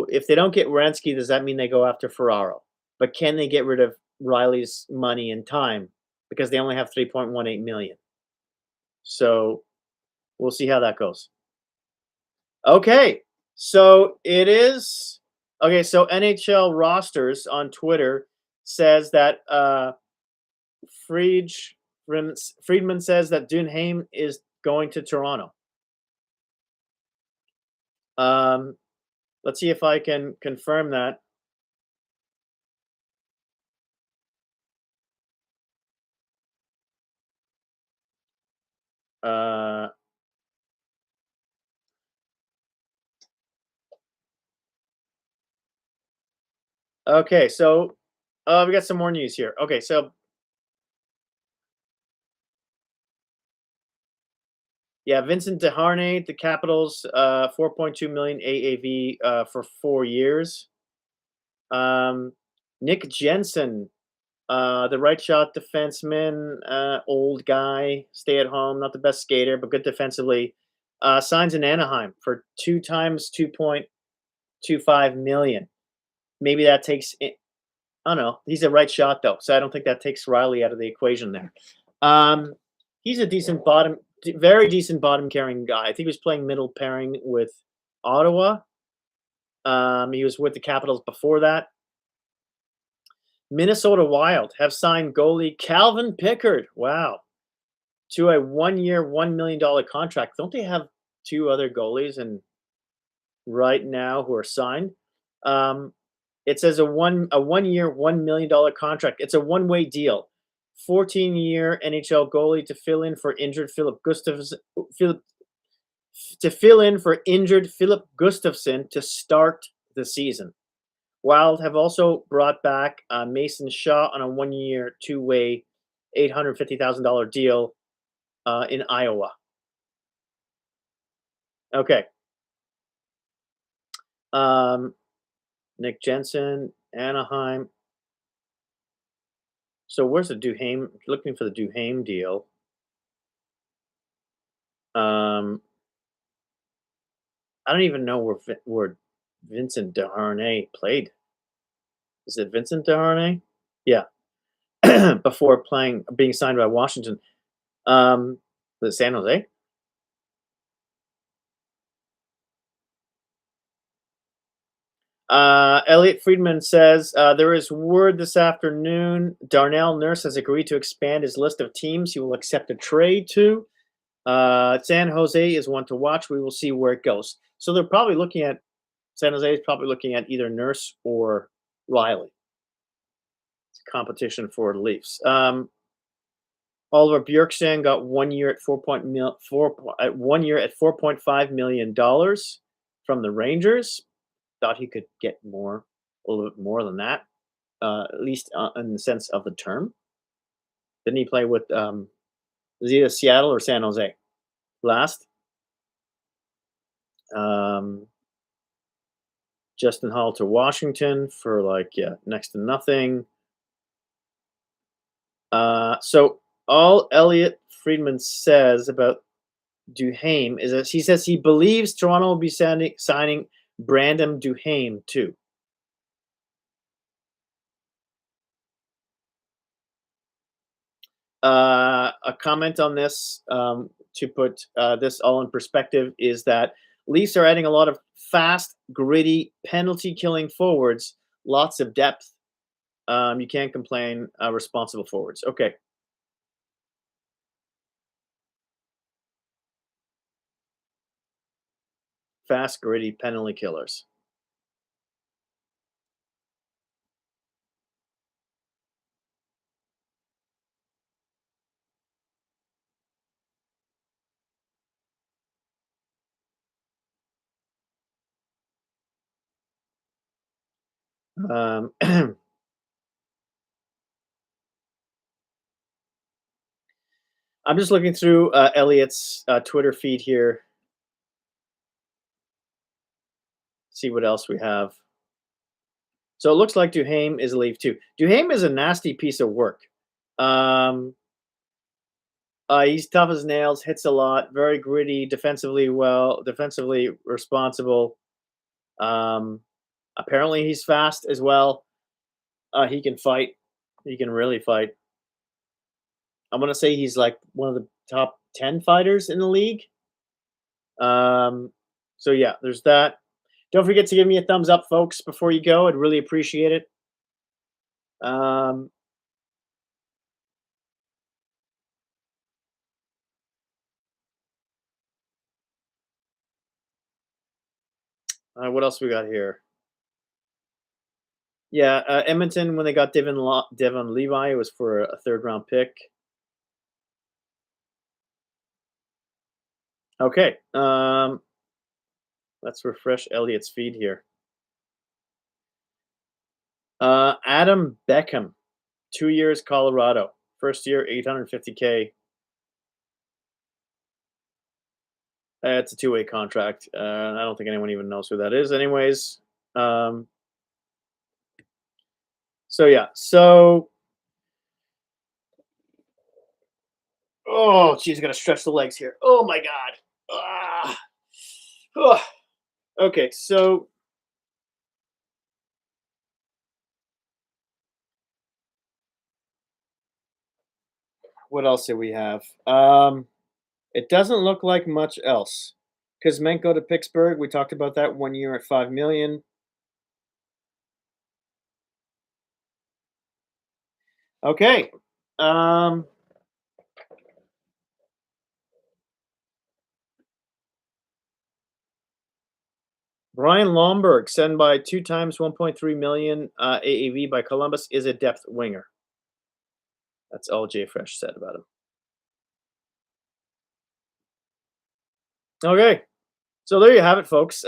if they don't get Werenski, does that mean they go after Ferraro? But can they get rid of Riley's money in time because they only have $3.18 million? So we'll see how that goes. Okay, so it is okay. So NHL rosters on Twitter says that Friedman says that Dunheim is going to Toronto. Let's see if I can confirm that. Okay, so we got some more news here. Okay, so yeah, Vincent Desharnais, the Capitals, $4.2 million AAV for 4 years. Nick Jensen, the right shot defenseman, old guy, stay at home, not the best skater, but good defensively, signs in Anaheim for 2 times $2.25 million. Maybe that takes I don't know. He's a right shot though, so I don't think that takes Riley out of the equation there. He's a very decent bottom carrying guy. I think he was playing middle pairing with Ottawa. He was with the Capitals before that. Minnesota Wild have signed goalie Calvin Pickard. Wow. To a 1-year, $1 million contract. Don't they have 2 other goalies and right now who are signed? It says a 1-year, $1 million contract. It's a one-way deal. 14-year NHL goalie to fill in for injured Philip Gustafsson to start the season. Wild have also brought back Mason Shaw on a 1-year, 2-way, $850,000 deal in Iowa. Okay. Nick Jensen, Anaheim. So where's the Duhaime? Looking for the Duhaime deal. I don't even know where Vincent Desharnais played. Is it Vincent Desharnais? Yeah, before being signed by Washington. Was it San Jose? Elliot Friedman says there is word this afternoon Darnell Nurse has agreed to expand his list of teams he will accept a trade to. San Jose is one to watch. We will see where it goes. So they're probably looking at San Jose is probably looking at either Nurse or Riley. It's competition for the Leafs. Oliver Bjorkstrand got 1 year at 1 year at $4.5 million from the Rangers. Thought he could get more, a little bit more than that, at least in the sense of the term. Didn't he play with was he either Seattle or San Jose last? Justin Hall to Washington for next to nothing. So all Elliot Friedman says about Duhaime is that he says he believes Toronto will be signing Brandon Duhaime too. A comment on this to put this all in perspective is that Leafs are adding a lot of fast, gritty, penalty-killing forwards, lots of depth. You can't complain. Responsible forwards. Okay. Fast, gritty, penalty killers. I'm just looking through Elliot's Twitter feed here. See what else we have. So it looks like Duhaime is a Leaf too. Duhaime is a nasty piece of work. He's tough as nails, hits a lot, very gritty, defensively responsible. Apparently he's fast as well. He can fight. He can really fight. I'm gonna say he's like one of the top 10 fighters in the league. So yeah, there's that. Don't forget to give me a thumbs up, folks, before you go. I'd really appreciate it. What else we got here? Yeah, Edmonton, when they got Devon Levi, it was for a third-round pick. Okay, let's refresh Elliot's feed here. Adam Beckham, 2 years, Colorado. First year, $850K. It's a two-way contract. I don't think anyone even knows who that is anyways. So yeah, so oh geez, I gotta stretch the legs here. Oh my god. Okay, so what else do we have? It doesn't look like much else. Kuzmenko to Pittsburgh. We talked about that 1 year at $5 million. Okay. Brian Lomberg, sent by 2 times $1.3 million AAV by Columbus, is a depth winger. That's all Jay Fresh said about him. Okay. So there you have it, folks.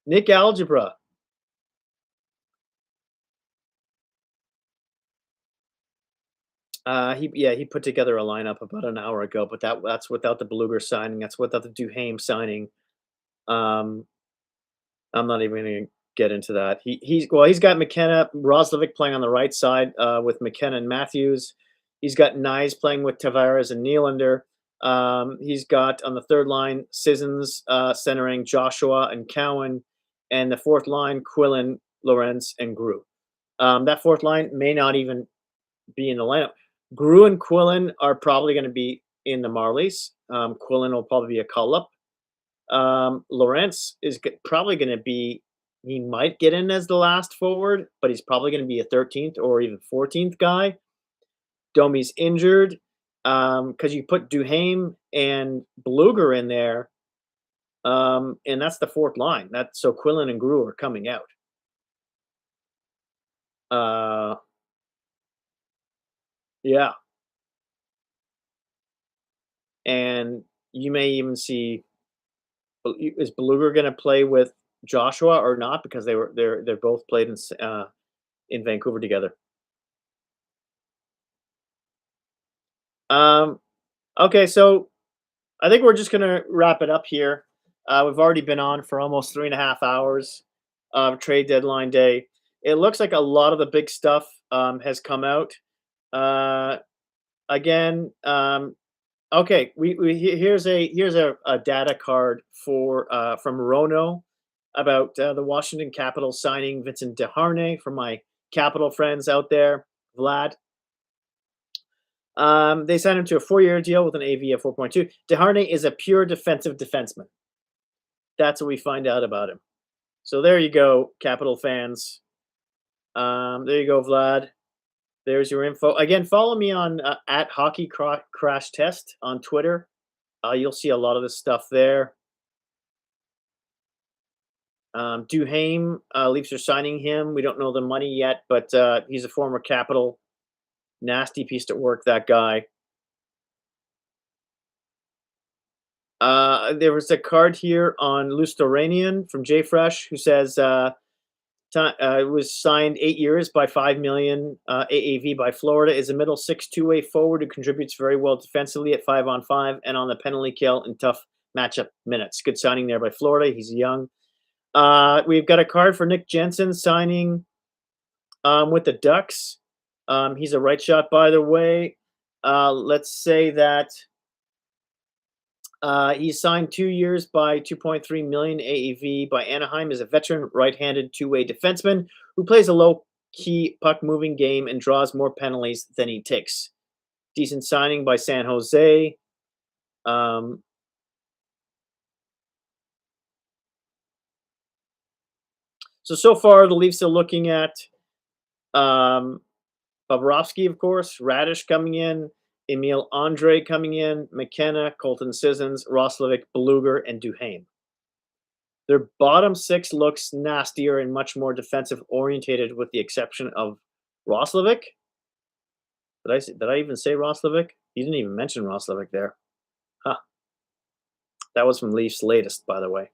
Nick Algebra. He put together a lineup about an hour ago, but that's without the Beluga signing. That's without the Duhaime signing. I'm not even going to get into that. He's got McKenna, Roslovic playing on the right side with McKenna and Matthews. He's got Nyes playing with Tavares and Nylander. He's got on the third line Sissons centering Joshua and Cowan, and the fourth line Quillen, Lawrence, and Grew. That fourth line may not even be in the lineup. Grew and Quillen are probably going to be in the Marlies. Quillen will probably be a call-up. Lawrence is probably going to be, he might get in as the last forward, but he's probably going to be a 13th or even 14th guy. Domi's injured because you put Duhaime and Beluga in there, and that's the fourth line. So Quillen and Grew are coming out. Yeah. And you may even see, is Beluga going to play with Joshua or not? Because they're both played in Vancouver together. Okay, so I think we're just gonna wrap it up here. We've already been on for almost 3.5 hours of trade deadline day. It looks like a lot of the big stuff has come out. Again, okay, here's a data card for from Rono about the Washington Capitals signing Vincent Desharnais for my Capital friends out there, Vlad. They signed him to a 4-year deal with an AV of 4.2. Desharnais is a pure defensive defenseman. That's what we find out about him. So there you go, Capital fans. There you go, Vlad. There's your info. Again, follow me on at Hockey Crash Test on Twitter. You'll see a lot of this stuff there. Duhaime, Leafs are signing him. We don't know the money yet, but he's a former Capital. Nasty piece to work, that guy. There was a card here on Lustoranian from JFresh who says it was signed 8 years by $5 million AAV by Florida. Is a middle 6 two-way forward who contributes very well defensively at 5-on-5 and on the penalty kill in tough matchup minutes. Good signing there by Florida. He's young. We've got a card for Nick Jensen signing with the Ducks. He's a right shot, by the way. Let's say that he signed 2 years by $2.3 million AAV by Anaheim as a veteran right-handed two-way defenseman who plays a low-key puck-moving game and draws more penalties than he takes. Decent signing by San Jose. So far, the Leafs are looking at Bobrovsky, of course, Radish coming in, Emil Andre coming in, McKenna, Colton Sissons, Roslovic, Beluga, and Duhaime. Their bottom six looks nastier and much more defensive orientated, with the exception of Roslovic. Did I even say Roslovic? You didn't even mention Roslovic there. Huh. That was from Leafs' latest, by the way.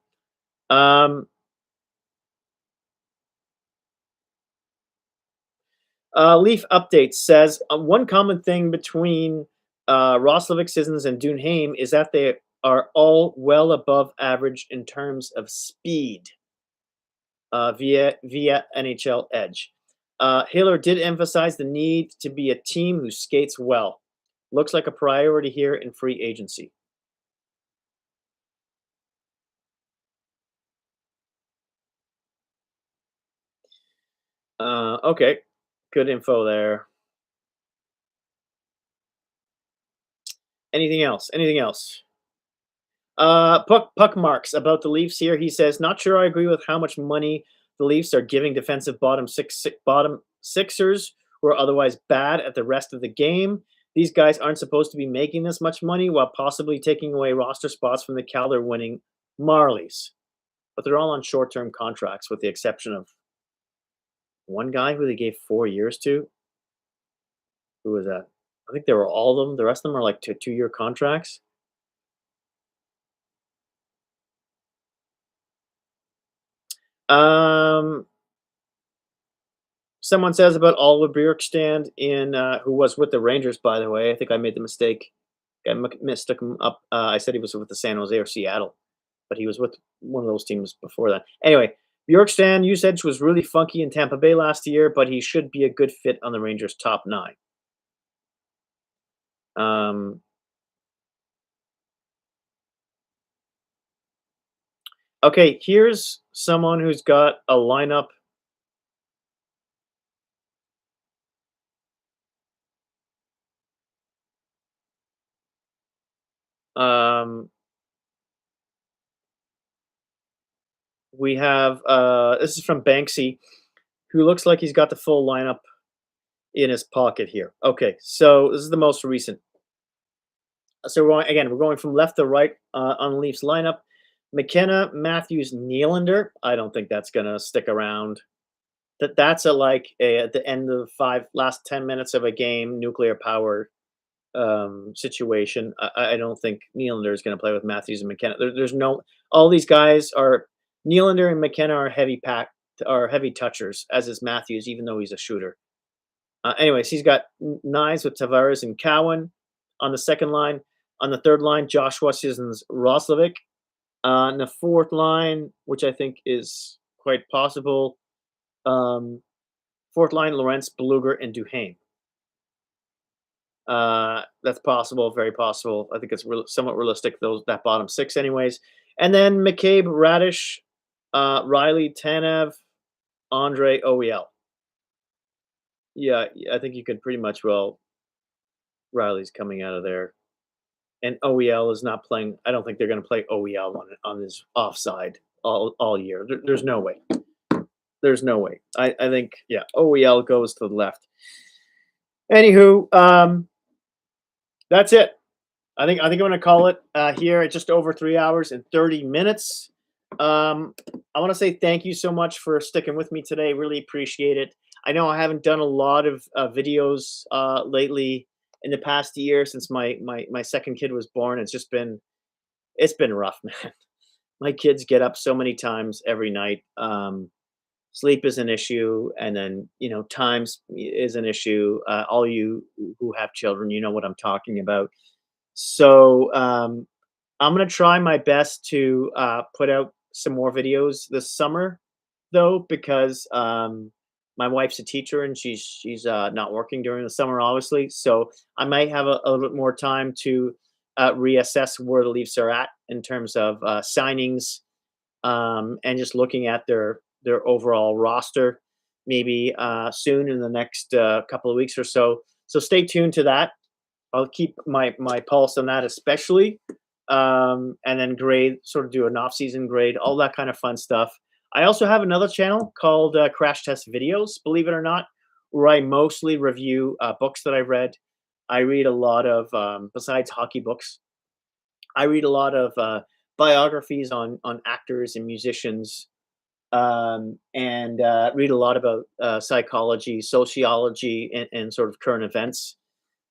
Leaf Update says one common thing between Roslovic, Sissons, and Duhaime is that they are all well above average in terms of speed via NHL Edge. Hiller did emphasize the need to be a team who skates well. Looks like a priority here in free agency. Okay. Good info there. Anything else? Puck marks about the Leafs here. He says, not sure I agree with how much money the Leafs are giving defensive bottom sixers who are otherwise bad at the rest of the game. These guys aren't supposed to be making this much money while possibly taking away roster spots from the Calder winning Marlies. But they're all on short-term contracts with the exception of one guy who they gave 4 years to. Who was that? I think they were all of them. The rest of them are like 2-year contracts. Someone says about Oliver Bjorkstrand who was with the Rangers, by the way. I think I made the mistake. I mistook him up. I said he was with the San Jose or Seattle, but he was with one of those teams before that. Anyway, Bjorkstrand usage was really funky in Tampa Bay last year, but he should be a good fit on the Rangers' top 9. Okay, here's someone who's got a lineup We have this is from Banksy, who looks like he's got the full lineup in his pocket here. Okay, so this is the most recent. So we're going from left to right on Leafs lineup. McKenna, Matthews, Nylander. I don't think that's gonna stick around. That's at the end of last 10 minutes of a game, nuclear power situation. I don't think Nylander is going to play with Matthews and McKenna. There's no all these guys are Nylander and McKenna are heavy touchers, as is Matthews, even though he's a shooter. Anyways, he's got nines with Tavares and Cowan on the second line. On the third line, Joshua Sissons Roslovic. On the fourth line, which I think is quite possible, fourth line, Lawrence, Beluga, and Duhaime. That's possible, very possible. I think it's somewhat realistic, that bottom six anyways. And then McCabe, Radish, Riley, Tanev, Andre, OEL. Yeah, I think you could pretty much Riley's coming out of there. And OEL is not playing. I don't think they're going to play OEL on his offside all year. There's no way. There's no way. I think, yeah, OEL goes to the left. Anywho, that's it. I think I'm going to call it here at just over 3 hours and 30 minutes. I want to say thank you so much for sticking with me today. Really appreciate it. I know I haven't done a lot of videos lately in the past year since my second kid was born. It's been rough, man. My kids get up so many times every night. Sleep is an issue, and then times is an issue. All you who have children, you know what I'm talking about. So I'm gonna try my best to put out some more videos this summer, though, because my wife's a teacher and she's not working during the summer, obviously. So I might have a little bit more time to reassess where the Leafs are at in terms of signings, and just looking at their overall roster, maybe soon in the next couple of weeks or so. So stay tuned to that. I'll keep my pulse on that, especially, and then do an off-season grade, all that kind of fun stuff. I also have another channel called Crash Test Videos, believe it or not, where I mostly review books that I've read. I read a lot of, besides hockey books, I read a lot of biographies on actors and musicians, and read a lot about psychology, sociology, and sort of current events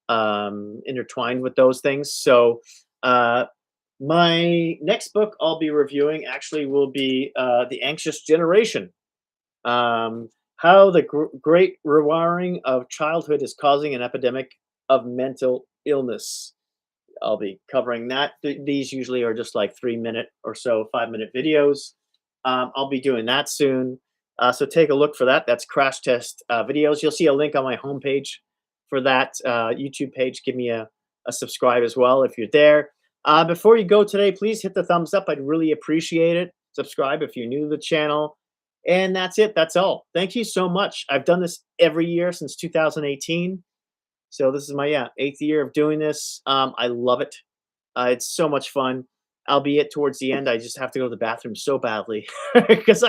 intertwined with those things. So my next book I'll be reviewing actually will be The Anxious Generation, how the great rewiring of childhood is causing an epidemic of mental illness. I'll be covering that. These usually are just like 3-minute or so, 5-minute videos. I'll be doing that soon. So take a look for that. That's Crash Test Videos. You'll see a link on my homepage for that YouTube page. Give me a subscribe as well if you're there. Before you go today, please hit the thumbs up. I'd really appreciate it. Subscribe if you're new to the channel. And that's it. That's all. Thank you so much. I've done this every year since 2018. So this is my 8th year of doing this. I love it. It's so much fun. Albeit towards the end, I just have to go to the bathroom so badly because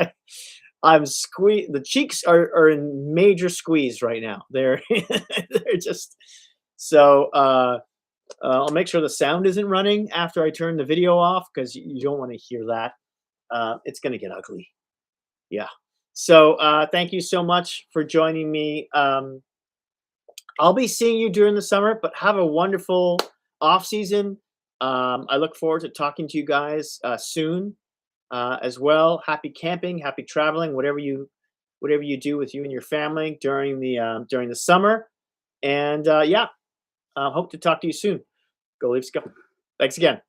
I'm squeezed. The cheeks are in major squeeze right now. They're just so. I'll make sure the sound isn't running after I turn the video off because you don't want to hear that. It's going to get ugly. Yeah. So thank you so much for joining me. I'll be seeing you during the summer, but have a wonderful off season. I look forward to talking to you guys soon as well. Happy camping, happy traveling, whatever you do with you and your family during the summer. And hope to talk to you soon. Go Leafs, go! Thanks again.